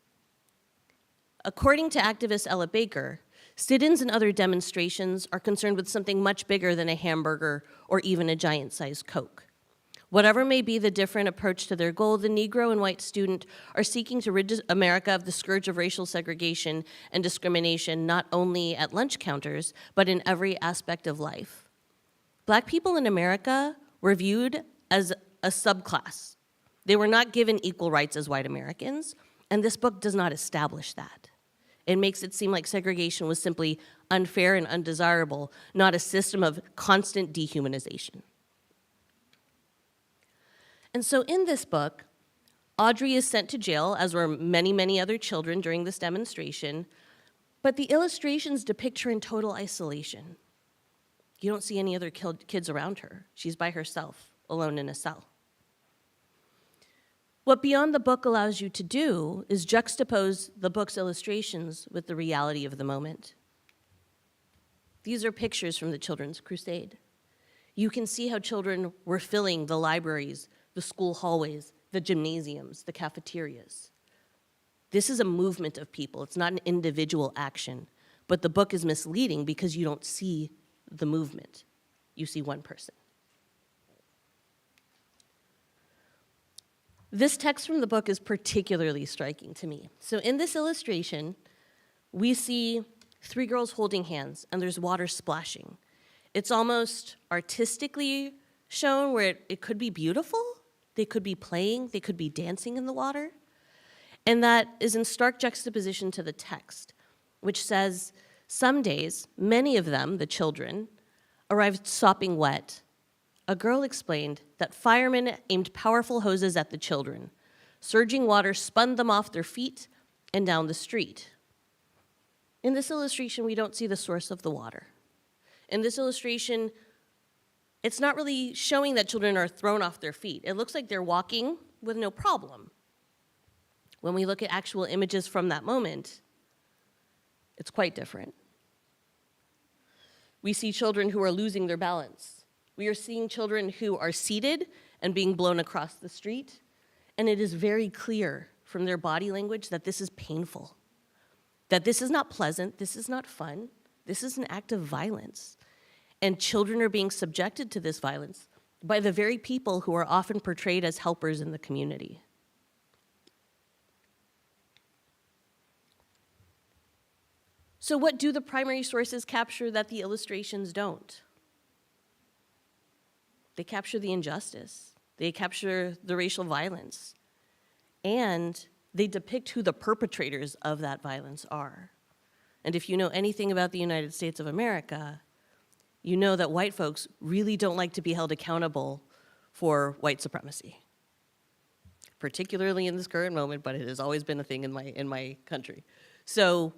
According to activist Ella Baker, sit-ins and other demonstrations are concerned with something much bigger than a hamburger or even a giant-sized Coke. Whatever may be the different approach to their goal, the Negro and white student are seeking to rid America of the scourge of racial segregation and discrimination, not only at lunch counters, but in every aspect of life. Black people in America were viewed as a subclass. They were not given equal rights as white Americans, and this book does not establish that. It makes it seem like segregation was simply unfair and undesirable, not a system of constant dehumanization. And so in this book, Audrey is sent to jail, as were many, many other children during this demonstration, but the illustrations depict her in total isolation. You don't see any other kids around her. She's by herself, alone in a cell. What Beyond the Book allows you to do is juxtapose the book's illustrations with the reality of the moment. These are pictures from the Children's Crusade. You can see how children were filling the libraries, the school hallways, the gymnasiums, the cafeterias. This is a movement of people. It's not an individual action. But the book is misleading because you don't see the movement. You see one person. This text from the book is particularly striking to me. So in this illustration, we see 3 girls holding hands, and there's water splashing. It's almost artistically shown where it could be beautiful, they could be playing, they could be dancing in the water. And that is in stark juxtaposition to the text, which says, some days, many of them, the children, arrived sopping wet. A girl explained that firemen aimed powerful hoses at the children. Surging water spun them off their feet and down the street. In this illustration, we don't see the source of the water. In this illustration, it's not really showing that children are thrown off their feet. It looks like they're walking with no problem. When we look at actual images from that moment, it's quite different. We see children who are losing their balance. We are seeing children who are seated and being blown across the street, and it is very clear from their body language that this is painful, that this is not pleasant, this is not fun, this is an act of violence. And children are being subjected to this violence by the very people who are often portrayed as helpers in the community. So what do the primary sources capture that the illustrations don't? They capture the injustice. They capture the racial violence. And they depict who the perpetrators of that violence are. And if you know anything about the United States of America, you know that white folks really don't like to be held accountable for white supremacy, particularly in this current moment, but it has always been a thing in my country. So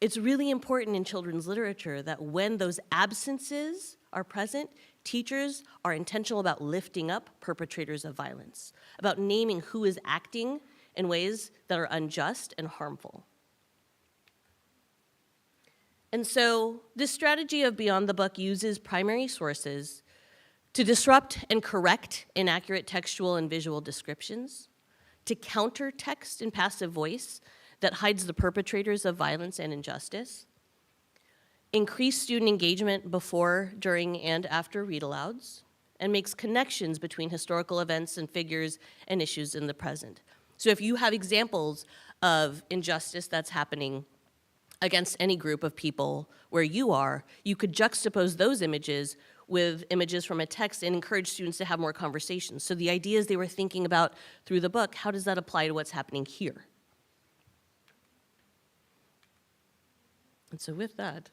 it's really important in children's literature that when those absences are present, teachers are intentional about lifting up perpetrators of violence, about naming who is acting in ways that are unjust and harmful. And so this strategy of Beyond the Book uses primary sources to disrupt and correct inaccurate textual and visual descriptions, to counter text and passive voice that hides the perpetrators of violence and injustice, increase student engagement before, during, and after read-alouds, and makes connections between historical events and figures and issues in the present. So if you have examples of injustice that's happening against any group of people where you are, you could juxtapose those images with images from a text and encourage students to have more conversations. So the ideas they were thinking about through the book, how does that apply to what's happening here? And so with that,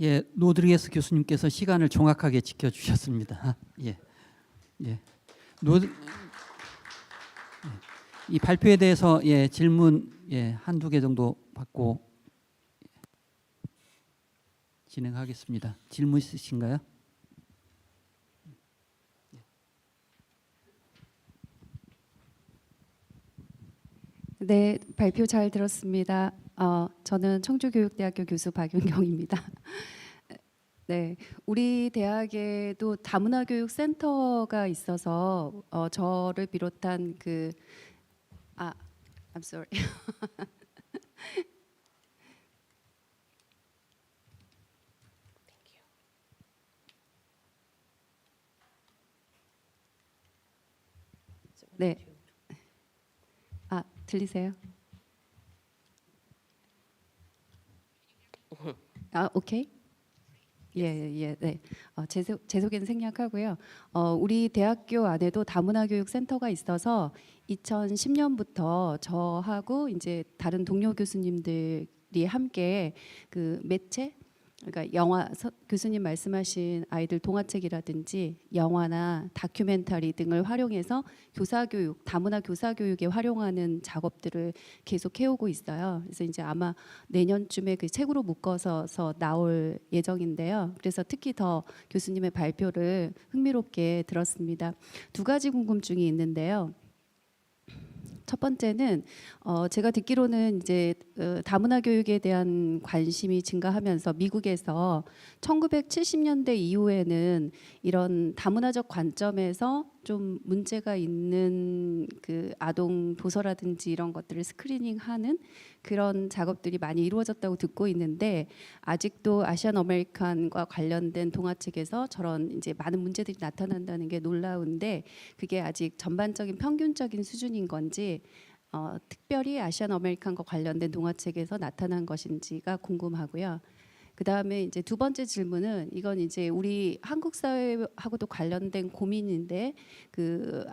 예, 로드리게스 교수님께서 시간을 정확하게 지켜주셨습니다. 예, 예. 이 발표에 대해서 질문 한두 개 정도 받고 진행하겠습니다. 질문 있으신가요? 네, 발표 잘 들었습니다. 저는 청주교육대학교 교수 박윤경입니다. 네, 우리 대학에도 다문화교육센터가 있어서 저를 비롯한 I'm sorry. 네. 들리세요? 오케이. 네. 제 소개는 생략하고요. 우리 대학교 안에도 다문화교육센터가 있어서 2010년부터 저하고 이제 다른 동료 교수님들이 함께 그 매체, 그러니까 영화, 교수님 말씀하신 아이들 동화책이라든지 영화나 다큐멘터리 등을 활용해서 교사교육, 다문화 교사교육에 활용하는 작업들을 계속 해오고 있어요. 그래서 이제 아마 내년쯤에 그 책으로 묶어서 나올 예정인데요. 그래서 특히 더 교수님의 발표를 흥미롭게 들었습니다. 두 가지 궁금증이 있는데요. 첫 번째는 제가 듣기로는 이제 다문화 교육에 대한 관심이 증가하면서 미국에서 1970년대 이후에는 이런 다문화적 관점에서 좀 문제가 있는 그 아동 도서라든지 이런 것들을 스크리닝하는 그런 작업들이 많이 이루어졌다고 듣고 있는데 아직도 아시안 아메리칸과 관련된 동화책에서 저런 이제 많은 문제들이 나타난다는 게 놀라운데 그게 아직 전반적인 평균적인 수준인 건지 특별히 아시안 아메리칸과 관련된 동화책에서 나타난 것인지가 궁금하고요. 그 다음에 이제 두 번째 질문은 이건 이제 우리 한국 사회하고도 관련된 고민인데 그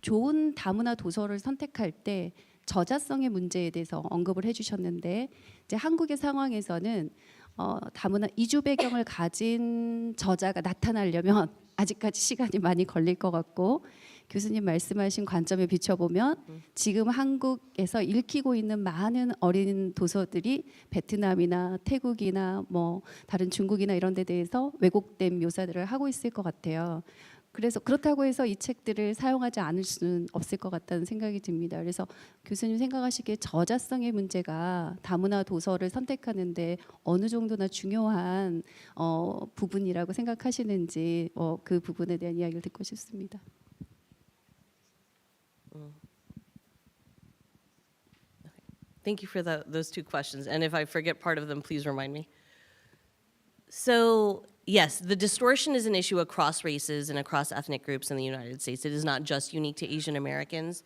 좋은 다문화 도서를 선택할 때 저자성의 문제에 대해서 언급을 해주셨는데 이제 한국의 상황에서는 다문화 이주 배경을 가진 저자가 나타나려면 아직까지 시간이 많이 걸릴 것 같고 교수님 말씀하신 관점에 비춰보면 지금 한국에서 읽히고 있는 많은 어린 도서들이 베트남이나 태국이나 뭐 다른 중국이나 이런 데 대해서 왜곡된 묘사들을 하고 있을 것 같아요. 그래서 그렇다고 해서 이 책들을 사용하지 않을 수는 없을 것 같다는 생각이 듭니다. 그래서 교수님 생각하시기에 저자성의 문제가 다문화 도서를 선택하는데 어느 정도나 중요한 부분이라고 생각하시는지 그 부분에 대한 이야기를 듣고 싶습니다. Thank you for those two questions. And if I forget part of them, please remind me. So, yes, the distortion is an issue across races and across ethnic groups in the United States. It is not just unique to Asian Americans.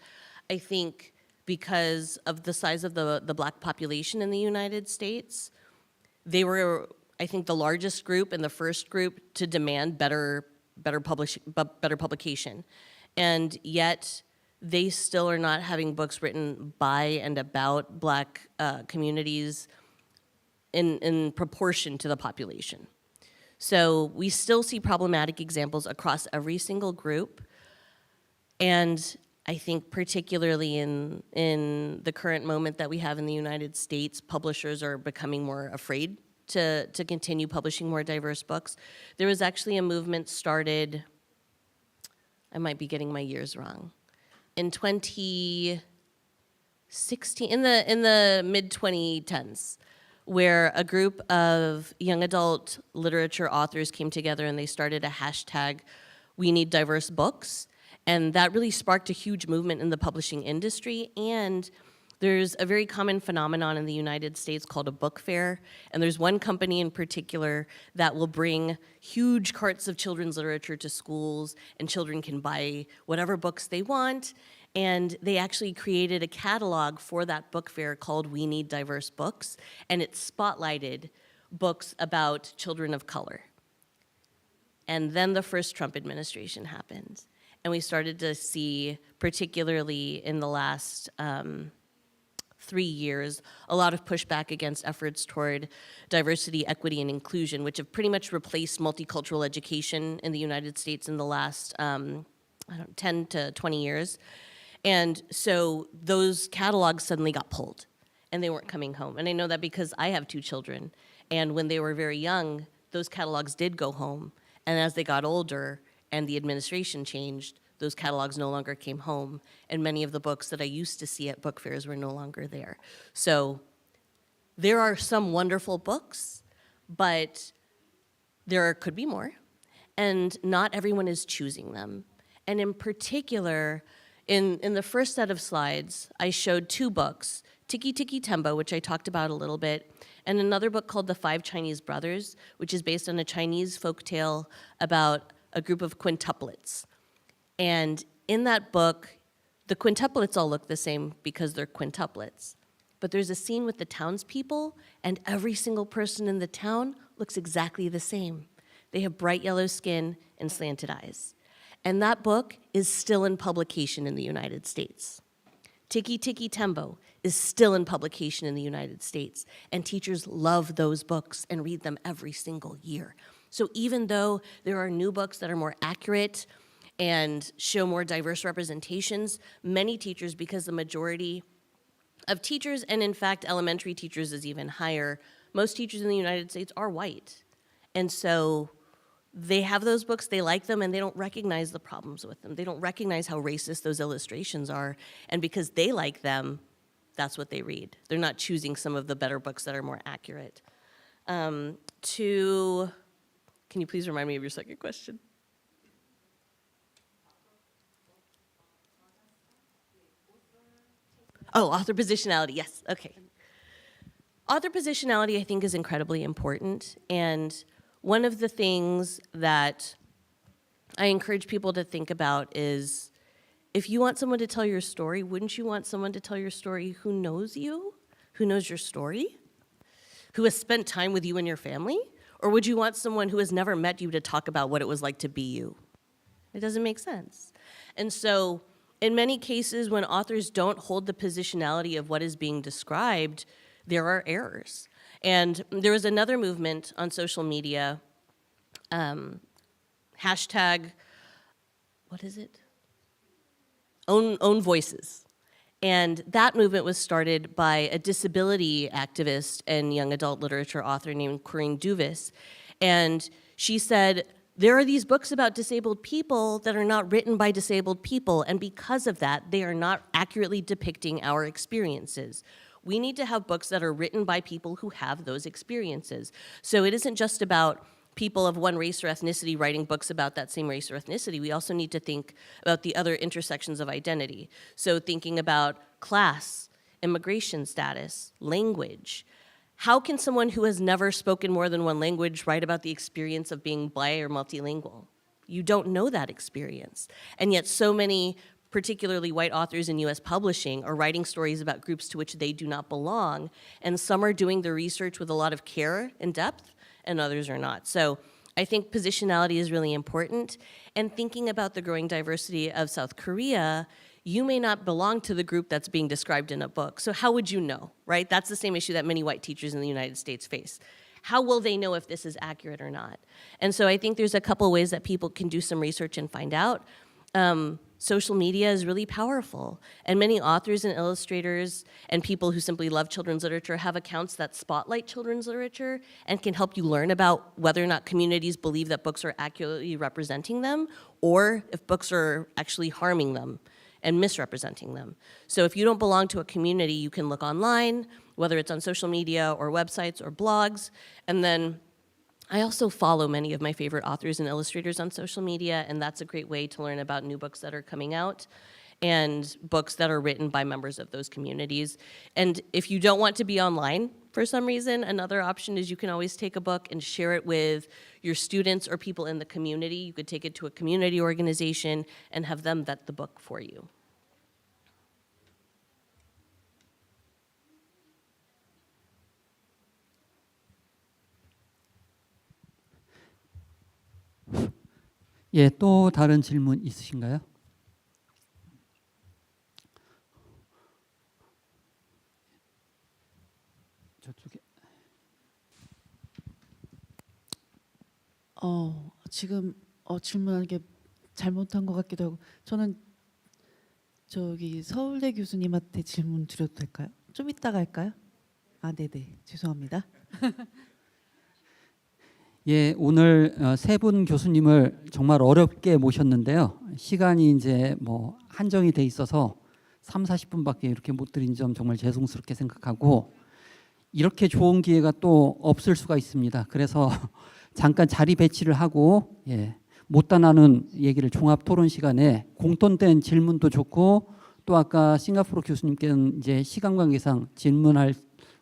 I think because of the size of the black population in the United States, they were, I think, the largest group and the first group to demand better publication. And yet, they still are not having books written by and about black communities in proportion to the population. So we still see problematic examples across every single group. And I think particularly in the current moment that we have in the United States, publishers are becoming more afraid to continue publishing more diverse books. There was actually a movement started, I might be getting my years wrong, in 2016, in the mid-2010s, where a group of young adult literature authors came together and they started a hashtag, "We Need Diverse Books," and that really sparked a huge movement in the publishing industry. And there's a very common phenomenon in the United States called a book fair, and there's one company in particular that will bring huge carts of children's literature to schools, and children can buy whatever books they want, and they actually created a catalog for that book fair called We Need Diverse Books, and it spotlighted books about children of color. And then the first Trump administration happened, and we started to see, particularly in the last 3 years, a lot of pushback against efforts toward diversity, equity, and inclusion, which have pretty much replaced multicultural education in the United States in the last 10 to 20 years. And so those catalogs suddenly got pulled, and they weren't coming home. And I know that because I have 2 children, and when they were very young, those catalogs did go home. And as they got older and the administration changed, those catalogs no longer came home, and many of the books that I used to see at book fairs were no longer there. So there are some wonderful books, but there could be more, and not everyone is choosing them. And in particular, in the first set of slides, I showed 2 books, Tiki Tiki Tembo, which I talked about a little bit, and another book called The 5 Chinese Brothers, which is based on a Chinese folktale about a group of quintuplets. And in that book, the quintuplets all look the same because they're quintuplets. But there's a scene with the townspeople, and every single person in the town looks exactly the same. They have bright yellow skin and slanted eyes. And that book is still in publication in the United States. Tiki Tiki Tembo is still in publication in the United States, and teachers love those books and read them every single year. So even though there are new books that are more accurate and show more diverse representations, many teachers, because the majority of teachers, and in fact elementary teachers is even higher, most teachers in the United States are white. And so they have those books, they like them, and they don't recognize the problems with them. They don't recognize how racist those illustrations are, and because they like them, that's what they read. They're not choosing some of the better books that are more accurate. Can you please remind me of your second question? Oh, author positionality, yes, okay. Author positionality, I think, is incredibly important, and one of the things that I encourage people to think about is, if you want someone to tell your story, wouldn't you want someone to tell your story who knows you, who knows your story, who has spent time with you and your family? Or would you want someone who has never met you to talk about what it was like to be you? It doesn't make sense. And so, in many cases, when authors don't hold the positionality of what is being described, there are errors. And there was another movement on social media, hashtag, what is it? Own Voices. And that movement was started by a disability activist and young adult literature author named Corinne Duvis. And she said, there are these books about disabled people that are not written by disabled people, and because of that, they are not accurately depicting our experiences. We need to have books that are written by people who have those experiences. So it isn't just about people of one race or ethnicity writing books about that same race or ethnicity. We also need to think about the other intersections of identity. So thinking about class, immigration status, language. How can someone who has never spoken more than one language write about the experience of being Black or multilingual? You don't know that experience. And yet so many, particularly white authors in US publishing, are writing stories about groups to which they do not belong, and some are doing the research with a lot of care and depth, and others are not. So I think positionality is really important, and thinking about the growing diversity of South Korea, you may not belong to the group that's being described in a book. So how would you know, right? That's the same issue that many white teachers in the United States face. How will they know if this is accurate or not? And so I think there's a couple ways that people can do some research and find out. Social media is really powerful, and many authors and illustrators and people who simply love children's literature have accounts that spotlight children's literature and can help you learn about whether or not communities believe that books are accurately representing them, or if books are actually harming them and misrepresenting them. So if you don't belong to a community, you can look online, whether it's on social media or websites or blogs, and then I also follow many of my favorite authors and illustrators on social media, and that's a great way to learn about new books that are coming out and books that are written by members of those communities. And if you don't want to be online for some reason, another option is you can always take a book and share it with your students or people in the community. You could take it to a community organization and have them vet the book for you. 예, 또 다른 질문 있으신가요? 저쪽에. 지금 질문하는 게 잘못한 것 같기도 하고, 저는 저기 서울대 교수님한테 질문 드려도 될까요? 좀 이따가 할까요? 아, 네네, 죄송합니다. 예, 오늘 세 분 교수님을 정말 어렵게 모셨는데요. 시간이 이제 뭐 한정이 돼 있어서 30-40분밖에 이렇게 못 드린 점 정말 죄송스럽게 생각하고, 이렇게 좋은 기회가 또 없을 수가 있습니다. 그래서 잠깐 자리 배치를 하고, 예, 못다 나눈 얘기를 종합 토론 시간에 공통된 질문도 좋고, 또 아까 싱가포르 교수님께는 이제 시간 관계상 질문할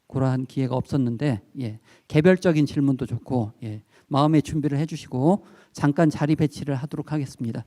그러한 기회가 없었는데, 예, 개별적인 질문도 좋고, 예, 마음의 준비를 해주시고 잠깐 자리 배치를 하도록 하겠습니다.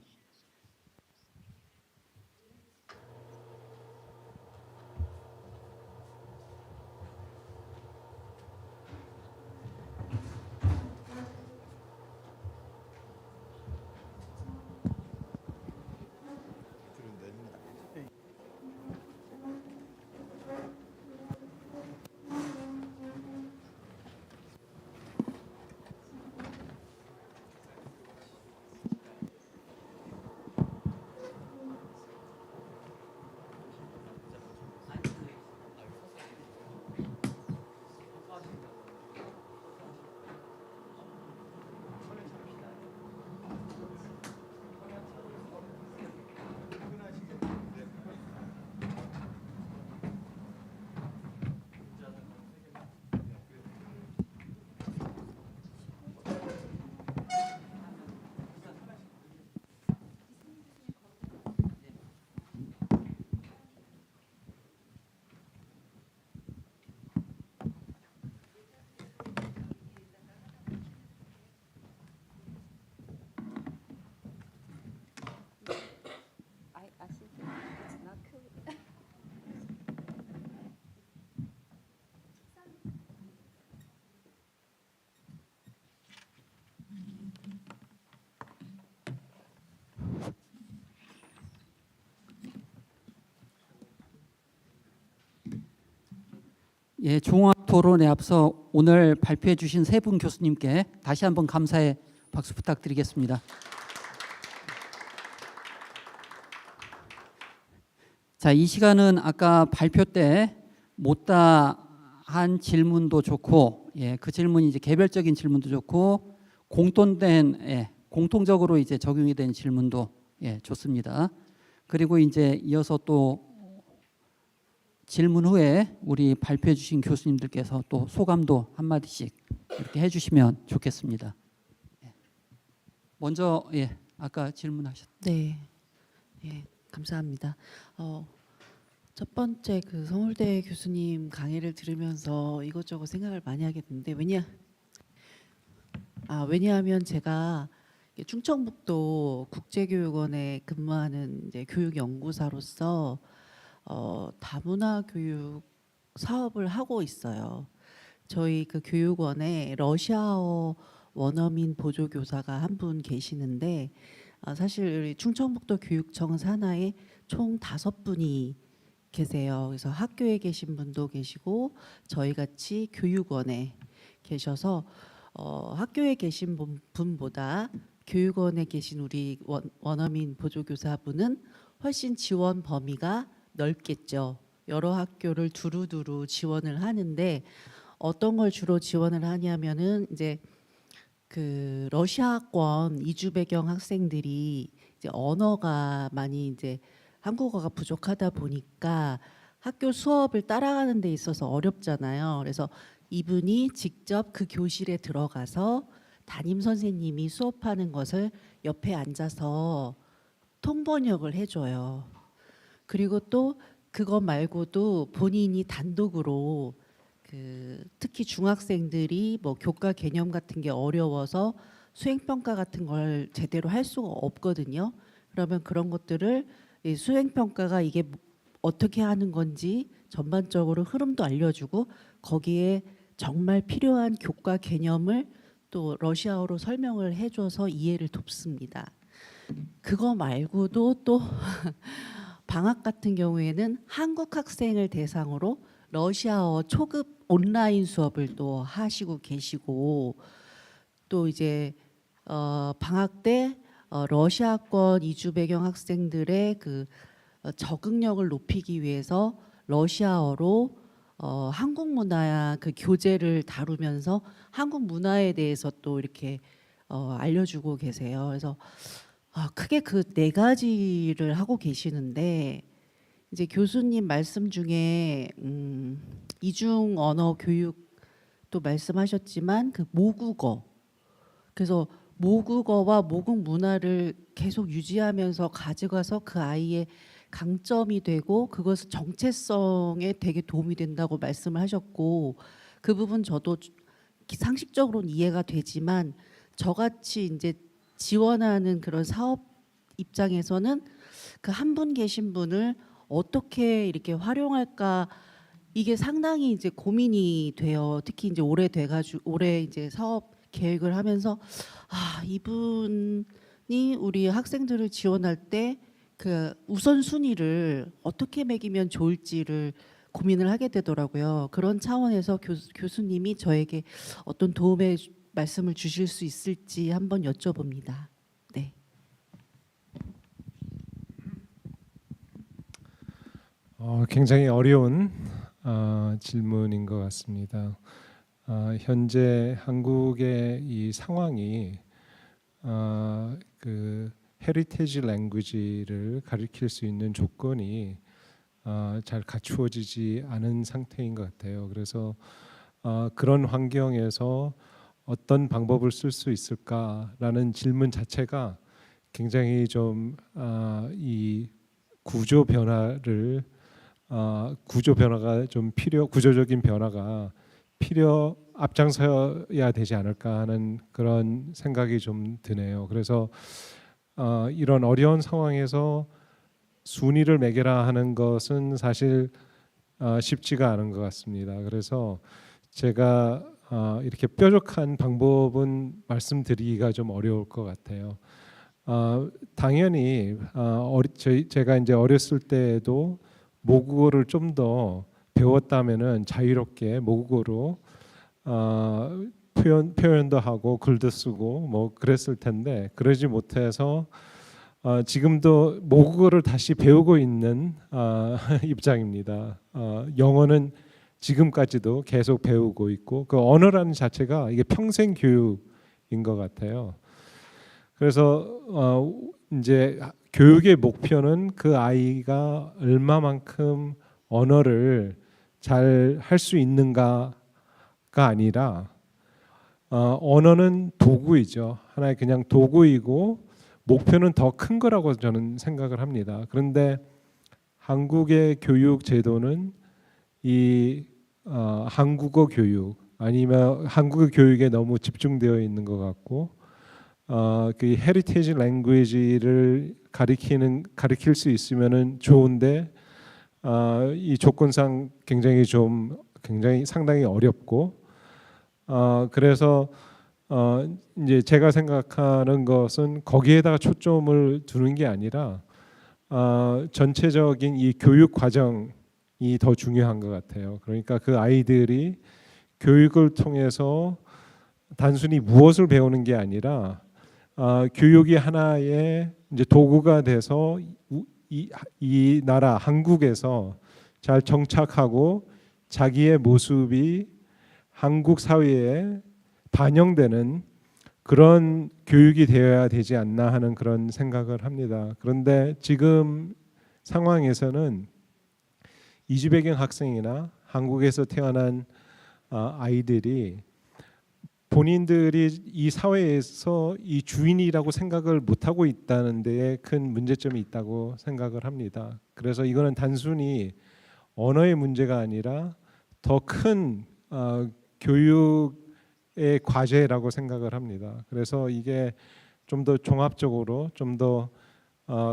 예, 종합 토론에 앞서 오늘 발표해 주신 세 분 교수님께 다시 한번 감사의 박수 부탁드리겠습니다. 자, 이 시간은 아까 발표 때 못다 한 질문도 좋고, 예, 그 질문이 이제 개별적인 질문도 좋고, 공통된, 예, 공통적으로 이제 적용이 된 질문도 좋습니다. 그리고 이제 이어서 또 질문 후에 우리 발표해 주신 교수님들께서 또 소감도 한마디씩 이렇게 해주시면 좋겠습니다. 먼저 아까 질문하셨. 네, 감사합니다. 첫 번째 그 서울대 교수님 강의를 들으면서 이것저것 생각을 많이 하게 됐는데 왜냐하면 제가 충청북도 국제교육원에 근무하는 이제 교육연구사로서 다문화 교육 사업을 하고 있어요. 저희 그 교육원에 러시아어 원어민 보조교사가 한 분 계시는데 사실 우리 충청북도 교육청 산하에 총 5분이 계세요. 그래서 학교에 계신 분도 계시고 저희 같이 교육원에 계셔서 학교에 계신 분보다 교육원에 계신 우리 원어민 보조교사분은 훨씬 지원 범위가 넓겠죠. 여러 학교를 두루두루 지원을 하는데 어떤 걸 주로 지원을 하냐면은 이제 그 러시아권 이주 배경 학생들이 이제 언어가 많이 이제 한국어가 부족하다 보니까 학교 수업을 따라가는 데 있어서 어렵잖아요. 그래서 이분이 직접 그 교실에 들어가서 담임 선생님이 수업하는 것을 옆에 앉아서 통번역을 해줘요. 그리고 또 그거 말고도 본인이 단독으로 특히 중학생들이 뭐 교과 개념 같은 게 어려워서 수행평가 같은 걸 제대로 할 수가 없거든요. 그러면 그런 것들을 이 수행평가가 이게 어떻게 하는 건지 전반적으로 흐름도 알려주고 거기에 정말 필요한 교과 개념을 또 러시아어로 설명을 해줘서 이해를 돕습니다. 그거 말고도 또 방학 같은 경우에는 한국 학생을 대상으로 러시아어 초급 온라인 수업을 또 하시고 계시고 또 이제 방학 때 러시아권 이주 배경 학생들의 그 적응력을 높이기 위해서 러시아어로 한국 문화 그 교재를 다루면서 한국 문화에 대해서 또 이렇게 알려주고 계세요. 그래서 크게 그 4가지를 하고 계시는데 이제 교수님 말씀 중에 이중 언어 교육도 말씀하셨지만 그 모국어 그래서 모국어와 모국 문화를 계속 유지하면서 가져가서 그 아이의 강점이 되고 그것은 정체성에 되게 도움이 된다고 말씀을 하셨고 그 부분 저도 상식적으로는 이해가 되지만 저같이 이제 지원하는 그런 사업 입장에서는 그 한 분 계신 분을 어떻게 이렇게 활용할까 이게 상당히 이제 고민이 돼요. 특히 이제 올해 이제 사업 계획을 하면서 이분이 우리 학생들을 지원할 때 그 우선순위를 어떻게 매기면 좋을지를 고민을 하게 되더라고요. 그런 차원에서 교수님이 저에게 어떤 도움의 말씀을 주실 수 있을지 한번 여쭤봅니다. 네. 굉장히 어려운 질문인 것 같습니다. 현재 한국의 이 상황이 그 헤리티지 랭귀지를 가리킬 수 있는 조건이 잘 갖추어지지 않은 상태인 것 같아요. 그래서 그런 환경에서 어떤 방법을 쓸 수 있을까라는 질문 자체가 굉장히 좀 이 구조 변화가 좀 구조적인 변화가 앞장서야 되지 않을까 하는 그런 생각이 좀 드네요. 그래서 이런 어려운 상황에서 순위를 매겨라 하는 것은 사실 쉽지가 않은 것 같습니다. 그래서 제가 이렇게 뾰족한 방법은 말씀드리기가 좀 어려울 것 같아요. 당연히 제가 이제 어렸을 때에도 모국어를 좀 더 배웠다면은 자유롭게 모국어로 표현도 하고 글도 쓰고 뭐 그랬을 텐데 그러지 못해서 지금도 모국어를 다시 배우고 있는 입장입니다. 영어는 지금까지도 계속 배우고 있고 그 언어라는 자체가 이게 평생 교육인 것 같아요. 그래서 이제 교육의 목표는 그 아이가 얼마만큼 언어를 잘 할 수 있는가가 아니라 언어는 도구이죠. 하나의 그냥 도구이고 목표는 더 큰 거라고 저는 생각을 합니다. 그런데 한국의 교육 제도는 이 한국어 교육 아니면 한국어 교육에 너무 집중되어 있는 것 같고 그 헤리티지 랭귀지를 가리킬 수 있으면은 좋은데 이 조건상 굉장히 상당히 어렵고 그래서 이제 제가 생각하는 것은 거기에다가 초점을 두는 게 아니라 전체적인 이 교육 과정이 더 중요한 것 같아요. 그러니까 그 아이들이 교육을 통해서 단순히 무엇을 배우는 게 아니라 교육이 하나의 이제 도구가 돼서 이 나라 한국에서 잘 정착하고 자기의 모습이 한국 사회에 반영되는 그런 교육이 되어야 되지 않나 하는 그런 생각을 합니다. 그런데 지금 상황에서는 이주 배경 학생이나 한국에서 태어난 아이들이 본인들이 이 사회에서 이 주인이라고 생각을 못하고 있다는 데에 큰 문제점이 있다고 생각을 합니다. 그래서 이거는 단순히 언어의 문제가 아니라 더 큰 교육의 과제라고 생각을 합니다. 그래서 이게 좀 더 종합적으로 좀 더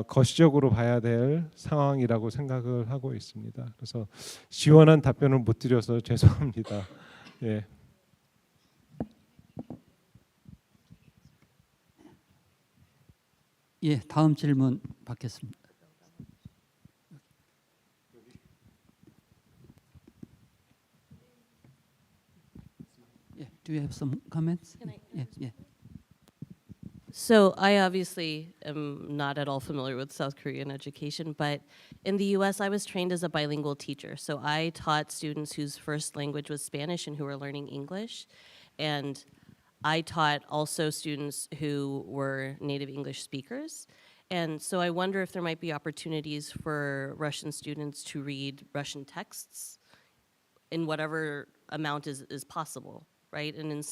거시적으로 봐야 될 상황이라고 생각을 하고 있습니다. 그래서 시원한 답변을 못 드려서 죄송합니다. 예. 예, 다음 질문 받겠습니다. Yeah, do you have some comments? Yeah, yeah. So I obviously am not at all familiar with South Korean education, but in the US, I was trained as a bilingual teacher. So I taught students whose first language was Spanish and who were learning English. And I taught also students who were native English speakers. And so I wonder if there might be opportunities for Russian students to read Russian texts in whatever amount is possible, right? And in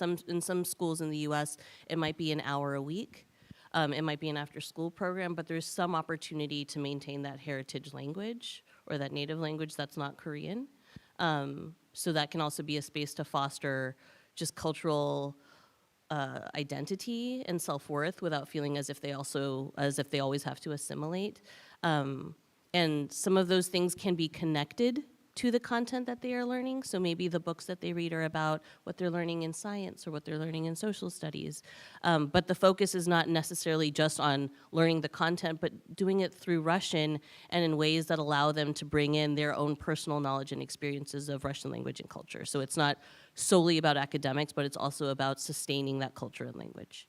some schools in the US, it might be an hour a week. It might be an after-school program, but there's some opportunity to maintain that heritage language or that native language that's not Korean. So that can also be a space to foster just cultural identity and self-worth without feeling as if they always have to assimilate. And some of those things can be connected to the content that they are learning. So maybe the books that they read are about what they're learning in science or what they're learning in social studies. But the focus is not necessarily just on learning the content, but doing it through Russian and in ways that allow them to bring in their own personal knowledge and experiences of Russian language and culture. So it's not solely about academics, but it's also about sustaining that culture and language.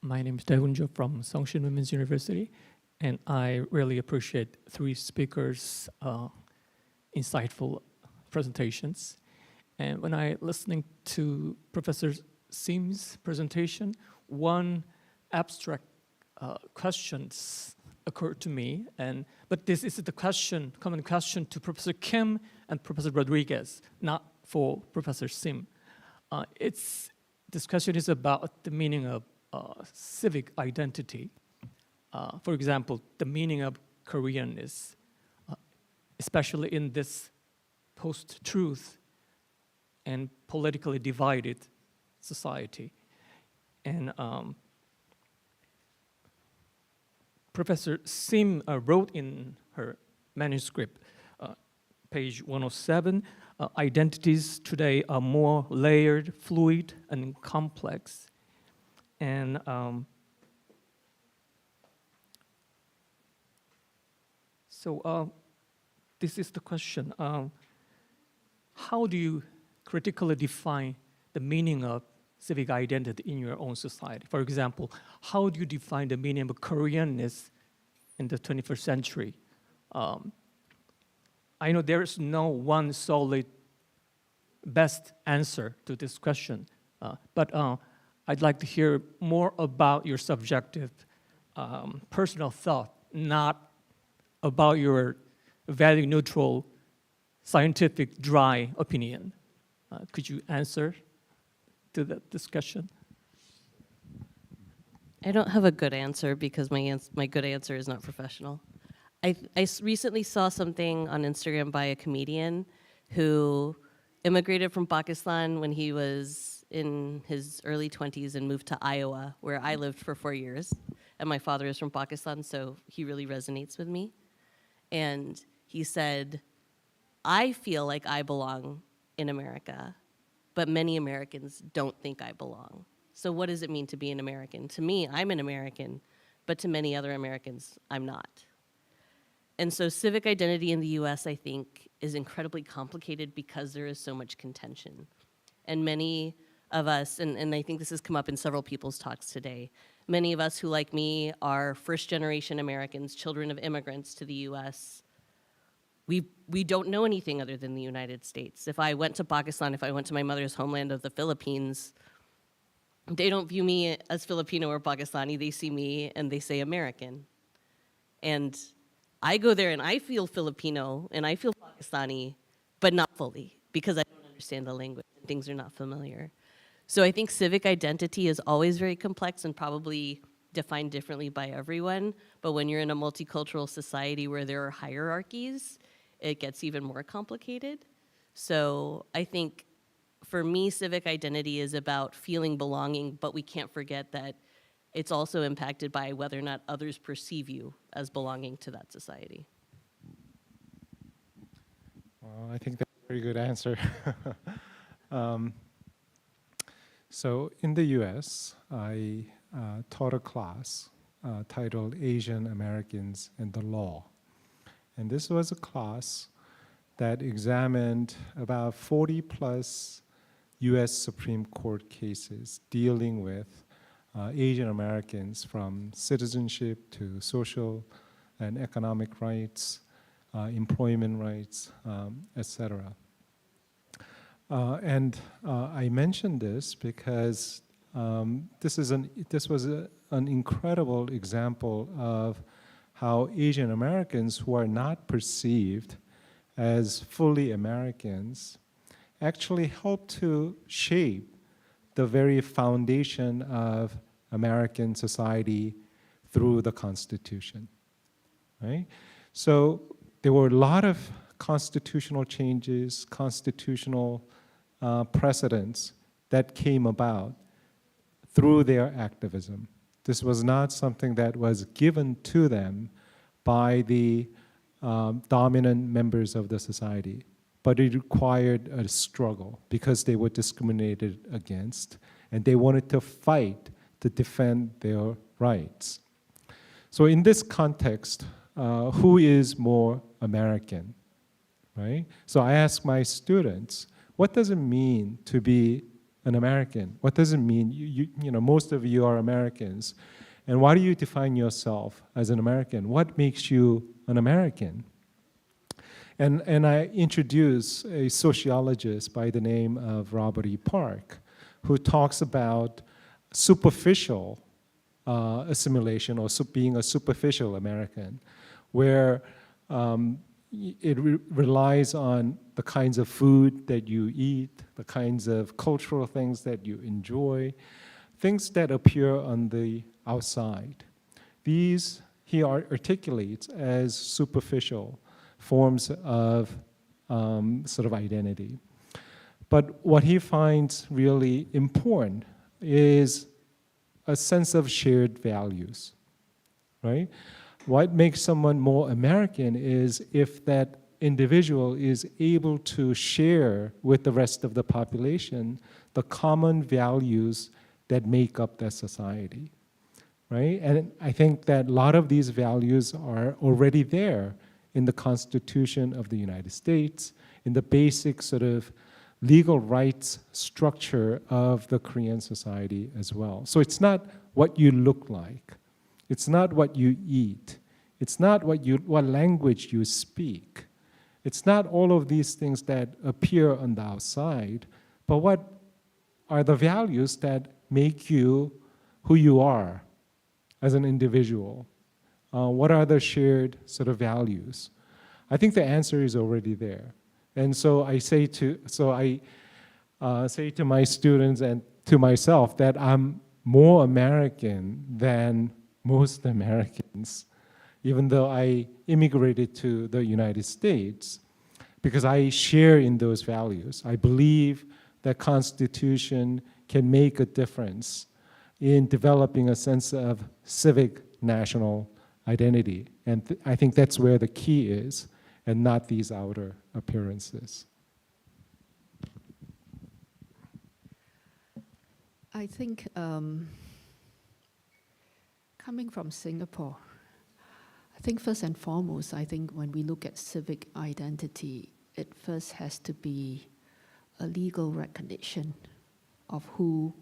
My name is Daeunjo from Seongshin Women's University, and I really appreciate three speakers' insightful presentations. And when I listening to Professor Sim's presentation, one abstract questions occurred to me, but this is the common question to Professor Kim and Professor Rodriguez, not for Professor Sim. This question is about the meaning of civic identity. For example, the meaning of Korean is, especially in this post-truth and politically divided society. And Professor Sim wrote in her manuscript, page 107, identities today are more layered, fluid, and complex. And so this is the question. How do you critically define the meaning of civic identity in your own society? For example, how do you define the meaning of Koreanness in the 21st century? I know there is no one solid best answer to this question, but I'd like to hear more about your subjective personal thought, not about your value-neutral, scientific, dry opinion. Could you answer to that discussion? I don't have a good answer because my good answer is not professional. I recently saw something on Instagram by a comedian who immigrated from Pakistan when he was in his early 20s and moved to Iowa, where I lived for 4 years. And my father is from Pakistan, so he really resonates with me. And he said, I feel like I belong in America, but many Americans don't think I belong. So what does it mean to be an American? To me, I'm an American, but to many other Americans, I'm not. And so civic identity in the US, I think, is incredibly complicated because there is so much contention. And many of us, and I think this has come up in several people's talks today, many of us who, like me, are first-generation Americans, children of immigrants to the US, we don't know anything other than the United States. If I went to Pakistan, if I went to my mother's homeland of the Philippines, they don't view me as Filipino or Pakistani. They see me and they say American. And I go there and I feel Filipino and I feel Pakistani, but not fully because I don't understand the language and things are not familiar. So I think civic identity is always very complex and probably defined differently by everyone. But when you're in a multicultural society where there are hierarchies, it gets even more complicated. So I think for me, civic identity is about feeling belonging, but we can't forget that it's also impacted by whether or not others perceive you as belonging to that society. Well, I think that's a very good answer. So in the US, I taught a class titled Asian Americans and the Law. And this was a class that examined about 40 plus US Supreme Court cases dealing with Asian Americans, from citizenship to social and economic rights, employment rights, etc. And I mentioned this because this was an incredible example of how Asian Americans who are not perceived as fully Americans actually help to shape the very foundation of American society through the Constitution, right? So there were a lot of constitutional changes, constitutional precedents that came about through their activism. This was not something that was given to them by the dominant members of the society, but it required a struggle because they were discriminated against and they wanted to fight to defend their rights. So in this context, who is more American, right? So I ask my students, what does it mean to be an American? What does it mean? You know, most of you are Americans. And why do you define yourself as an American? What makes you an American? And I introduce a sociologist by the name of Robert E. Park, who talks about superficial assimilation or being a superficial American, where it relies on the kinds of food that you eat, the kinds of cultural things that you enjoy, things that appear on the outside. These he articulates as superficial forms of sort of identity. But what he finds really important is a sense of shared values, right? What makes someone more American is if that individual is able to share with the rest of the population the common values that make up that society, right? And I think that a lot of these values are already there in the Constitution of the United States, in the basic sort of legal rights structure of the Korean society as well. So it's not what you look like. It's not what you eat. It's not what language you speak. It's not all of these things that appear on the outside, but what are the values that make you who you are as an individual? What are the shared sort of values? I think the answer is already there. And so I say to my students and to myself that I'm more American than most Americans, even though I immigrated to the United States, because I share in those values. I believe that Constitution can make a difference in developing a sense of civic national identity. And I think that's where the key is, and not these outer appearances. I think coming from Singapore, I think first and foremost, I think when we look at civic identity, it first has to be a legal recognition of who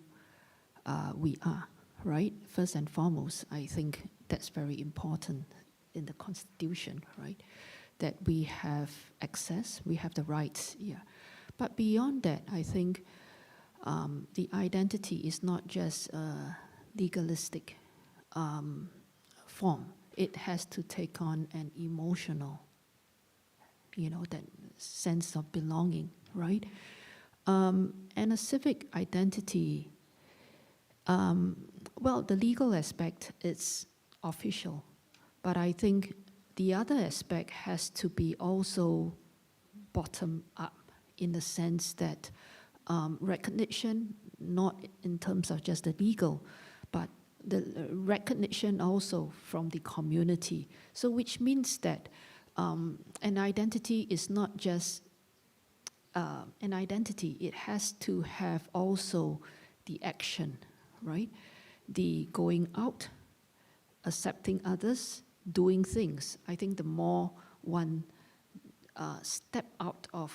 we are, right? First and foremost, I think that's very important in the Constitution, right? That we have access, we have the rights, yeah. But beyond that, I think the identity is not just a legalistic form. It has to take on an emotional, that sense of belonging, right? And a civic identity, well, the legal aspect is official, but I think the other aspect has to be also bottom up in the sense that recognition, not in terms of just the legal, but the recognition also from the community. So which means that an identity is not just an identity, it has to have also the action, right? The going out, accepting others, doing things. I think the more one step out of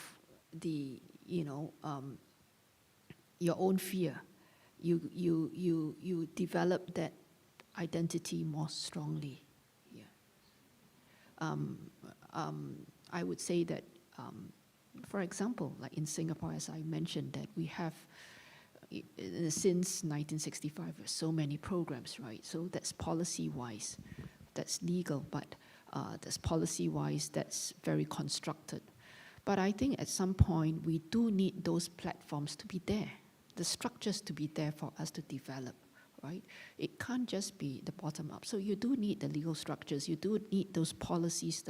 the, your own fear, you develop that identity more strongly. Yeah. I would say that, for example, like in Singapore, as I mentioned, that we have since 1965 so many programs, right? So that's policy-wise, that's legal, but that's policy-wise, that's very constructed. But I think at some point we do need those platforms to be there, the structures to be there for us to develop, right? It can't just be the bottom up. So you do need the legal structures, you do need those policies,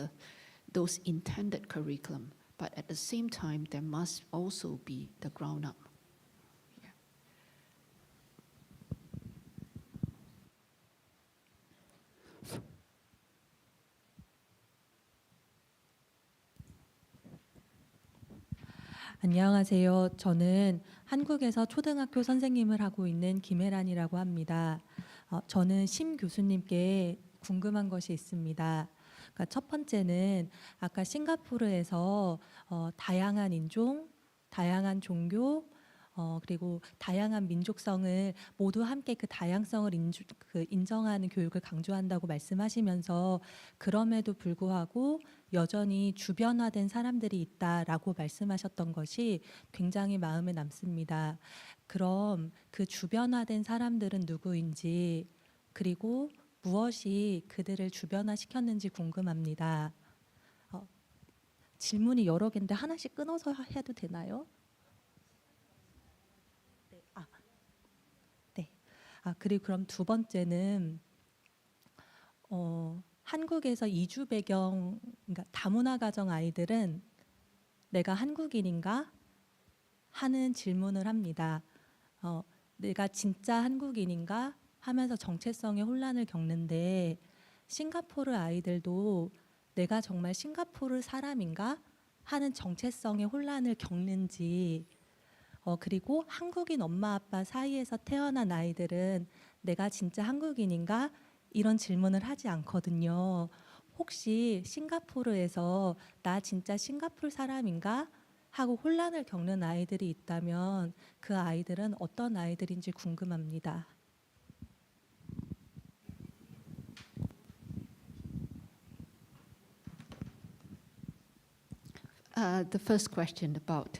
those intended curriculum, but at the same time, there must also be the ground up. Yeah. 안녕하세요. 저는 한국에서 초등학교 선생님을 하고 있는 김혜란이라고 합니다. 저는 심 교수님께 궁금한 것이 있습니다. 그러니까 첫 번째는 아까 싱가포르에서 다양한 인종, 다양한 종교, 그리고 다양한 민족성을 모두 함께 그 다양성을 인정하는 교육을 강조한다고 말씀하시면서 그럼에도 불구하고 여전히 주변화된 사람들이 있다라고 말씀하셨던 것이 굉장히 마음에 남습니다. 그럼 그 주변화된 사람들은 누구인지, 그리고 무엇이 그들을 주변화시켰는지 궁금합니다. 질문이 여러 개인데 하나씩 끊어서 해도 되나요? 그리고 그럼 두 번째는 한국에서 이주 배경, 그러니까 다문화 가정 아이들은 내가 한국인인가 하는 질문을 합니다. 내가 진짜 한국인인가 하면서 정체성의 혼란을 겪는데, 싱가포르 아이들도 내가 정말 싱가포르 사람인가 하는 정체성의 혼란을 겪는지, 그리고 한국인 엄마 아빠 사이에서 태어난 아이들은 내가 진짜 한국인인가 이런 질문을 하지 않거든요. 혹시 싱가포르에서 나 진짜 싱가포르 사람인가 하고 혼란을 겪는 아이들이 있다면 그 아이들은 어떤 아이들인지 궁금합니다. The first question about,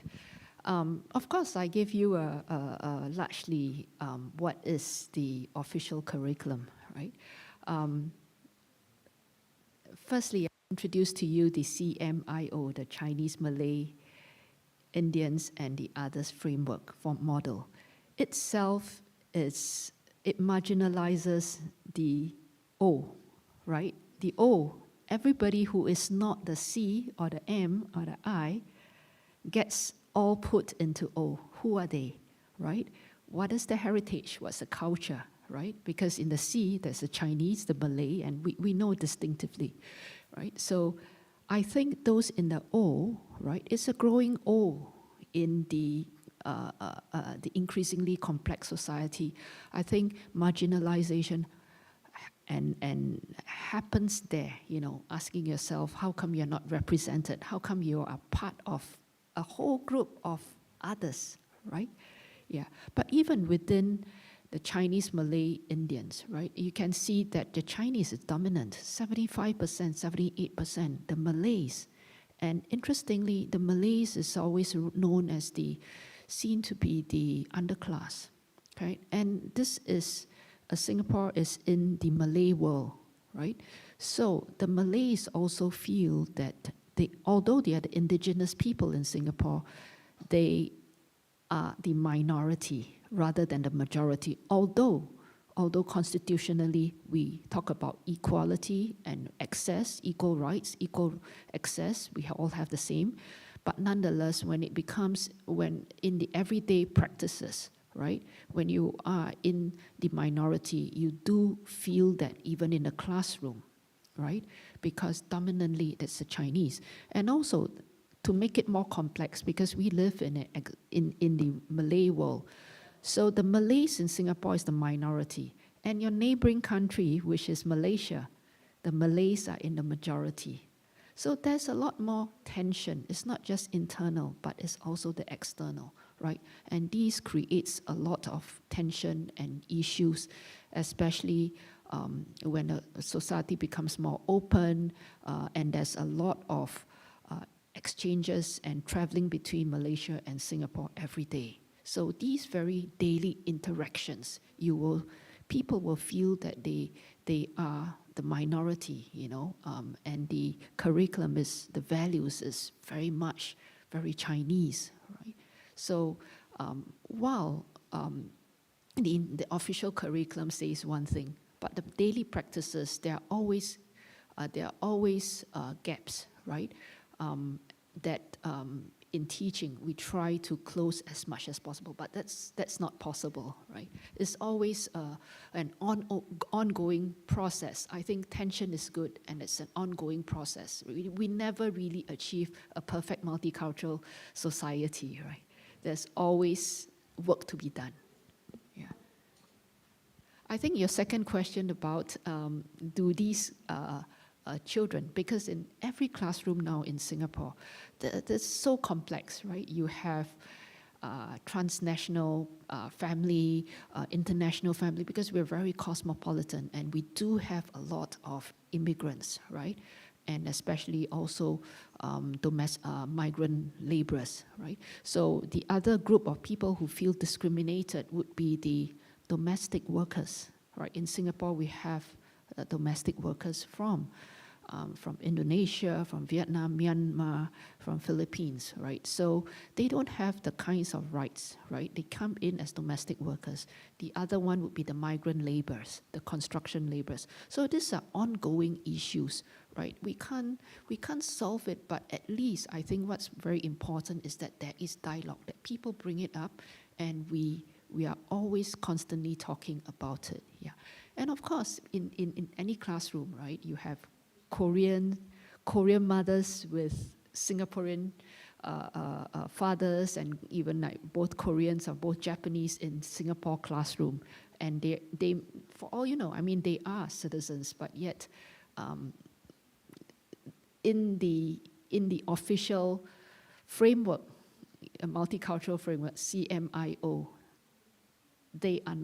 of course, I gave you largely what is the official curriculum, right? Firstly, I introduced to you the CMIO, the Chinese, Malay, Indians, and the others framework for model. Itself it marginalizes the O, right? The O, everybody who is not the C or the M or the I gets all put into O. Who are they, right? What is the heritage? What's the culture, right? Because in the C, there's the Chinese, the Malay, and we know distinctively, right? So I think those in the O, right, it's a growing O in the increasingly complex society. I think marginalization and happens there, you know, asking yourself, how come you're not represented? How come you are part of a whole group of others, right? Yeah, but even within the Chinese, Malay, Indians, right, you can see that the Chinese is dominant, 75%, 78%, the Malays. And interestingly, the Malays is always known as seen to be the underclass, right? And this is, Singapore is in the Malay world, right? So the Malays also feel that although they are the indigenous people in Singapore, they are the minority rather than the majority, although constitutionally we talk about equality and access, equal rights, equal access, we all have the same, but nonetheless, when in the everyday practices, right, when you are in the minority, you do feel that even in the classroom, right, because dominantly that's the Chinese. And also, to make it more complex, because we live in the Malay world, so the Malays in Singapore is the minority. And your neighboring country, which is Malaysia, the Malays are in the majority. So there's a lot more tension. It's not just internal, but it's also the external, right? And these creates a lot of tension and issues, especially when a society becomes more open and there's a lot of exchanges and traveling between Malaysia and Singapore every day. So these very daily interactions, people will feel that they are the minority, you know, and the curriculum the values is very Chinese, right? So while the official curriculum says one thing, but the daily practices, there are always gaps, right? That in teaching, we try to close as much as possible, but that's not possible, right? It's always an ongoing process. I think tension is good, and it's an ongoing process. We never really achieve a perfect multicultural society, right? There's always work to be done. Yeah. I think your second question about do these children, because in every classroom now in Singapore, it's so complex, right? You have transnational family, international family, because we're very cosmopolitan and we do have a lot of immigrants, right? And especially also migrant laborers, right? So the other group of people who feel discriminated would be the domestic workers, right? In Singapore, we have domestic workers from Indonesia, from Vietnam, Myanmar, from Philippines, right? So they don't have the kinds of rights, right? They come in as domestic workers. The other one would be the migrant laborers, the construction laborers. So these are ongoing issues, right? We can't solve it, but at least I think what's very important is that there is dialogue, that people bring it up, and we are always constantly talking about it. Yeah. And of course, in any classroom, right, you have Korean mothers with Singaporean fathers, and even like both Koreans or both Japanese in Singapore classroom. And they, for all you know, I mean, they are citizens, but yet in the official framework, a multicultural framework, CMIO, they are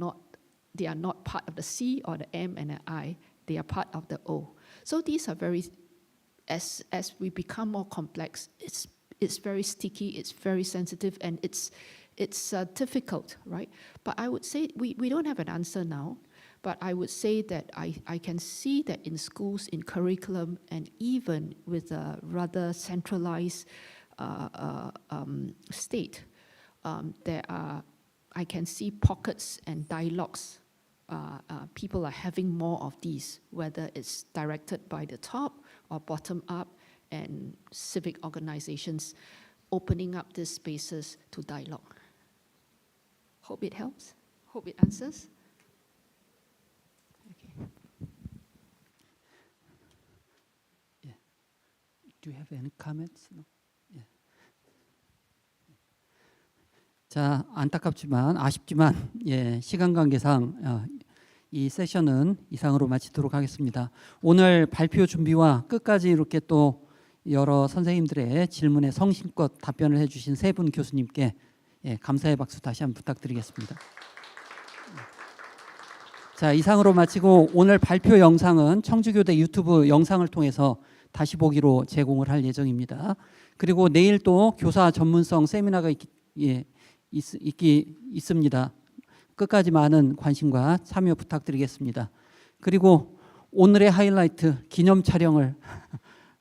not part of the C or the M and the I. They are part of the O. So these are very, as we become more complex, it's very sticky, it's very sensitive, and it's difficult, right? But I would say we don't have an answer now. But I would say that I can see that in schools, in curriculum, and even with a rather centralized state, I can see pockets and dialogues. People are having more of these, whether it's directed by the top or bottom up, and civic organizations opening up these spaces to dialogue. Hope it helps. Hope it answers. Do you have any comments? No? Yeah. 자, 안타깝지만 아쉽지만 시간 관계상 이 세션은 이상으로 마치도록 하겠습니다. 오늘 발표 준비와 끝까지 이렇게 또 여러 선생님들의 질문에 성심껏 답변을 해주신 세 분 교수님께 감사의 박수 다시 한번 부탁드리겠습니다. 자, 이상으로 마치고 오늘 발표 영상은 청주교대 유튜브 영상을 통해서 다시 보기로 제공을 할 예정입니다. 그리고 내일 또 교사 전문성 세미나가 있습니다. 끝까지 많은 관심과 참여 부탁드리겠습니다. 그리고 오늘의 하이라이트 기념 촬영을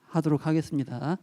하도록 하겠습니다.